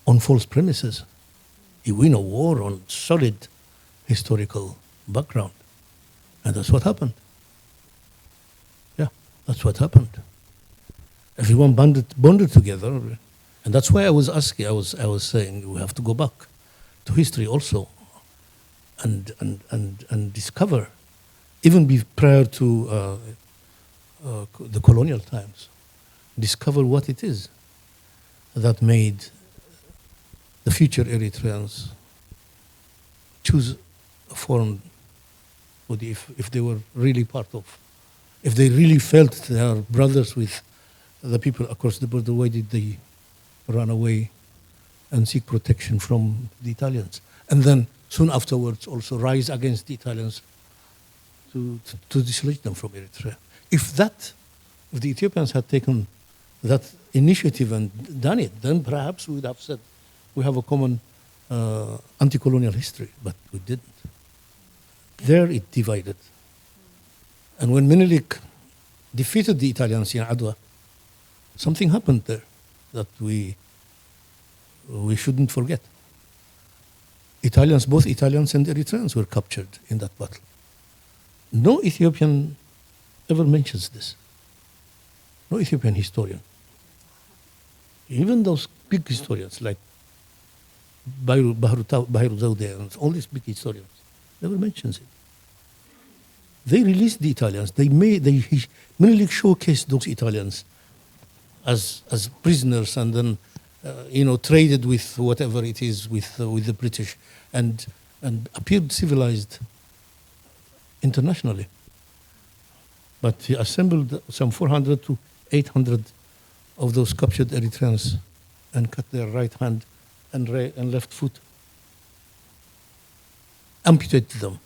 on false premises. You win a war on solid historical background. And that's what happened. Yeah, that's what happened. Everyone bonded together. And that's why I was asking, I was saying we have to go back to history also and discover, even prior to the colonial times, discover what it is that made the future Eritreans choose a foreign body if they were really part of, if they really felt they are brothers with the people across the border. Why did they run away and seek protection from the Italians and then soon afterwards also rise against the Italians to dislodge them from Eritrea. If the Ethiopians had taken that initiative and done it, then perhaps we would have said we have a common anti-colonial history, but we didn't. There it divided. And when Menelik defeated the Italians in Adwa, something happened there that we shouldn't forget. Both Italians and Eritreans were captured in that battle. No Ethiopian ever mentions this. No Ethiopian historian. Even those big historians like Bahru Zawde and all these big historians never mentions it. They released the Italians. Menelik showcased those Italians as prisoners and then traded with whatever it is with the British and appeared civilized internationally. But he assembled some 400 to 800 of those captured Eritreans and cut their right hand and left foot. Amputated them.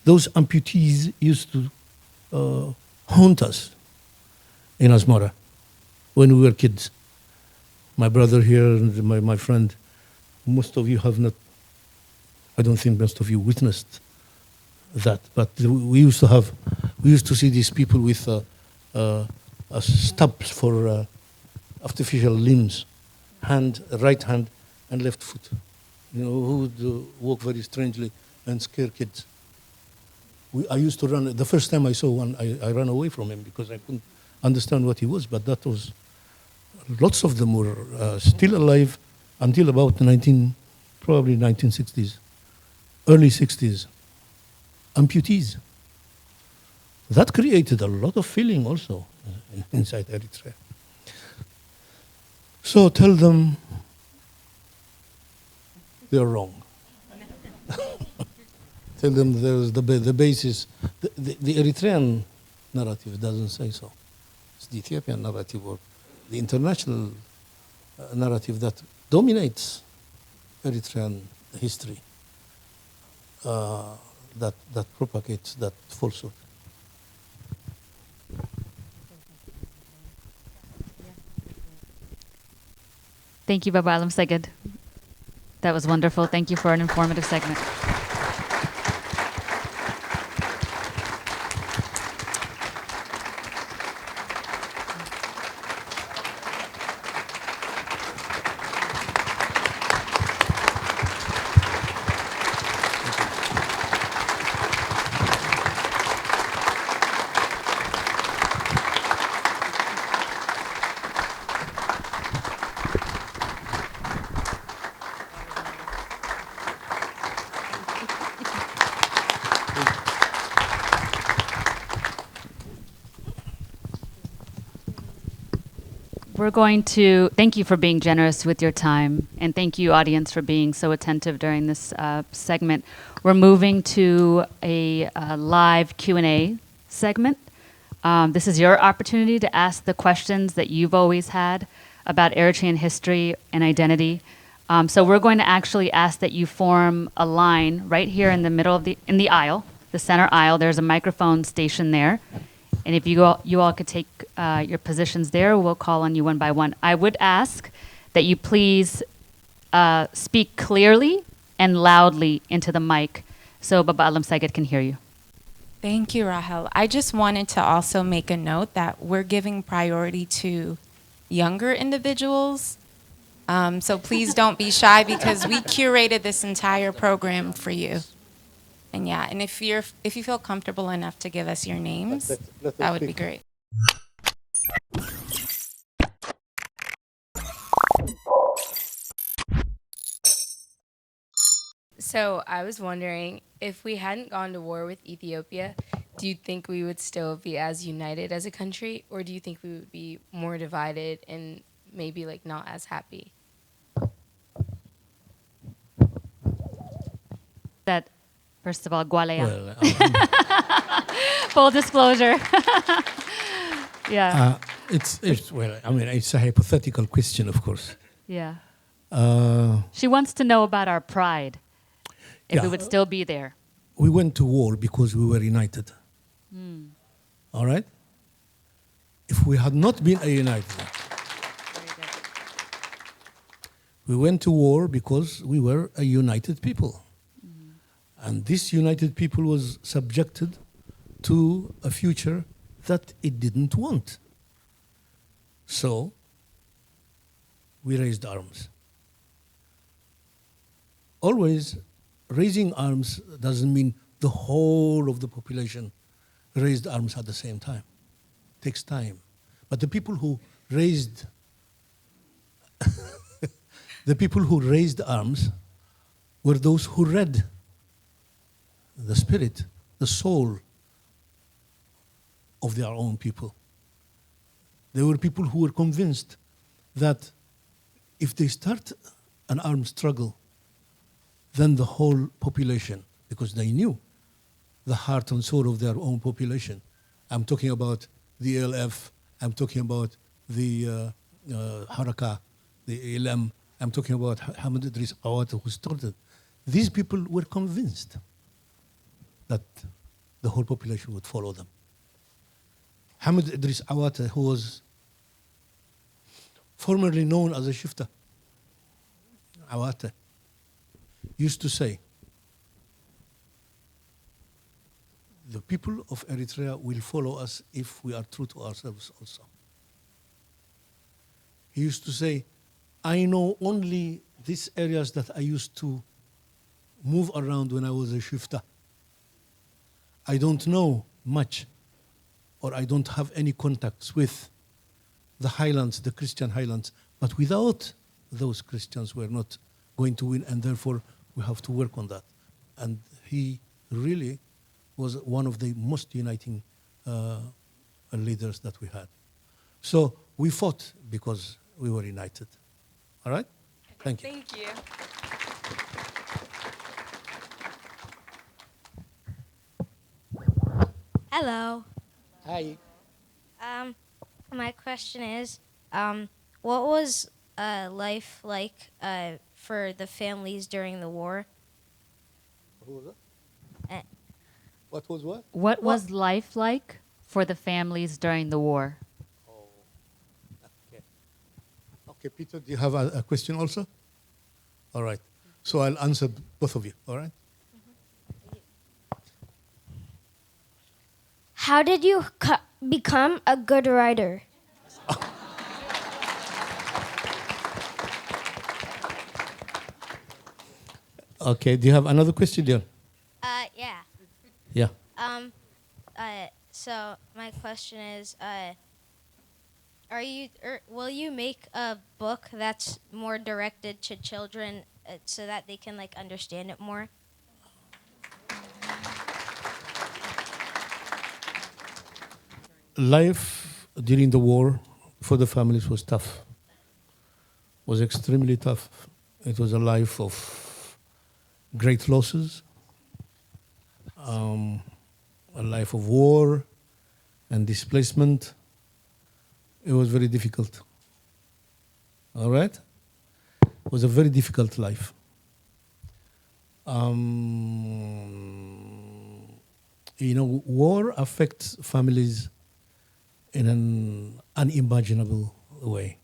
Those amputees used to haunt us in Asmara when we were kids. My brother here and my friend, most of you have not, I don't think most of you witnessed that, but we used to see these people with stubs for artificial limbs, right hand and left foot, who would walk very strangely and scare kids. I used to run, the first time I saw one, I ran away from him because I couldn't understand what he was, but that was, lots of them were still alive until about probably 1960s, early 60s, amputees. That created a lot of feeling also inside Eritrea. So tell them they're wrong. Tell them there's the basis. The Eritrean narrative doesn't say so. It's the Ethiopian narrative or the international narrative that dominates Eritrean history, that propagates that falsehood. Thank you, Baba ALEMSEGED. That was wonderful. Thank you for an informative segment. We're going to thank you for being generous with your time, and thank you, audience, for being so attentive during this segment. We're moving to a live Q&A segment. This is your opportunity to ask the questions that you've always had about Eritrean history and identity. So we're going to actually ask that you form a line right here in the middle of in the aisle, the center aisle. There's a microphone station there. And if you all could take your positions there, we'll call on you one by one. I would ask that you please speak clearly and loudly into the mic so Baba ALEMSEGED can hear you. Thank you, Rahel. I just wanted to also make a note that we're giving priority to younger individuals. So please don't be shy because we curated this entire program for you. And yeah, and if you feel comfortable enough to give us your names, that would be great. So I was wondering, if we hadn't gone to war with Ethiopia, do you think we would still be as united as a country, or do you think we would be more divided and maybe like not as happy? That, first of all, Guayla. Well, Full disclosure. Yeah. it's a hypothetical question, of course. Yeah. Uh, She wants to know about our pride. if we Yeah. would still be there. We went to war because we were united. Mm. All right? If we had not been united, Very good. we went to war because we were a united people. And this united people was subjected to a future that it didn't want. So, we raised arms. Always, raising arms doesn't mean the whole of the population raised arms at the same time. It takes time. But the people who raised arms were those who read the spirit, the soul of their own people. They were people who were convinced that if they start an armed struggle, then the whole population, because they knew the heart and soul of their own population. I'm talking about the ELF, I'm talking about the Haraka, the ALM, I'm talking about Hamid Idris Awata who started. These people were convinced that the whole population would follow them. Hamid Idris Awata, who was formerly known as a Shifta, Awata, used to say, the people of Eritrea will follow us if we are true to ourselves also. He used to say, I know only these areas that I used to move around when I was a Shifta. I don't know much, or I don't have any contacts with the highlands, the Christian highlands, but without those Christians we're not going to win, and therefore we have to work on that. And he really was one of the most uniting leaders that we had. So we fought because we were united. All right? Thank you. Thank you. Hello. Hi. My question is, what was life like for the families during the war? Who was that? Uh, What was what? What was life like for the families during the war? Oh, okay. Okay, Peter, do you have a question also? All right. So I'll answer both of you, all right? How did you become a good writer? Okay, do you have another question, dear? Yeah. Yeah. So my question is, will you make a book that's more directed to children so that they can like understand it more? Life during the war for the families was tough, was extremely tough. It was a life of great losses, a life of war and displacement. It was very difficult. All right? It was a very difficult life. War affects families in an unimaginable way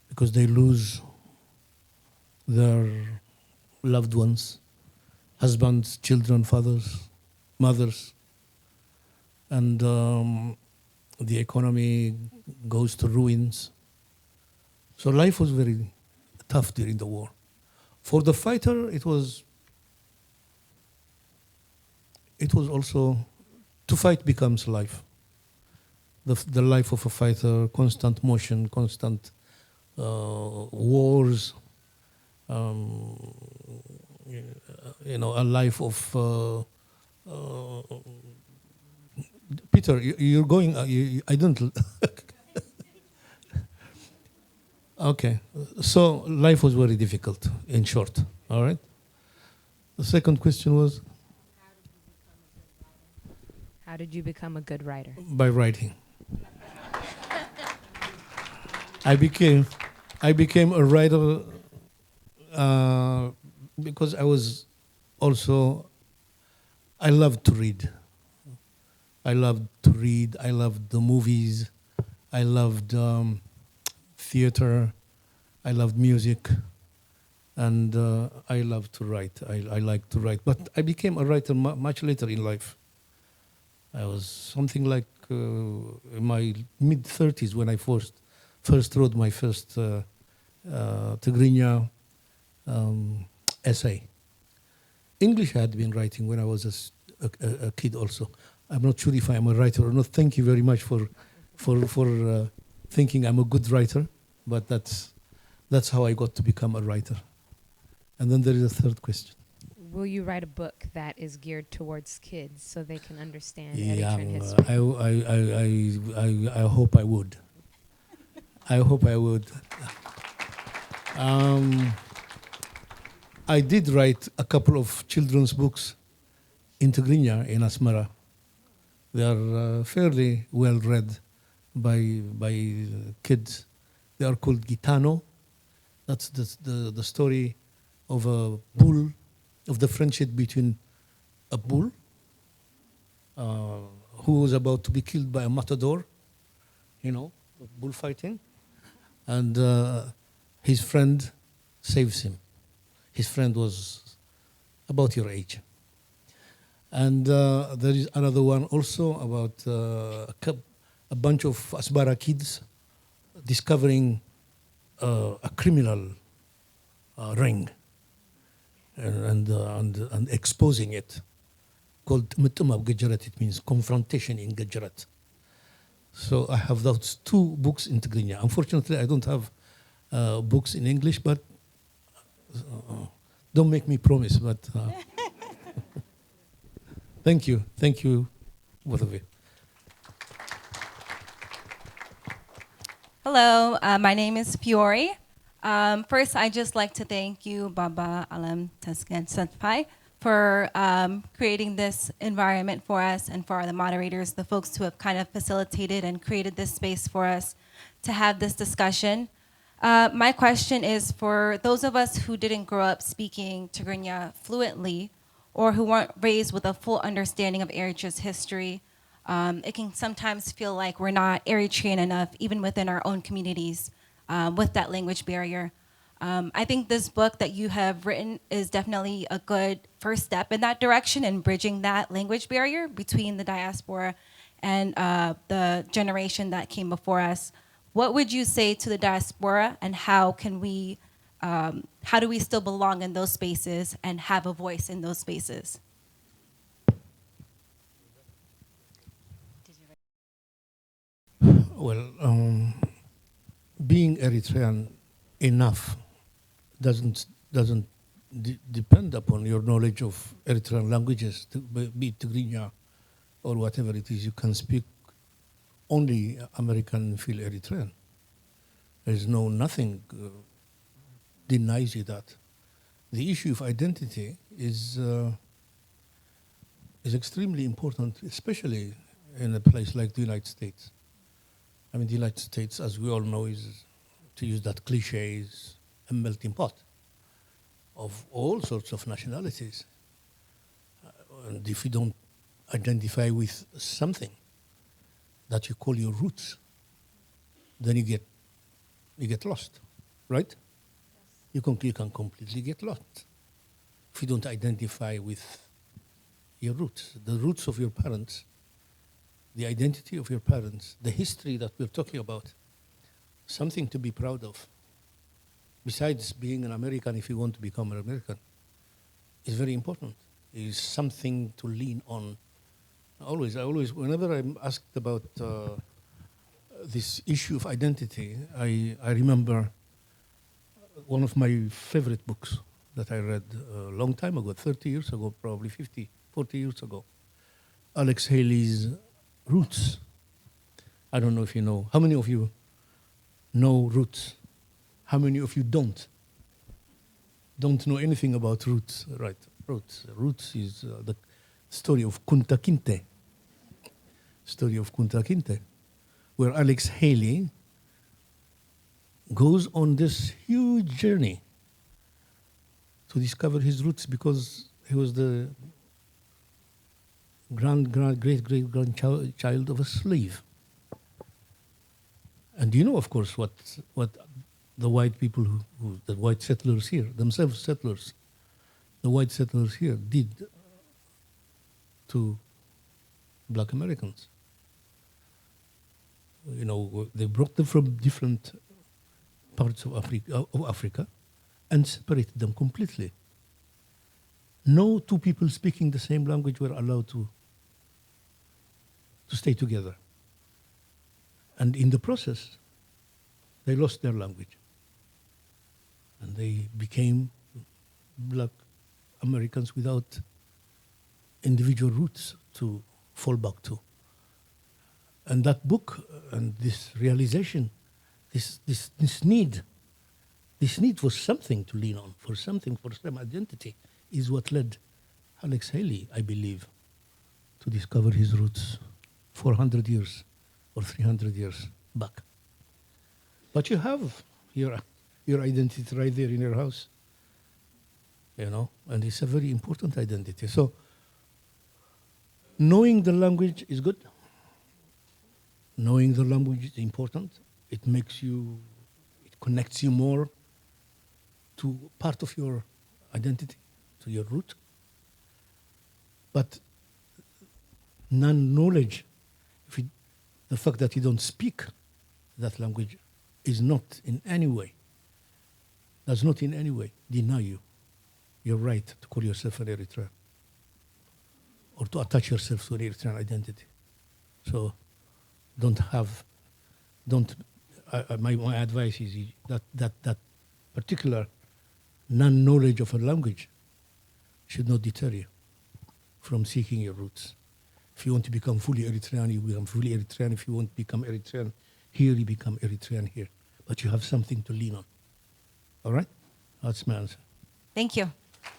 because they lose their loved ones, husbands, children, fathers, mothers, and the economy goes to ruins. So life was very tough during the war. For the fighter, it was also, to fight becomes life. The life of a fighter, constant motion, constant wars, a life of Peter, you're going. I don't. Okay, so life was very difficult. In short, all right. The second question was How did you become a good writer? by writing. I became a writer because I was also, I love to read. I loved to read. I loved the movies. I loved theater. I loved music. And I love to write. I like to write. But I became a writer much later in life. I was something like in my mid-30s when I first wrote my first Tigrinya essay. English I had been writing when I was a kid also. I'm not sure if I'm a writer or not. Thank you very much for thinking I'm a good writer, but that's how I got to become a writer. And then there is a third question. Will you write a book that is geared towards kids so they can understand Yeah, Eritrean history? I hope I would. I hope I would. I did write a couple of children's books in Tigrinya in Asmara. They are fairly well read by kids. They are called Gitano. That's the story of a bull, of the friendship between a bull who was about to be killed by a matador, bullfighting, and his friend saves him. His friend was about your age. And there is another one also about a bunch of Asbara kids discovering a criminal ring and exposing it, called Mutumab Gajarat. It means confrontation in Gajarat. So I have those two books in Tigrinya. Unfortunately, I don't have books in English, but don't make me promise. But thank you, both of you. Hello, my name is Fiore. First, I'd just like to thank you, Baba Alam Teskensetpai, for creating this environment for us and for the moderators, the folks who have kind of facilitated and created this space for us to have this discussion. My question is for those of us who didn't grow up speaking Tigrinya fluently or who weren't raised with a full understanding of Eritrea's history. It can sometimes feel like we're not Eritrean enough, even within our own communities, with that language barrier. I think this book that you have written is definitely a good first step in that direction in bridging that language barrier between the diaspora and the generation that came before us. What would you say to the diaspora, and how do we still belong in those spaces and have a voice in those spaces? Well, being Eritrean enough doesn't depend upon your knowledge of Eritrean languages, be it Tigrinya or whatever it is. You can speak only American and feel Eritrean. There is nothing denies you that. The issue of identity is extremely important, especially in a place like the United States. I mean, the United States, as we all know, is, to use that cliche, is a melting pot of all sorts of nationalities. And if you don't identify with something that you call your roots, then you get lost, right? Yes. You can completely get lost if you don't identify with your roots, the roots of your parents, the identity of your parents, the history that we're talking about, something to be proud of. Besides being an American, if you want to become an American, is very important. Is something to lean on. Whenever I'm asked about this issue of identity, I remember one of my favorite books that I read a long time ago, 30 years ago, probably 40 years ago. Alex Haley's Roots. I don't know if you know. How many of you know Roots? How many of you don't know anything about Roots? Right, Roots. Roots is the story of Kunta Kinte. Story of Kunta Kinte, where Alex Haley goes on this huge journey to discover his roots, because the great grandchild of a slave. And you know, of course, what the white people the white settlers here, themselves settlers, the white settlers here did to black Americans. You know, they brought them from different parts of Africa and separated them completely. No two people speaking the same language were allowed to stay together. And in the process, they lost their language. And they became black Americans without individual roots to fall back to. And that book and this realization, this need for something to lean on, for some identity, is what led Alex Haley, I believe, to discover his roots 400 years or 300 years back. But you have your identity right there in your house, you know, and it's a very important identity. So knowing the language is good. Knowing the language is important. It connects you more to part of your identity, to your root. But non-knowledge, the fact that you don't speak that language does not in any way deny you your right to call yourself an Eritrean or to attach yourself to an Eritrean identity. So my advice is that particular non-knowledge of a language should not deter you from seeking your roots. If you want to become fully Eritrean, you become fully Eritrean. If you want to become Eritrean here, you become Eritrean here. But you have something to lean on. All right? That's my answer. Thank you.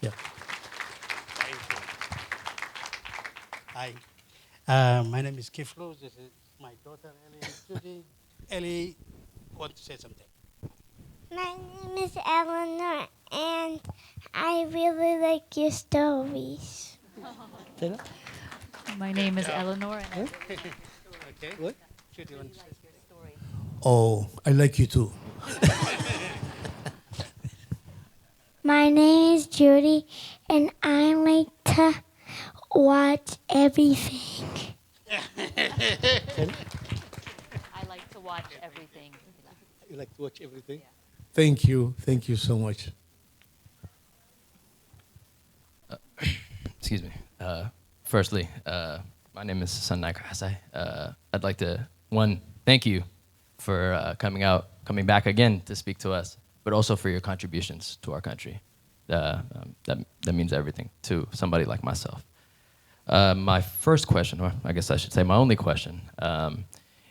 Yeah. Hi. My name is Kiflu. This is my daughter, Ellie and Judy. Ellie, want to say something? My name is Eleanor, and I really like your stories. My name is Eleanor. And Okay. What? Judy wants to say something. Oh, I like you too. My name is Judy, and I like to watch everything. I like to watch everything. You like to watch everything? Yeah. Thank you. Thank you so much. Excuse me. Firstly, my name is Sanai Krasai. I'd like to, thank you for coming back again to speak to us, but also for your contributions to our country. That means everything to somebody like myself. My first question, or I guess I should say my only question,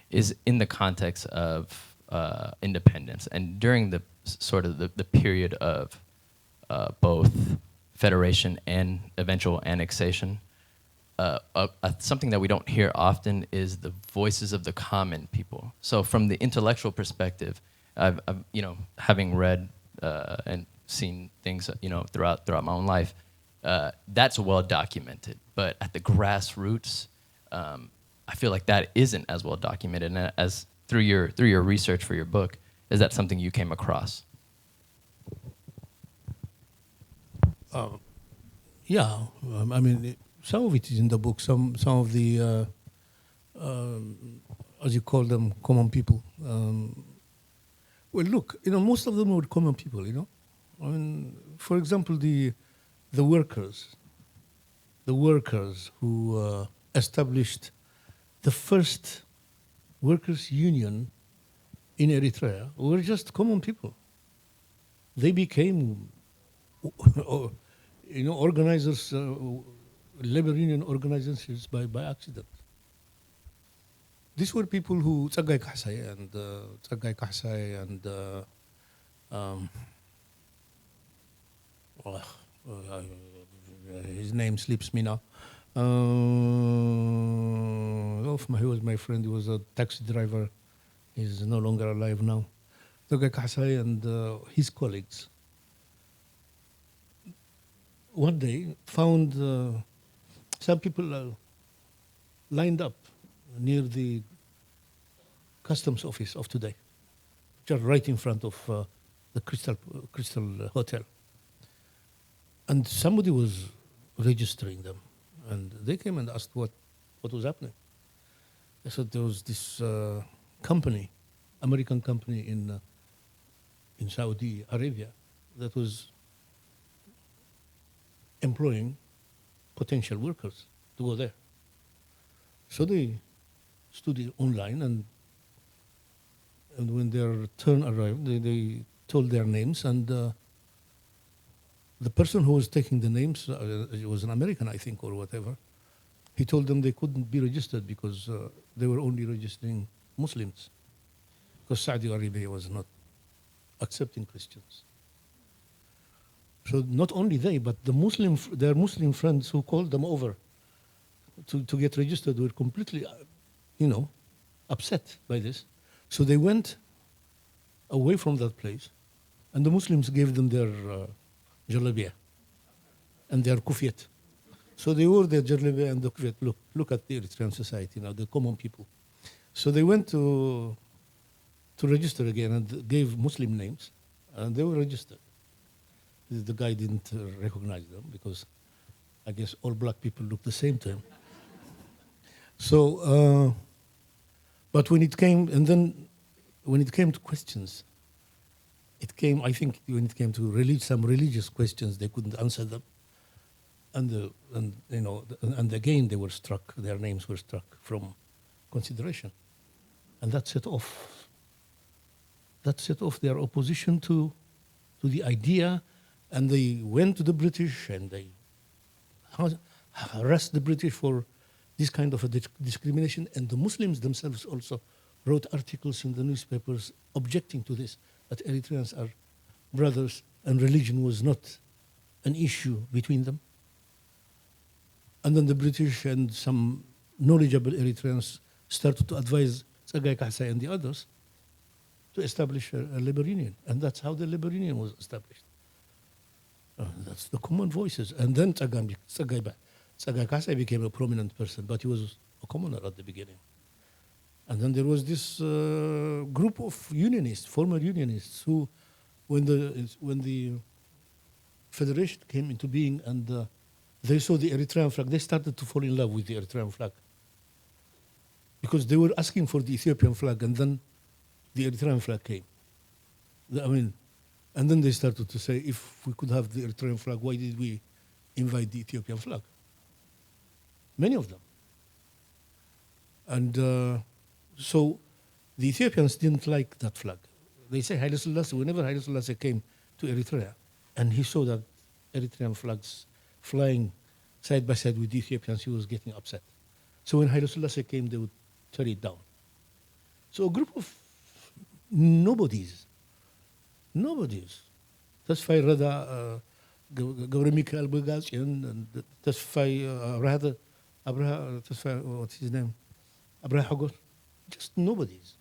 is in the context of independence and during the sort of the period of both federation and eventual annexation. Something that we don't hear often is the voices of the common people. So from the intellectual perspective, I've having read and seen things throughout my own life, that's well documented. But at the grassroots, I feel like that isn't as well documented. And as through your research for your book, is that something you came across? Yeah, I mean, some of it is in the book. Some of the, as you call them, common people. Well, look, most of them were common people. I mean, for example, the workers who established the first workers' union in Eritrea were just common people. They became, organizers, labor union organizations by accident. These were people who Tsagay Kahsay and his name slips me now. He was my friend. He was a taxi driver. He's no longer alive now. Tsagay Kahsay and his colleagues one day found some people lined up near the customs office of today, just right in front of the Crystal Hotel. And somebody was registering them. And they came and asked what was happening. I said there was this company, American company in Saudi Arabia that was employing potential workers to go there. So they stood online, and when their turn arrived, they told their names, and the person who was taking the names, it was an American, I think, or whatever, he told them they couldn't be registered because they were only registering Muslims, because Saudi Arabia was not accepting Christians. So not only they, but their Muslim friends who called them over to get registered were completely, upset by this. So they went away from that place, and the Muslims gave them their jalabiya and their kufiyat. So they wore their jalabiya and the kufiyat. Look at the Eritrean society now, the common people. So they went to register again and gave Muslim names, and they were registered. The guy didn't recognize them because I guess all black people look the same to him. So, but when it came to questions, I think when it came to some religious questions, they couldn't answer them. And again, they were struck, their names were struck from consideration. And that set off their opposition to the idea, and they went to the British and they harassed the British for this kind of a discrimination. And the Muslims themselves also wrote articles in the newspapers objecting to this, that Eritreans are brothers and religion was not an issue between them. And then the British and some knowledgeable Eritreans started to advise Tsagay Kassai and the others to establish a Labour Union. And that's how the Labour Union was established. That's the common voices. And then Tsagay Kassai became a prominent person, but he was a commoner at the beginning. And then there was this group of unionists, former unionists, who, when the federation came into being and they saw the Eritrean flag, they started to fall in love with the Eritrean flag. Because they were asking for the Ethiopian flag, and then the Eritrean flag came. And then they started to say, if we could have the Eritrean flag, why did we invite the Ethiopian flag? Many of them. And so the Ethiopians didn't like that flag. They say Haile Selassie, whenever Haile Selassie came to Eritrea, and he saw that Eritrean flags flying side by side with the Ethiopians, he was getting upset. So when Haile Selassie came, they would tear it down. So a group of nobodies, Tasfai Rada, Gabriel Michael Bogazian, and Tasfai Rada, Tasfai, what's his name? Abraham Hagor, just nobodies,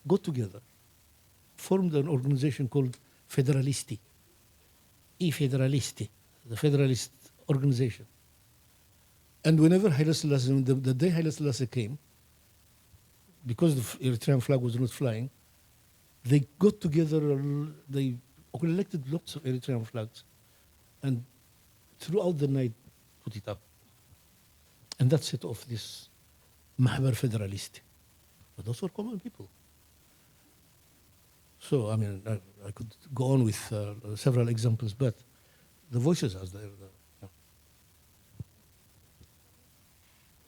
got together, formed an organization called Federalisti, E-Federalisti, the Federalist organization. And whenever Haile Selassie, the day Haile Selassie came, because the Eritrean flag was not flying, they got together, they collected lots of Eritrean flags, and throughout the night put it up. And that set off this Mahbar Federalist. But those were common people. So, I could go on with several examples, but the voices are there.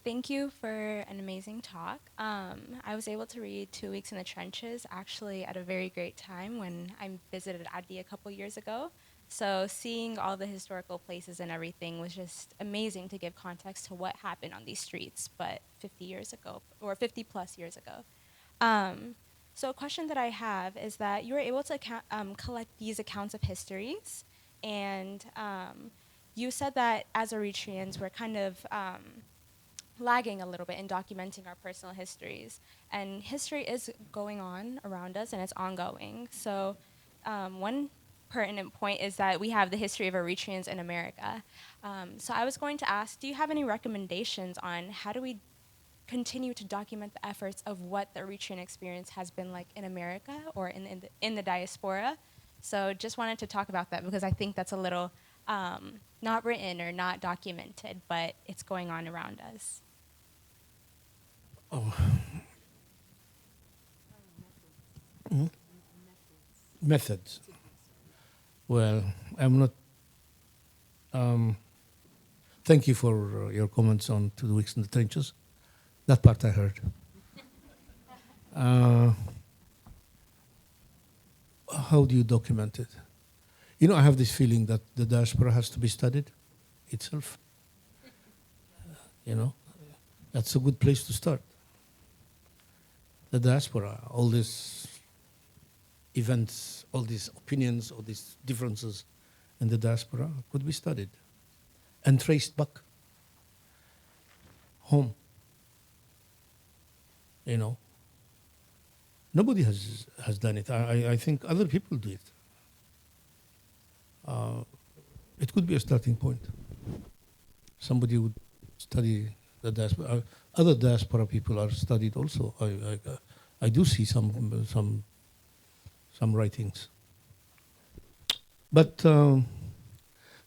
Thank you for an amazing talk. I was able to read 2 Weeks in the Trenches actually at a very great time when I visited Adi a couple years ago. So seeing all the historical places and everything was just amazing to give context to what happened on these streets, but 50 years ago, or 50 plus years ago. So a question that I have is that you were able to collect these accounts of histories, and you said that as Eritreans we're kind of lagging a little bit in documenting our personal histories. And history is going on around us, and it's ongoing. So one pertinent point is that we have the history of Eritreans in America. So I was going to ask, do you have any recommendations on how do we continue to document the efforts of what the Eritrean experience has been like in America or in the diaspora? So just wanted to talk about that because I think that's a little not written or not documented, but it's going on around us. Oh. Methods. Well, I'm not. Thank you for your comments on 2 weeks in the trenches. That part I heard. How do you document it? You know, I have this feeling that the diaspora has to be studied itself. You know, that's a good place to start. The diaspora, all these events, all these opinions, all these differences in the diaspora could be studied and traced back home. You know, nobody has done it. I think other people do it. It could be a starting point. Somebody would study the diaspora. Other diaspora people are studied also. I do see some writings. But there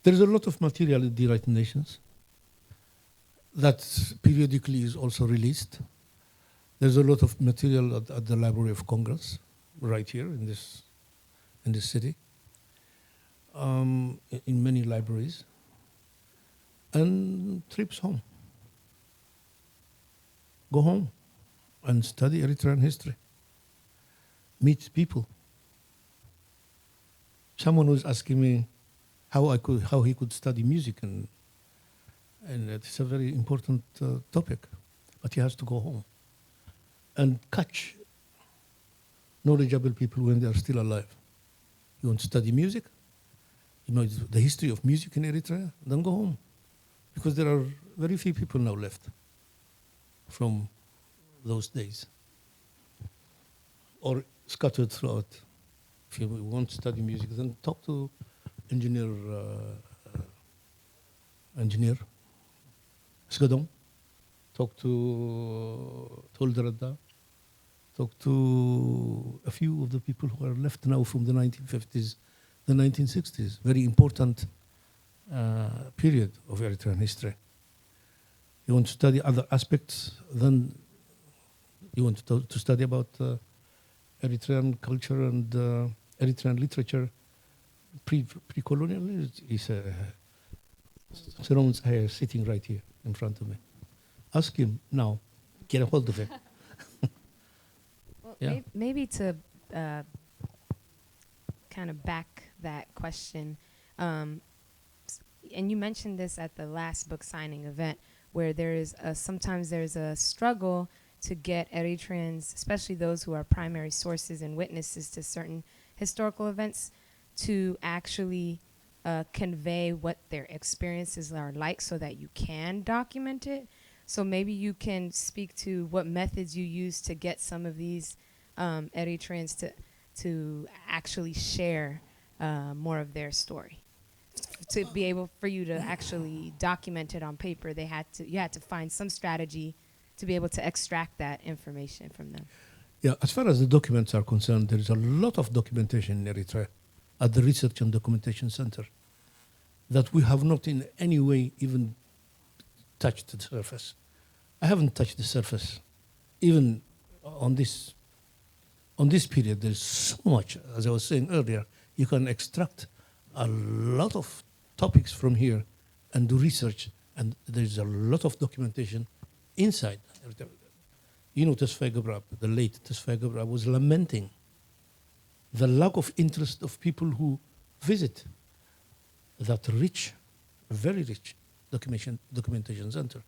is a lot of material in the United Nations that periodically is also released. There's a lot of material at the Library of Congress, right here in this city, in many libraries, and trips home. Go home and study Eritrean history. Meet people. Someone was asking me how he could study music, and it's a very important topic, but he has to go home and catch knowledgeable people when they are still alive. You want to study music? You know the history of music in Eritrea? Then go home, because there are very few people now left from those days, or scattered throughout. If you want to study music, then talk to engineer Sgadon, talk to Tolderada, talk to a few of the people who are left now from the 1950s, the 1960s. Very important period of Eritrean history. You want to study other aspects, then you want to study about Eritrean culture and Eritrean literature. Pre-colonial is Saron's hair sitting right here in front of me. Ask him now. Get a hold of him. Well, Yeah. maybe to kind of back that question, and you mentioned this at the last book signing event, where there is sometimes there's a struggle to get Eritreans, especially those who are primary sources and witnesses to certain historical events, to actually convey what their experiences are like so that you can document it. So maybe you can speak to what methods you use to get some of these Eritreans to actually share more of their story. To be able for you to actually document it on paper, you had to find some strategy to be able to extract that information from them. Yeah, as far as the documents are concerned, there is a lot of documentation in Eritrea at the Research and Documentation Center that we have not in any way even touched the surface. I haven't touched the surface. Even on this period, there's so much, as I was saying earlier, you can extract a lot of topics from here and do research, and there's a lot of documentation inside. You know, Tesfaye Gabrab, the late Tesfaye Gabrab, was lamenting the lack of interest of people who visit that rich, very rich documentation center.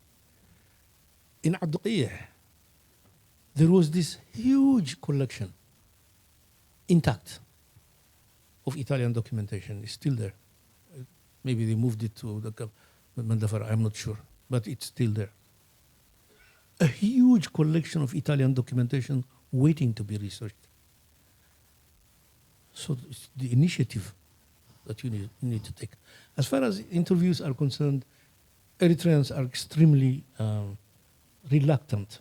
In Adqiyah, there was this huge collection, intact, of Italian documentation. It's still there. Maybe they moved it to the Mandafara, I'm not sure, but it's still there. A huge collection of Italian documentation waiting to be researched. So the initiative that you need to take. As far as interviews are concerned, Eritreans are extremely reluctant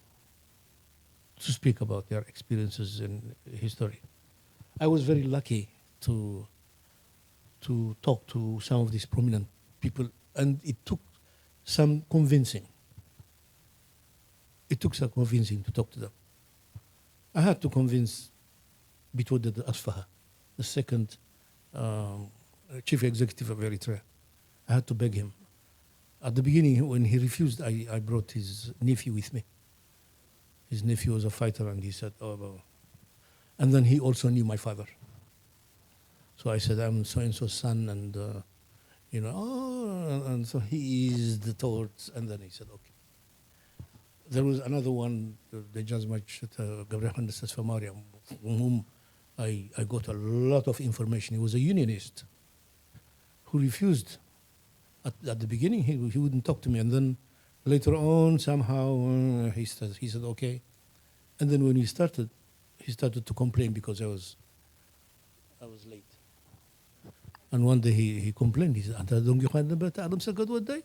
to speak about their experiences in history. I was very lucky to talk to some of these prominent people, and it took some convincing. It took some convincing to talk to them. I had to convince Bitwada Asfaha, the second chief executive of Eritrea. I had to beg him. At the beginning, when he refused, I brought his nephew with me. His nephew was a fighter, and he said, oh, well. And then he also knew my father. So I said, I'm so-and-so's son, and, and so he eased the thoughts, and then he said, okay. There was another one, the Judge Gabriel Handes Mariam, from whom I got a lot of information. He was a unionist who refused. At the beginning, he wouldn't talk to me, and then later on, somehow, he said, okay. And then when he started to complain because I was late. And one day he complained. He said, "Anta dongi khana bata ALEMSEGED وداي."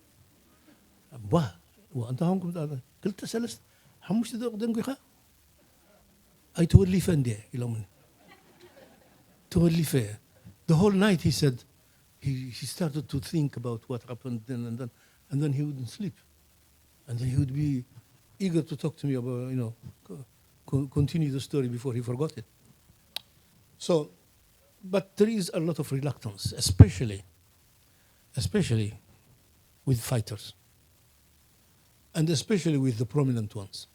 Bah, وأنت هم كنت قلت سلست حمش dongi خا. I تولي فندي إلى من. تولي فيه. The whole night he said he started to think about what happened then and then he wouldn't sleep, and then he would be eager to talk to me about continue the story before he forgot it. So. But there is a lot of reluctance, especially with fighters, and especially with the prominent ones,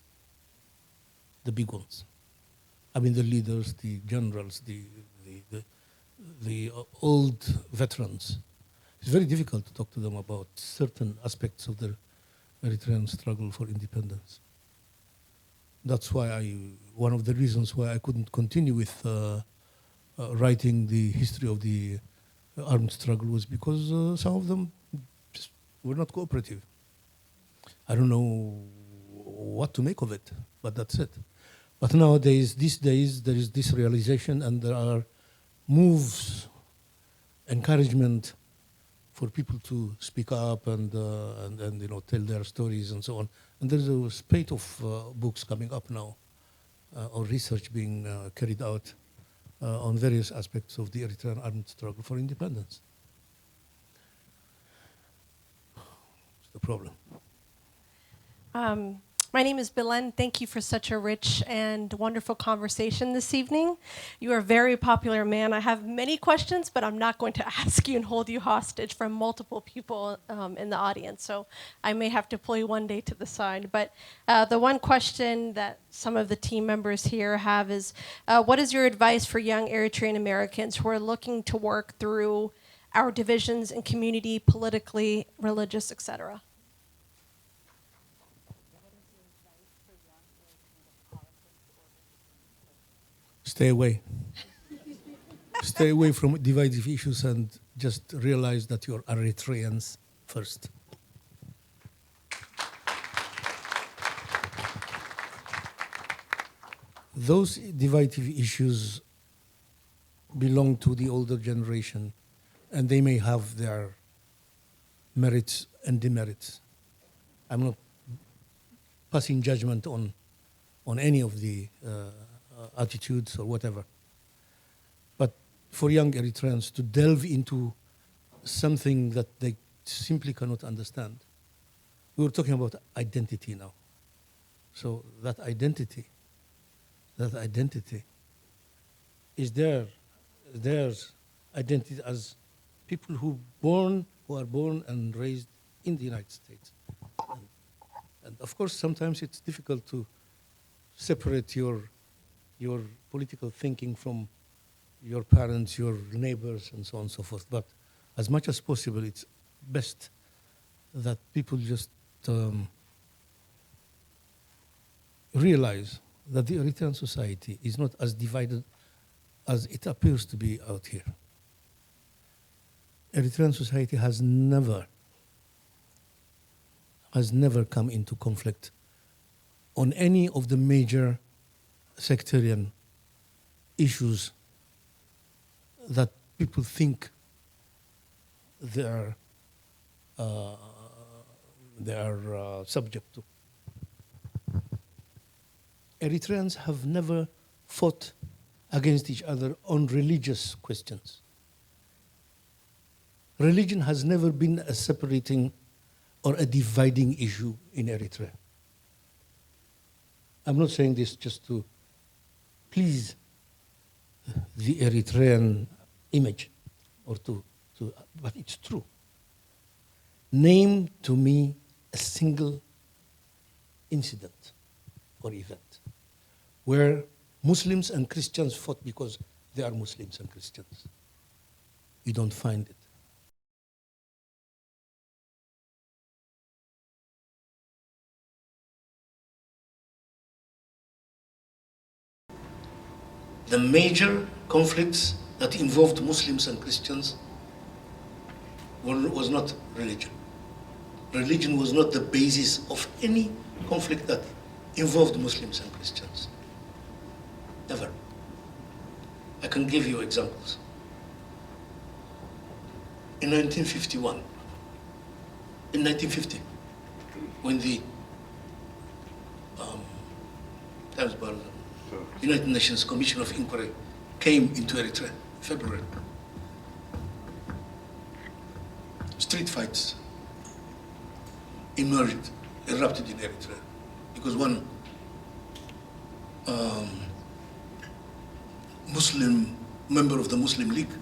the big ones. I mean, the leaders, the generals, the old veterans. It's very difficult to talk to them about certain aspects of the Eritrean struggle for independence. That's why one of the reasons why I couldn't continue with writing the history of the armed struggle was because some of them just were not cooperative. I don't know what to make of it, but that's it. But nowadays, these days, there is this realization, and there are moves, encouragement for people to speak up and tell their stories and so on. And there's a spate of books coming up now, or research being carried out on various aspects of the Eritrean armed struggle for independence. What's the problem? My name is Bilen. Thank you for such a rich and wonderful conversation this evening. You are a very popular man. I have many questions, but I'm not going to ask you and hold you hostage from multiple people in the audience. So I may have to pull you one day to the side. But the one question that some of the team members here have is, what is your advice for young Eritrean Americans who are looking to work through our divisions in community, politically, religious, etc.? Stay away. Stay away from divisive issues and just realize that you're Eritreans first. Those divisive issues belong to the older generation, and they may have their merits and demerits. I'm not passing judgment on any of the attitudes or whatever. But for young Eritreans to delve into something that they simply cannot understand, we were talking about identity now. So that identity is their identity as people who are born and raised in the United States. And of course, sometimes it's difficult to separate your political thinking from your parents, your neighbors, and so on and so forth. But as much as possible, it's best that people just realize that the Eritrean society is not as divided as it appears to be out here. Eritrean society has never come into conflict on any of the major sectarian issues that people think they are subject to. Eritreans have never fought against each other on religious questions. Religion has never been a separating or a dividing issue in Eritrea. I'm not saying this just to please the Eritrean image or but it's true. Name to me a single incident or event where Muslims and Christians fought because they are Muslims and Christians. You don't find it. The major conflicts that involved Muslims and Christians was not religion. Religion was not the basis of any conflict that involved Muslims and Christians. Never. I can give you examples. In 1951, in 1950, when the United Nations Commission of Inquiry came into Eritrea in February, street fights erupted in Eritrea because one Muslim member of the Muslim League,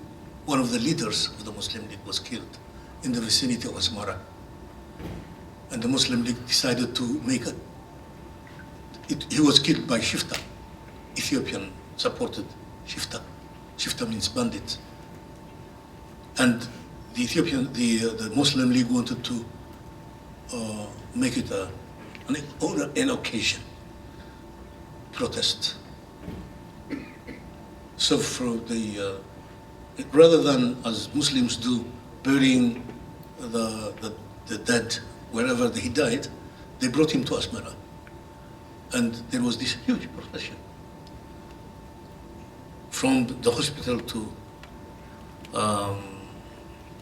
one of the leaders of the Muslim League, was killed in the vicinity of Asmara. And the Muslim League decided to make he was killed by Shifta, Ethiopian supported Shifta. Shifta means bandits. And the Muslim League wanted to make it an occasion, protest. So for rather than as Muslims do, burying the dead wherever he died, they brought him to Asmara. And there was this huge procession from the hospital to,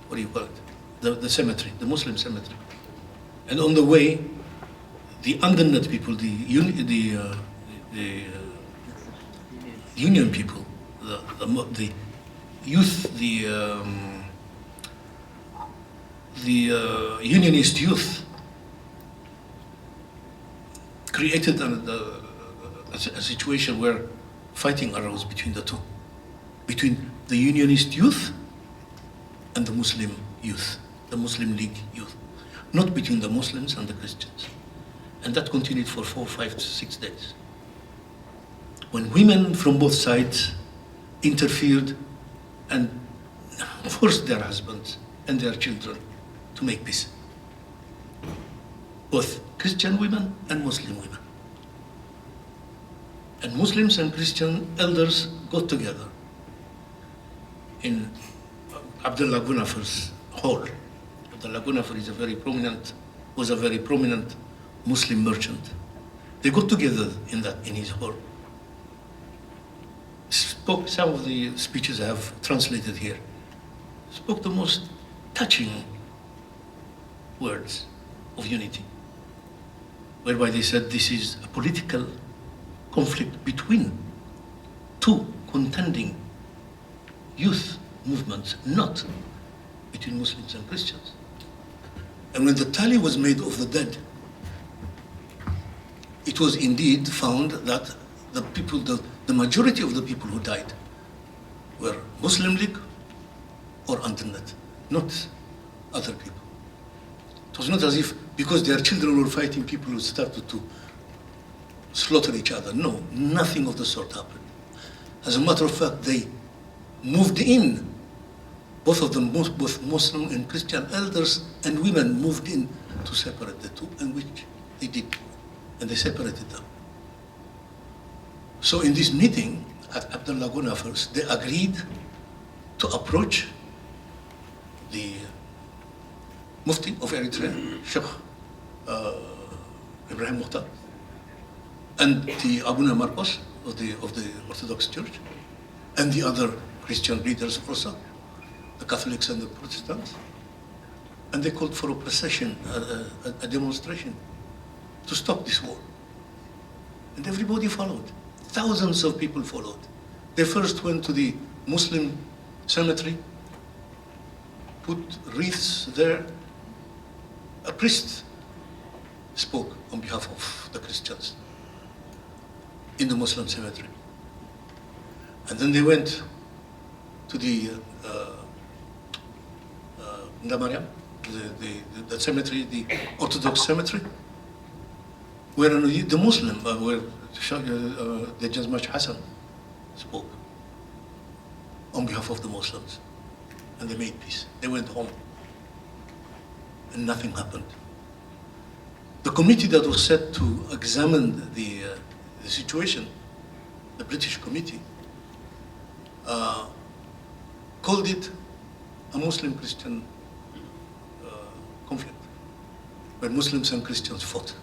what do you call it? The cemetery, the Muslim cemetery. And on the way, the undernet people, the union people, the youth, the unionist youth created a situation where fighting arose between the two, between the unionist youth and the Muslim youth, the Muslim League youth, not between the Muslims and the Christians. And that continued for 4, 5, 6 days. When women from both sides interfered and forced their husbands and their children to make peace. Both Christian women and Muslim women. And Muslims and Christian elders got together in Abdullah Gunafar's hall. Abdullah Gunafar was a very prominent Muslim merchant. They got together in his hall. Spoke some of the speeches I have translated here. Spoke the most touching words of unity, whereby they said this is a political conflict between two contending youth movements, not between Muslims and Christians. And when the tally was made of the dead, it was indeed found that the majority of the people who died were Muslim League or Undernet, not other people. It was not as if because their children were fighting, people who started to slaughter each other. No, nothing of the sort happened. As a matter of fact, they moved in. Both of them, both Muslim and Christian elders and women moved in to separate the two, and which they did, and they separated them. So in this meeting at Abdullah Gunafar's, they agreed to approach the Mufti of Eritrea, Sheikh Ibrahim Mukhtar, and the Abuna Marcos of the Orthodox Church, and the other Christian leaders also, the Catholics and the Protestants, And they called for a procession, a demonstration to stop this war. And everybody followed. Thousands of people followed. They first went to the Muslim cemetery, put wreaths there. A priest spoke on behalf of the Christians in the Muslim cemetery. And then they went to the Ndamariam, the cemetery, the Orthodox cemetery, where the Muslim, where the Jazmach Hassan spoke on behalf of the Muslims. And they made peace. They went home. And nothing happened. The committee that was set to examine the situation, the British committee, called it a Muslim-Christian conflict, where Muslims and Christians fought.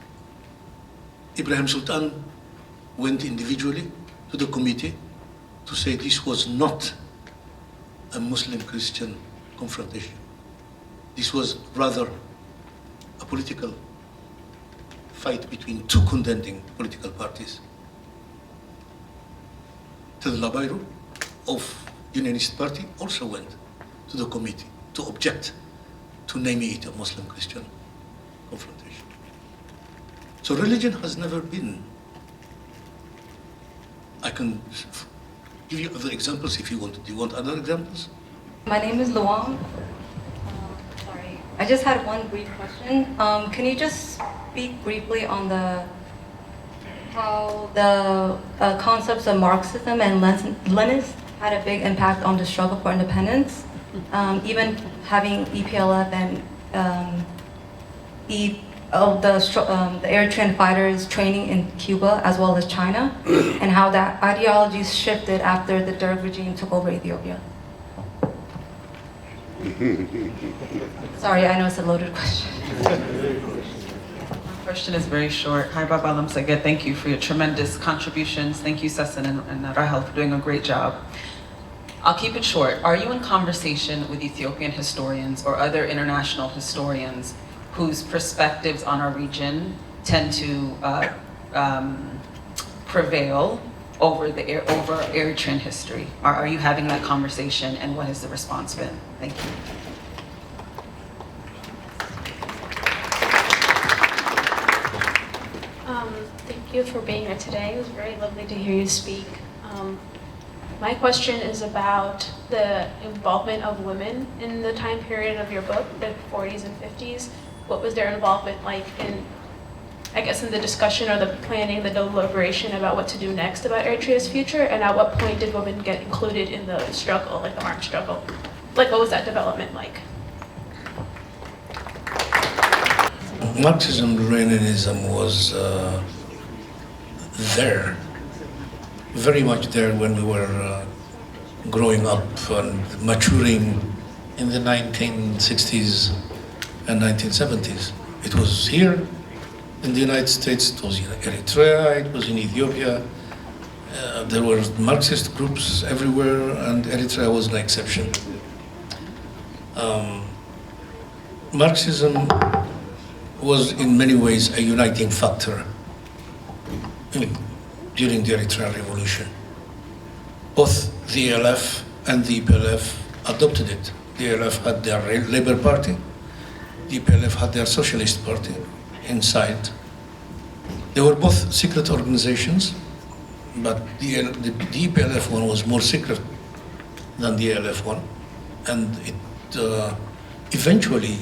Ibrahim Sultan went individually to the committee to say this was not a Muslim-Christian confrontation. This was rather a political fight between two contending political parties. Ted Labairu of Unionist Party also went to the committee to object to naming it a Muslim-Christian confrontation. So religion has never been. I can give you other examples if you want. Do you want other examples? My name is Luang. Sorry, I just had one brief question. Can you just speak briefly on how the concepts of Marxism and Leninism had a big impact on the struggle for independence, even having EPLF and the Eritrean fighters training in Cuba as well as China, and how that ideologies shifted after the Derg regime took over Ethiopia. Sorry, I know it's a loaded question. My question is very short. Hi, Baba ALEMSEGED. Thank you for your tremendous contributions. Thank you, Sesson and Rahel, for doing a great job. I'll keep it short. Are you in conversation with Ethiopian historians or other international historians whose perspectives on our region tend to prevail over Eritrean history? Are you having that conversation, and what has the response been? Thank you. Thank you for being here today. It was very lovely to hear you speak. My question is about the involvement of women in the time period of your book, the 40s and 50s. What was their involvement like in, I guess, in the discussion or the planning, the deliberation about what to do next about Eritrea's future? And at what point did women get included in the struggle, like the armed struggle? Like, what was that development like? Marxism-Leninism was there, very much there when we were growing up and maturing in the 1960s and 1970s. It was here in the United States, it was in Eritrea, it was in Ethiopia. There were Marxist groups everywhere, and Eritrea was an exception. Marxism was in many ways a uniting factor during the Eritrean Revolution. Both the ELF and the EPLF adopted it. The ELF had their Labour Party, the EPLF had their Socialist Party inside. They were both secret organizations, but the EPLF one was more secret than the ELF one, and it eventually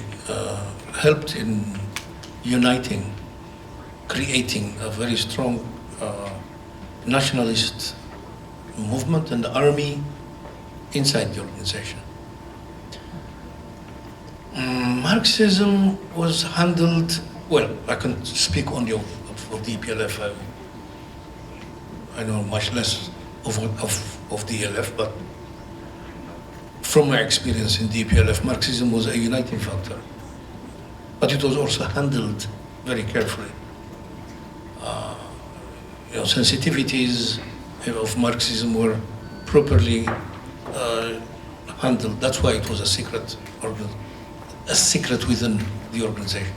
helped in uniting, creating a very strong nationalist movement and army inside the organization. Marxism was handled, well, I can speak only of the EPLF. I know much less of the ELF, but from my experience in the EPLF, Marxism was a uniting factor. But it was also handled very carefully. Sensitivities of Marxism were properly handled. That's why it was a secret a secret within the organization.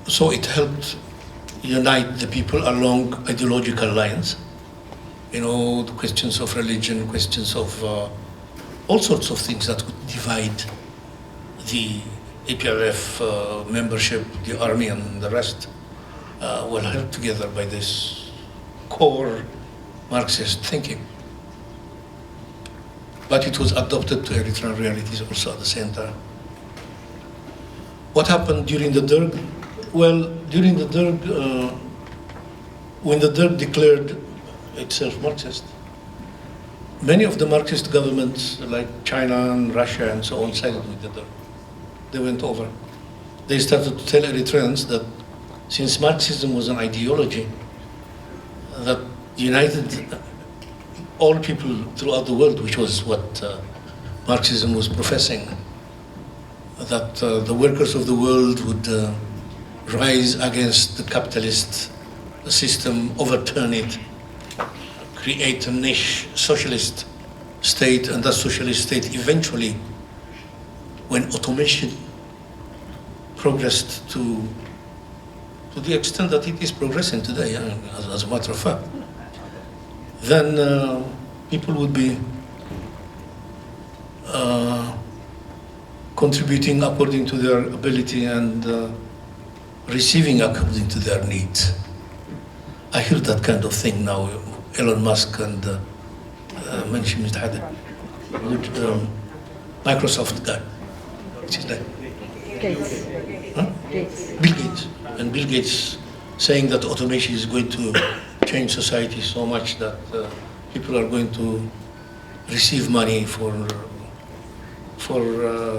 So it helped unite the people along ideological lines. You know, the questions of religion, questions of all sorts of things that would divide the EPLF membership, the army and the rest, were held together by this core Marxist thinking. But it was adopted to Eritrean realities also at the same time. What happened during the Derg? Well, during the Derg, when the Derg declared itself Marxist, many of the Marxist governments, like China and Russia and so on, sided with the Derg. They went over. They started to tell Eritreans that since Marxism was an ideology that united all people throughout the world, which was what Marxism was professing, that the workers of the world would rise against the capitalist system, overturn it, create a niche socialist state, and that socialist state eventually, when automation progressed to the extent that it is progressing today, as a matter of fact, then people would be contributing according to their ability and receiving according to their needs. I hear that kind of thing now. Elon Musk and Microsoft guy. What's his name? Gates. Huh? Gates. Bill Gates. And Bill Gates saying that automation is going to change society so much that people are going to receive money for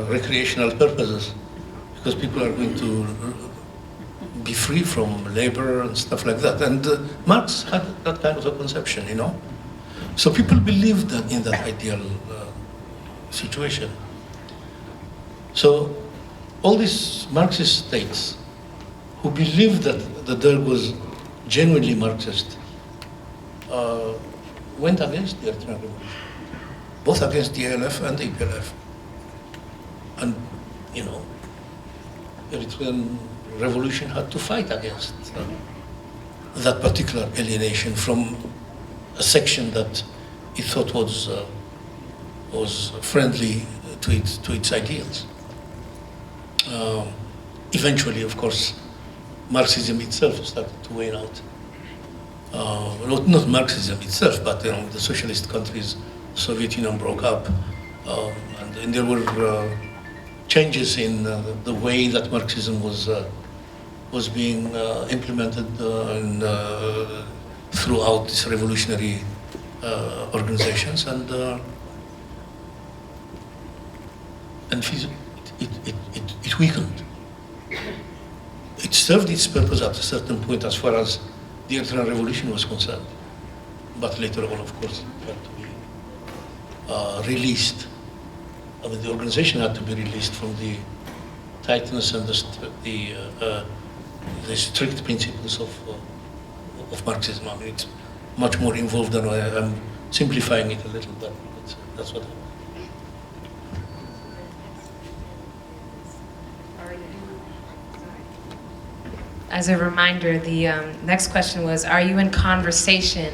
recreational purposes, because people are going to be free from labor and stuff like that. And Marx had that kind of a conception, you know. So people believed that in that ideal situation. So all these Marxist states who believed that the Derg was genuinely Marxist went against the Eritrean Revolution, both against the ALF and the EPLF. And, you know, the Eritrean Revolution had to fight against that particular alienation from a section that it thought was friendly to its ideals. Eventually, of course, Marxism itself started to wane out. Not Marxism itself, but the socialist countries, Soviet Union broke up, and there were changes in the way that Marxism was being implemented throughout these revolutionary organizations, and it weakened. It served its purpose at a certain point as far as the Eritrean Revolution was concerned, but later on, of course, it had to be released. I mean, the organization had to be released from the tightness and the strict principles of Marxism. I mean, it's much more involved than I'm simplifying it a little, but that's what happened. As a reminder, the next question was, are you in conversation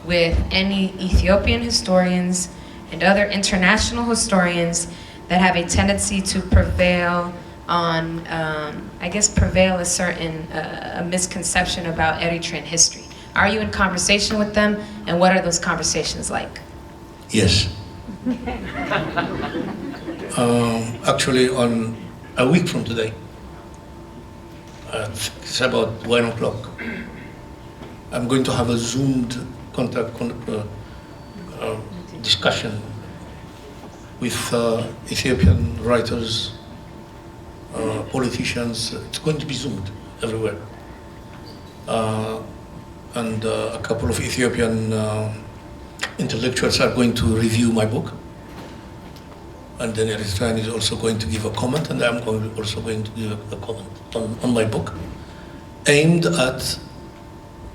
with any Ethiopian historians and other international historians that have a tendency to prevail on, prevail a certain a misconception about Eritrean history? Are you in conversation with them, and what are those conversations like? Yes. Actually, on a week from today, it's about 1 o'clock, I'm going to have a Zoomed discussion with Ethiopian writers, politicians. It's going to be Zoomed everywhere. And a couple of Ethiopian intellectuals are going to review my book. And then Eritrean is also going to give a comment, and I'm also going to give a comment on my book, aimed at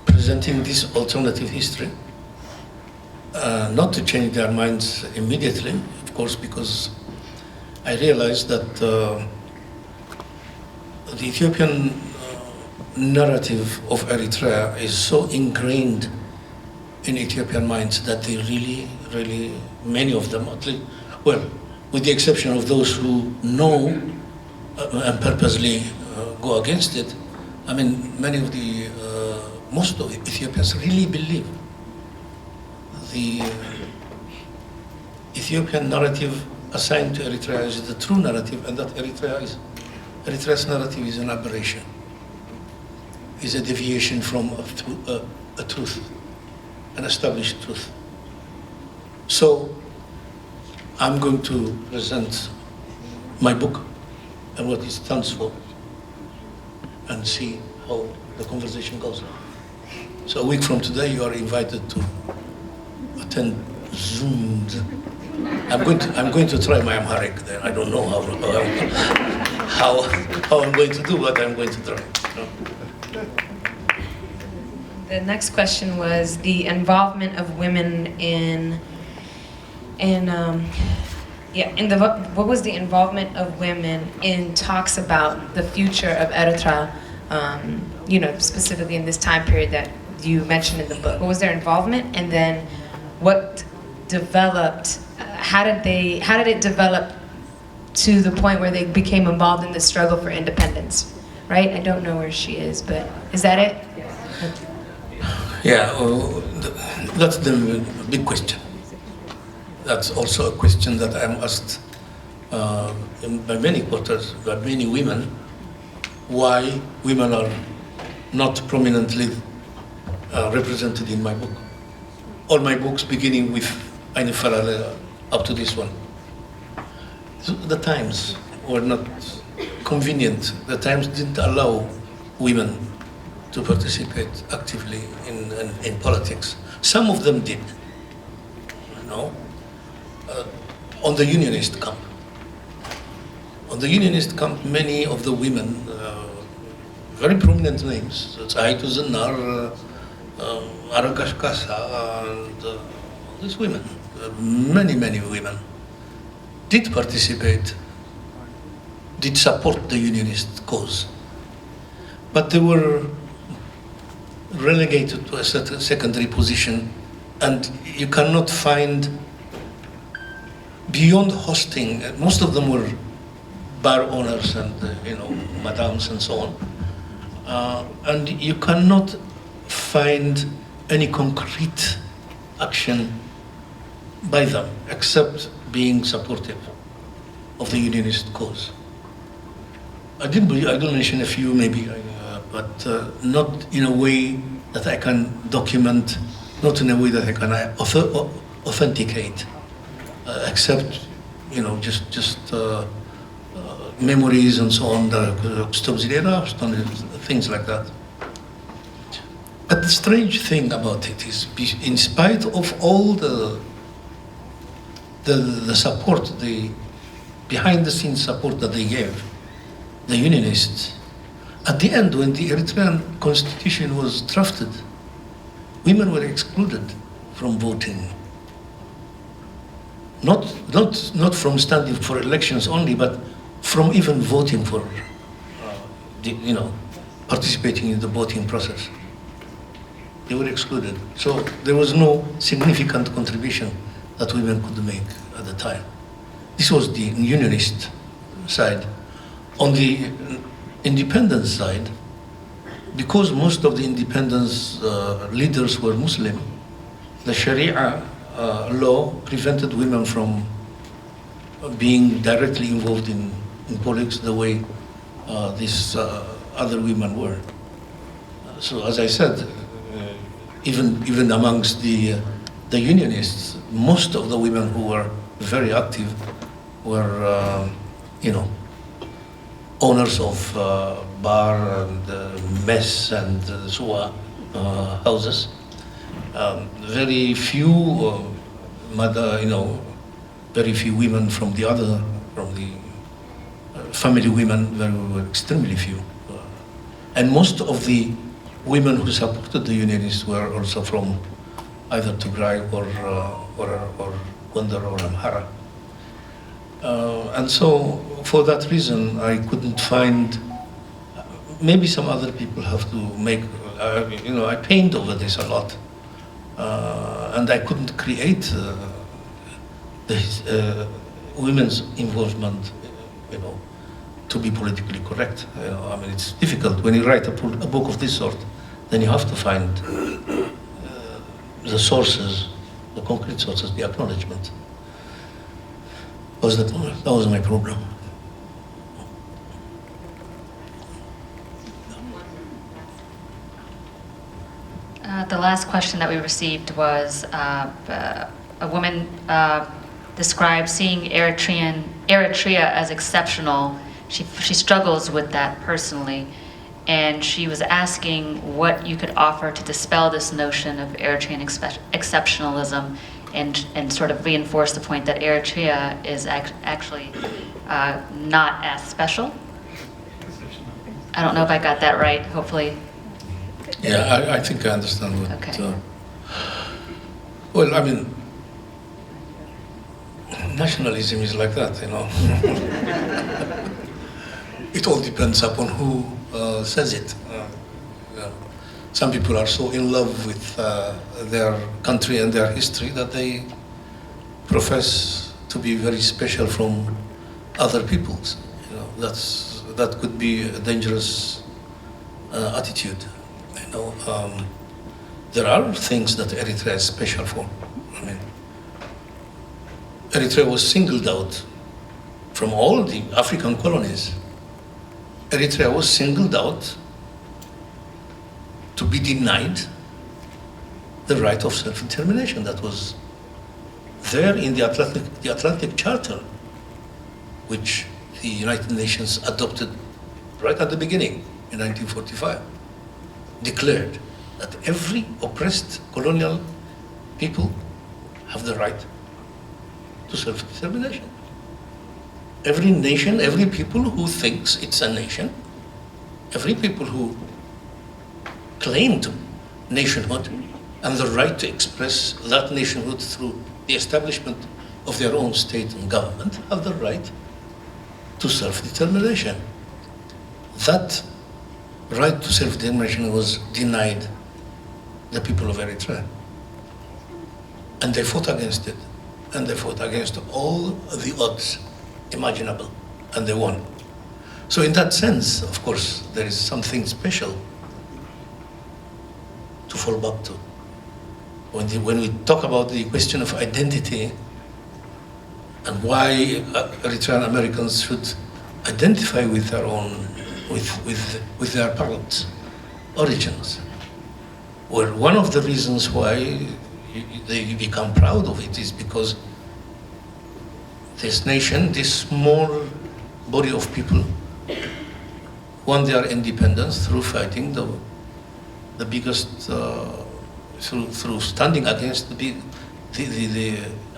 presenting this alternative history, not to change their minds immediately, of course, because I realized that the Ethiopian narrative of Eritrea is so ingrained in Ethiopian minds that they really, many of them, at least, well, with the exception of those who know and purposely go against it, I mean, many of the, most of Ethiopians really believe the Ethiopian narrative assigned to Eritrea is the true narrative, and that Eritrea's narrative is an aberration, is a deviation from a truth, an established truth. So I'm going to present my book and what it stands for and see how the conversation goes. So a week from today, you are invited to attend Zoom. I'm going to try my Amharic then. I don't know how I'm going to do, but I'm going to try. The next question was the involvement of women what was the involvement of women in talks about the future of Eritrea, specifically in this time period that you mentioned in the book? What was their involvement, and then what developed? How did it develop to the point where they became involved in the struggle for independence? Right? I don't know where she is, but is that it? Yeah, that's the big question. That's also a question that I'm asked by many quarters, by many women, why women are not prominently represented in my book. All my books beginning with Eine Farale up to this one. The times were not convenient. The times didn't allow women to participate actively in politics. Some of them did, on the unionist camp. On the unionist camp, many of the women, very prominent names, Tsaitu Zenar, Arakash Kasa, and these women, many women, did participate, did support the unionist cause. But they were relegated to a certain secondary position, and you cannot find, beyond hosting, most of them were bar owners and madams and so on, and you cannot find any concrete action by them except being supportive of the unionist cause. I did mention a few maybe, but not in a way that I can document, not in a way that I can authenticate, except just memories and so on, things like that. But the strange thing about it is, in spite of all the support, the behind-the-scenes support that they gave, the unionists, at the end, when the Eritrean constitution was drafted, women were excluded from voting. Not from standing for elections only, but from even voting for, participating in the voting process. They were excluded. So there was no significant contribution that women could make at the time. This was the unionist side. On the independence side, because most of the independence leaders were Muslim, the Sharia law prevented women from being directly involved in politics the way these other women were. So as I said, even amongst the unionists, most of the women who were very active were, owners of bar and mess and suwa houses. Very few, very few women from the family women were extremely few. And most of the women who supported the unionists were also from either Tigray or Gondar or Amhara. And so, for that reason, I couldn't find. Maybe some other people have to make. I pained over this a lot, and I couldn't create the women's involvement, to be politically correct. It's difficult when you write a book of this sort. Then you have to find the sources, the concrete sources, the acknowledgement. That was my problem. The last question that we received was a woman described seeing Eritrea as exceptional. She struggles with that personally, and she was asking what you could offer to dispel this notion of Eritrean exceptionalism and sort of reinforce the point that Eritrea is actually not as special. I don't know if I got that right, hopefully. Yeah, I think I understand what... Okay. Nationalism is like that, It all depends upon who says it. Some people are so in love with their country and their history that they profess to be very special from other peoples. That could be a dangerous attitude. There are things that Eritrea is special for. Eritrea was singled out from all the African colonies. Eritrea was singled out to be denied the right of self-determination that was there in the Atlantic Charter, which the United Nations adopted right at the beginning in 1945, declared that every oppressed colonial people have the right to self-determination. Every nation, every people who thinks it's a nation, every people who claim to nationhood and the right to express that nationhood through the establishment of their own state and government have the right to self-determination. That right to self-determination was denied the people of Eritrea. And they fought against it. And they fought against all the odds imaginable. And they won. So in that sense, of course, there is something special to fall back to. When we talk about the question of identity and why Eritrean Americans should identify with their own, with their parents' origins. Well, one of the reasons why they become proud of it is because this nation, this small body of people, won their independence through fighting the biggest, through standing against the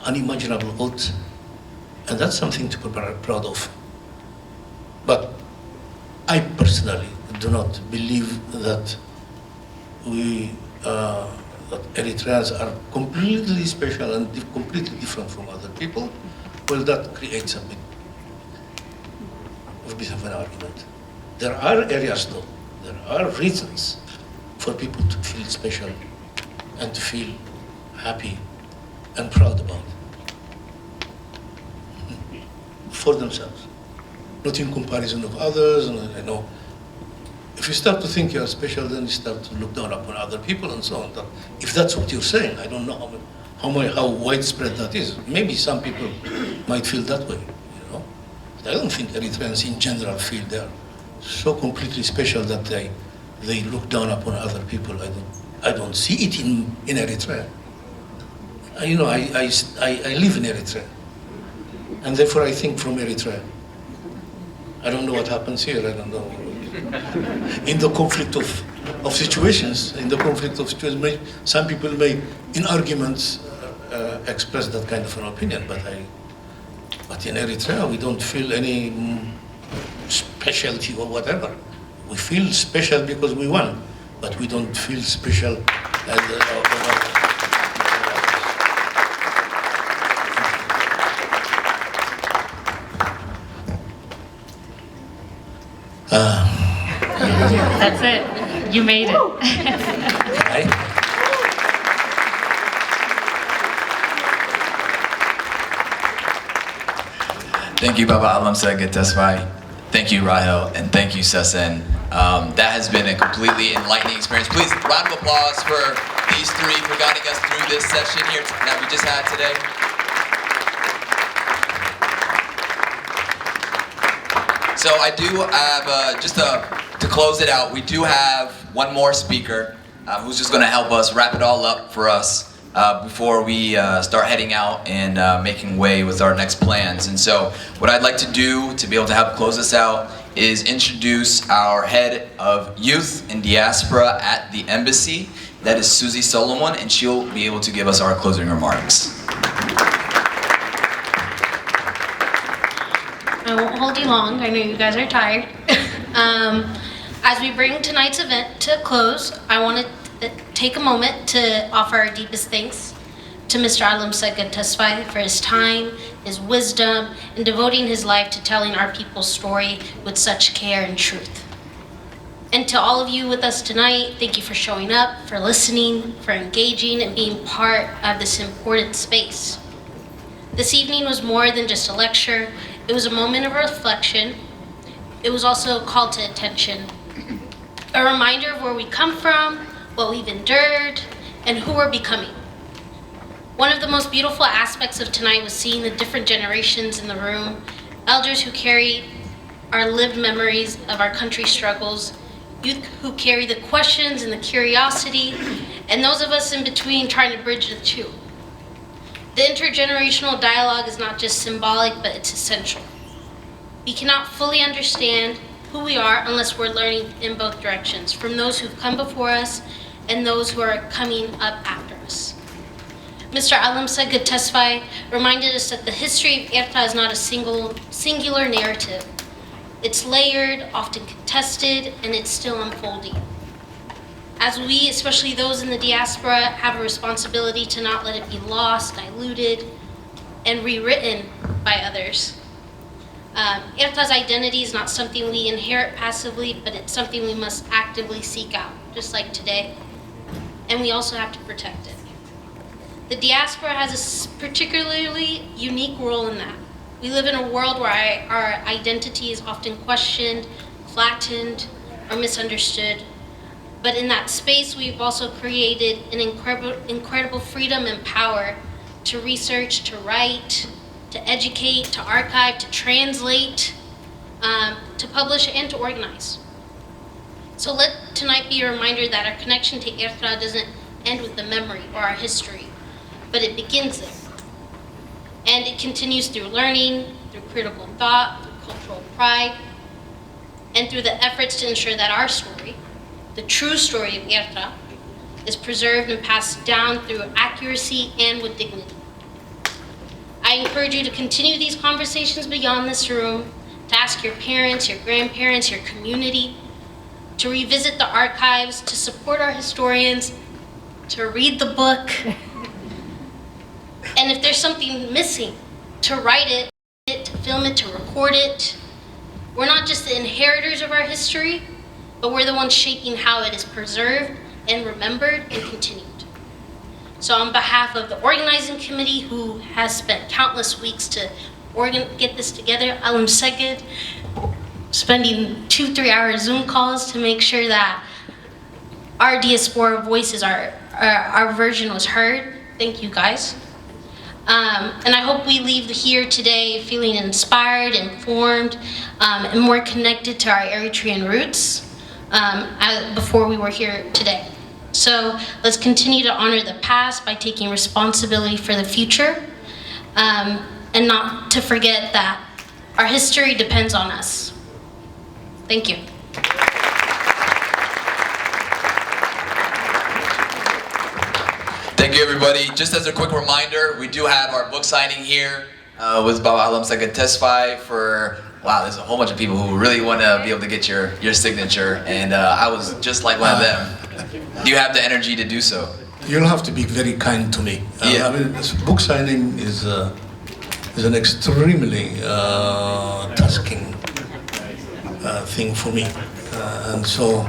unimaginable odds. And that's something to be proud of. But I personally do not believe that that Eritreans are completely special and completely different from other people. Well, that creates a bit of an argument. There are areas, though, there are reasons for people to feel special and to feel happy and proud about for themselves, not in comparison of others. And, if you start to think you're special, then you start to look down upon other people and so on. If that's what you're saying, I don't know how widespread that is. Maybe some people might feel that way, But I don't think Eritreans in general feel they're so completely special that they look down upon other people. I don't see it in Eritrea. I live in Eritrea, and therefore I think from Eritrea. I don't know what happens here. I don't know. In the conflict of situations, some people may, in arguments, express that kind of an opinion. But in Eritrea, we don't feel any specialty or whatever. We feel special because we won, but we don't feel special as That's it. You made it. Thank you, Baba ALEMSEGED INTERVIEW. Thank you, Rahel, and thank you, Sesen. That has been a completely enlightening experience. Please, round of applause for these three for guiding us through this session here that we just had today. So I do have, just to close it out, we do have one more speaker who's just going to help us wrap it all up for us before we start heading out and making way with our next plans. And so what I'd like to do to be able to help close this out is introduce our head of youth and diaspora at the embassy. That is Susie Solomon, and she'll be able to give us our closing remarks. I won't hold you long. I know you guys are tired. As we bring tonight's event to a close, I want to take a moment to offer our deepest thanks to Mr. ALEMSEGED INTERVIEW for his time, his wisdom, and devoting his life to telling our people's story with such care and truth. And to all of you with us tonight, thank you for showing up, for listening, for engaging, and being part of this important space. This evening was more than just a lecture. It was a moment of reflection. It was also a call to attention, a reminder of where we come from, what we've endured, and who we're becoming. One of the most beautiful aspects of tonight was seeing the different generations in the room, elders who carry our lived memories of our country's struggles, youth who carry the questions and the curiosity, and those of us in between trying to bridge the two. The intergenerational dialogue is not just symbolic, but it's essential. We cannot fully understand who we are unless we're learning in both directions, from those who've come before us and those who are coming up after us. Mr. ALEMSEGED INTERVIEW reminded us that the history of Eritrea is not a singular narrative. It's layered, often contested, and it's still unfolding. As we, especially those in the diaspora, have a responsibility to not let it be lost, diluted, and rewritten by others. Eritrea's identity is not something we inherit passively, but it's something we must actively seek out, just like today. And we also have to protect it. The diaspora has a particularly unique role in that. We live in a world where our identity is often questioned, flattened, or misunderstood. But in that space, we've also created an incredible freedom and power to research, to write, to educate, to archive, to translate, to publish, and to organize. So let tonight be a reminder that our connection to Eritrea doesn't end with the memory or our history, but it begins there. And it continues through learning, through critical thought, through cultural pride, and through the efforts to ensure that our story, the true story of Eritrea, is preserved and passed down through accuracy and with dignity. I encourage you to continue these conversations beyond this room, to ask your parents, your grandparents, your community, to revisit the archives, to support our historians, to read the book, and if there's something missing, to write it, to film it, to record it. We're not just the inheritors of our history, but we're the ones shaping how it is preserved and remembered and continued. So on behalf of the organizing committee, who has spent countless weeks to get this together, ALEMSEGED, spending 2-3 hour Zoom calls to make sure that our diaspora voices, our version was heard. Thank you guys. And I hope we leave here today feeling inspired, informed, and more connected to our Eritrean roots before we were here today. So let's continue to honor the past by taking responsibility for the future, and not to forget that our history depends on us. Thank you. Thank you, everybody. Just as a quick reminder, we do have our book signing here with Baba ALEMSEGED INTERVIEW for, wow, there's a whole bunch of people who really want to be able to get your signature, and I was just like one of them. Do you have the energy to do so? You'll have to be very kind to me. Yeah. I mean, this book signing is an extremely tasking thing for me. And so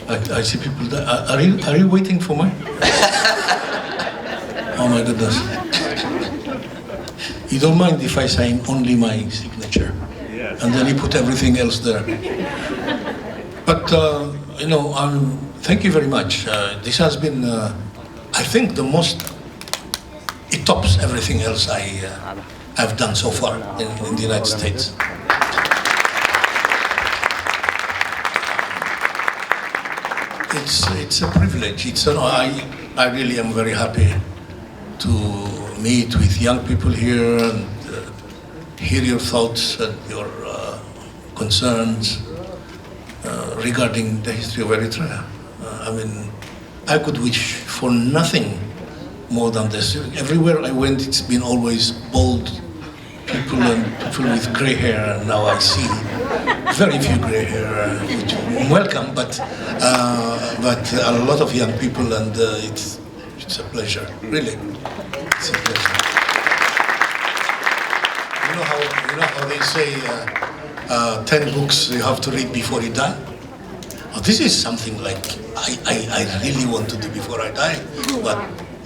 I see people that, are you waiting for me? Oh my goodness. You don't mind if I sign only my signature? Yes. And then you put everything else there. But, you know, thank you very much. This has been, I think, the most, it tops everything else I've done so far in the United States. It's a privilege. I really am very happy to meet with young people here and hear your thoughts and your concerns regarding the history of Eritrea. I mean, I could wish for nothing more than this. Everywhere I went, it's been always bold people and people with gray hair, and now I see very few gray hair, which welcome, but a lot of young people, and it's a pleasure, really. It's a pleasure. You know how they say 10 books you have to read before you die? Oh, this is something like I really want to do before I die, but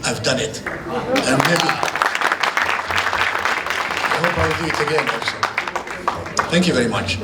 I've done it. And maybe I hope I'll do it again also. Thank you very much.